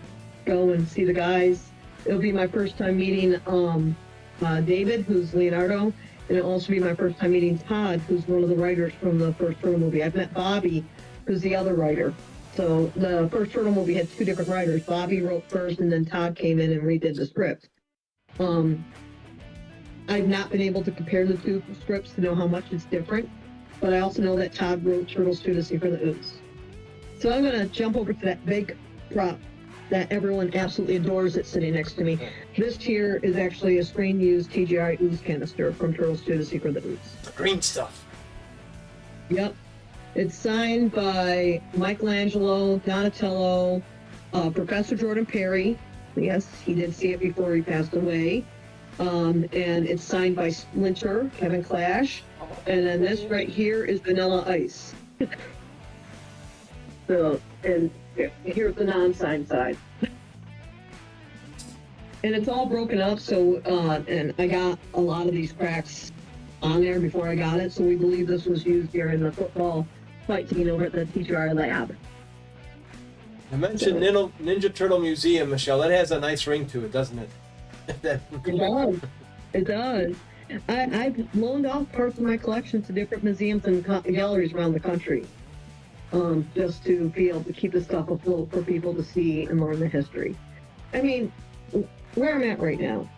go and see the guys. It'll be my first time meeting David, who's Leonardo, and it'll also be my first time meeting Todd, who's one of the writers from the first Turtle movie. I've met Bobby, who's the other writer. So the first Turtle movie had two different writers. Bobby wrote first, and then Todd came in and redid the script. I've not been able to compare the two scripts to know how much it's different, but I also know that Todd wrote Turtles 2: The Secret of the Ooze. So I'm going to jump over to that big prop that everyone absolutely adores that's sitting next to me. This here is actually a screen-used TGI ooze canister from Turtles 2: The Secret of the Ooze. The green stuff. Yep. It's signed by Michelangelo, Donatello, Professor Jordan Perry. Yes, he did see it before he passed away. And it's signed by Splinter, Kevin Clash. And then this right here is Vanilla Ice. So, and here's the non-signed side. And it's all broken up, so, and I got a lot of these cracks on there before I got it, so we believe this was used during the football fight scene over at the TGI lab. I mentioned Ninja Turtle Museum, Michelle. That has a nice ring to it, doesn't it? It does. It does. I've loaned off parts of my collection to different museums and galleries around the country, just to be able to keep the stuff afloat for people to see and learn the history. I mean, where I'm at right now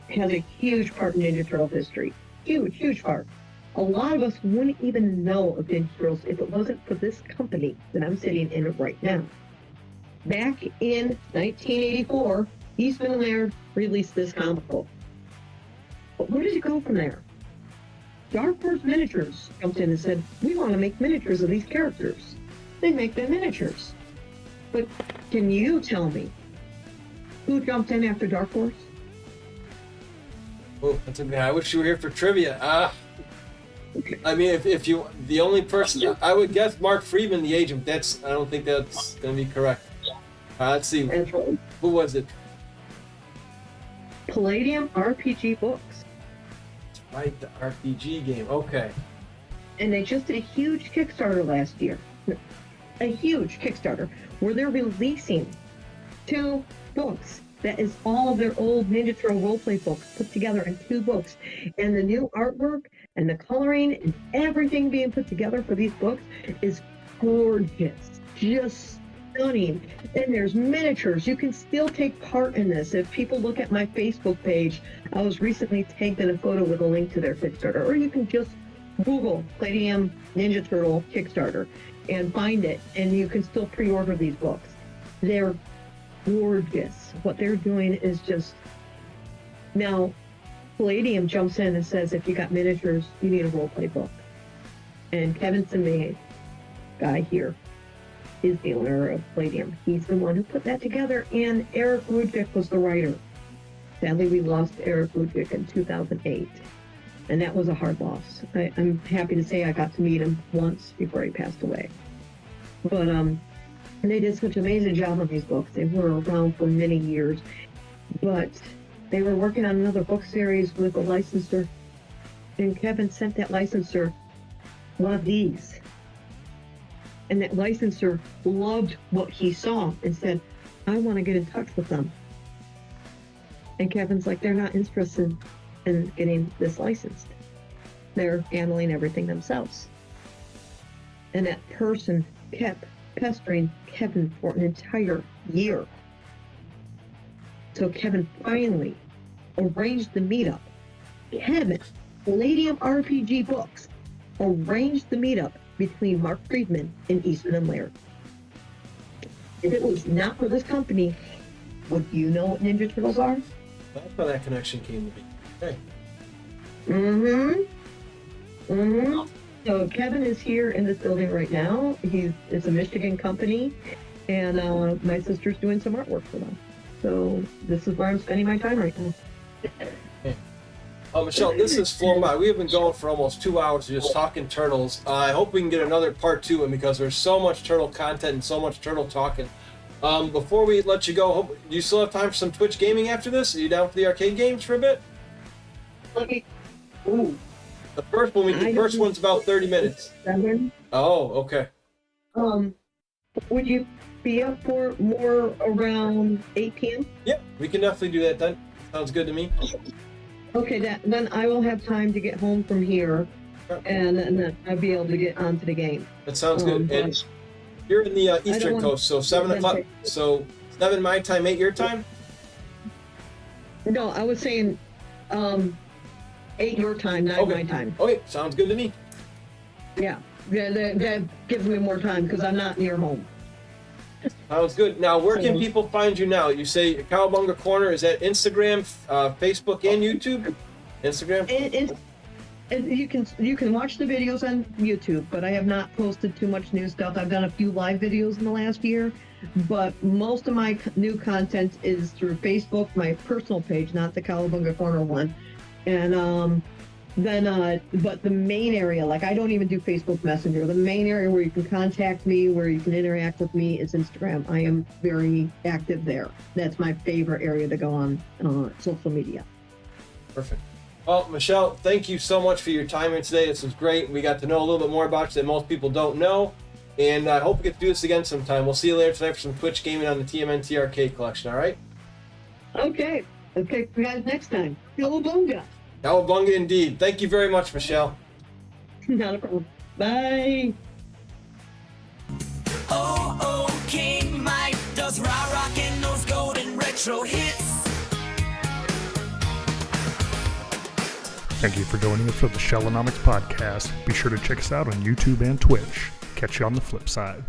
has a huge part in Ninja Turtle history. Huge, huge part. A lot of us wouldn't even know of Ninja Turtles if it wasn't for this company that I'm sitting in right now. Back in 1984, Eastman and Laird released this comic book. But where did it go from there? Dark Horse Miniatures jumped in and said, we want to make miniatures of these characters. They make them miniatures. But can you tell me who jumped in after Dark Horse? Oh, that's okay. I wish you were here for trivia. I mean, if you, the only person, I would guess Mark Friedman, the agent. I don't think that's going to be correct. Let's see. That's right. Who was it? Palladium RPG Books. Right, the RPG game. Okay. And they just did a huge Kickstarter last year. A huge Kickstarter where they're releasing 2 books. That is all of their old Ninja Turtle roleplay books put together in 2 books. And the new artwork and the coloring and everything being put together for these books is gorgeous. Just stunning. And there's miniatures. You can still take part in this. If people look at my Facebook page, I was recently tagged in a photo with a link to their Kickstarter. Or you can just Google Palladium Ninja Turtle Kickstarter and find it. And you can still pre-order these books. They're gorgeous. What they're doing is just... Now, Palladium jumps in and says, if you got miniatures, you need a roleplay book. And Kevin Sinmay, guy here, is the owner of Palladium. He's the one who put that together, and Eric Ludwig was the writer. Sadly, we lost Eric Ludwig in 2008, and that was a hard loss. I'm happy to say I got to meet him once before he passed away. But they did such an amazing job on these books. They were around for many years, but they were working on another book series with a licensor, and Kevin sent that licensor one of these. And that licensor loved what he saw and said, I want to get in touch with them. And Kevin's like, they're not interested in getting this licensed. They're handling everything themselves. And that person kept pestering Kevin for an entire year. So Kevin finally arranged the meetup. Kevin, Palladium RPG Books, arranged the meetup between Mark Friedman and Eastman and Laird. If it was not for this company, would you know what Ninja Turtles are? That's how that connection came to be. Okay. So Kevin is here in this building right now. It's a Michigan company, and my sister's doing some artwork for them. So this is where I'm spending my time right now. Okay. Michelle, this has flown by. We have been going for almost 2 hours just talking turtles. I hope we can get another part 2 in because there's so much turtle content and so much turtle talking. Before we let you go, do you still have time for some Twitch gaming after this? Are you down for the arcade games for a bit? Ooh. The first one's about 30 minutes. 7. Oh, okay. Would you be up for more around 8 p.m.? Yeah, we can definitely do that then. Sounds good to me. Okay, then I will have time to get home from here, and then I'll be able to get onto the game. That sounds good. but And you're in the Eastern wanna- Coast, so 7 o'clock. So 7 my time, 8 your time? No, I was saying 8 your time, 9 my time. Okay, sounds good to me. Yeah, that gives me more time because I'm not near home. Sounds good. Now, where can people find you now? You say Cowabunga Corner. Is that Instagram, Facebook, and YouTube? Instagram? And you can watch the videos on YouTube, but I have not posted too much new stuff. I've done a few live videos in the last year, but most of my new content is through Facebook, my personal page, not the Cowabunga Corner one. And but the main area, like I don't even do Facebook Messenger. The main area where you can contact me, where you can interact with me, is Instagram. I am very active there. That's my favorite area to go on social media. Perfect. Well, Michelle, thank you so much for your time here today. This was great. We got to know a little bit more about you that most people don't know. And I hope we get to do this again sometime. We'll see you later tonight for some Twitch gaming on the TMNT Arcade Collection, all right? Okay, guys, next time. Cowabunga. Cowabunga indeed. Thank you very much, Michelle. Not a problem. Bye. Oh, King Mike does rockin' those golden retro hits. Thank you for joining us for the Shellonomics podcast. Be sure to check us out on YouTube and Twitch. Catch you on the flip side.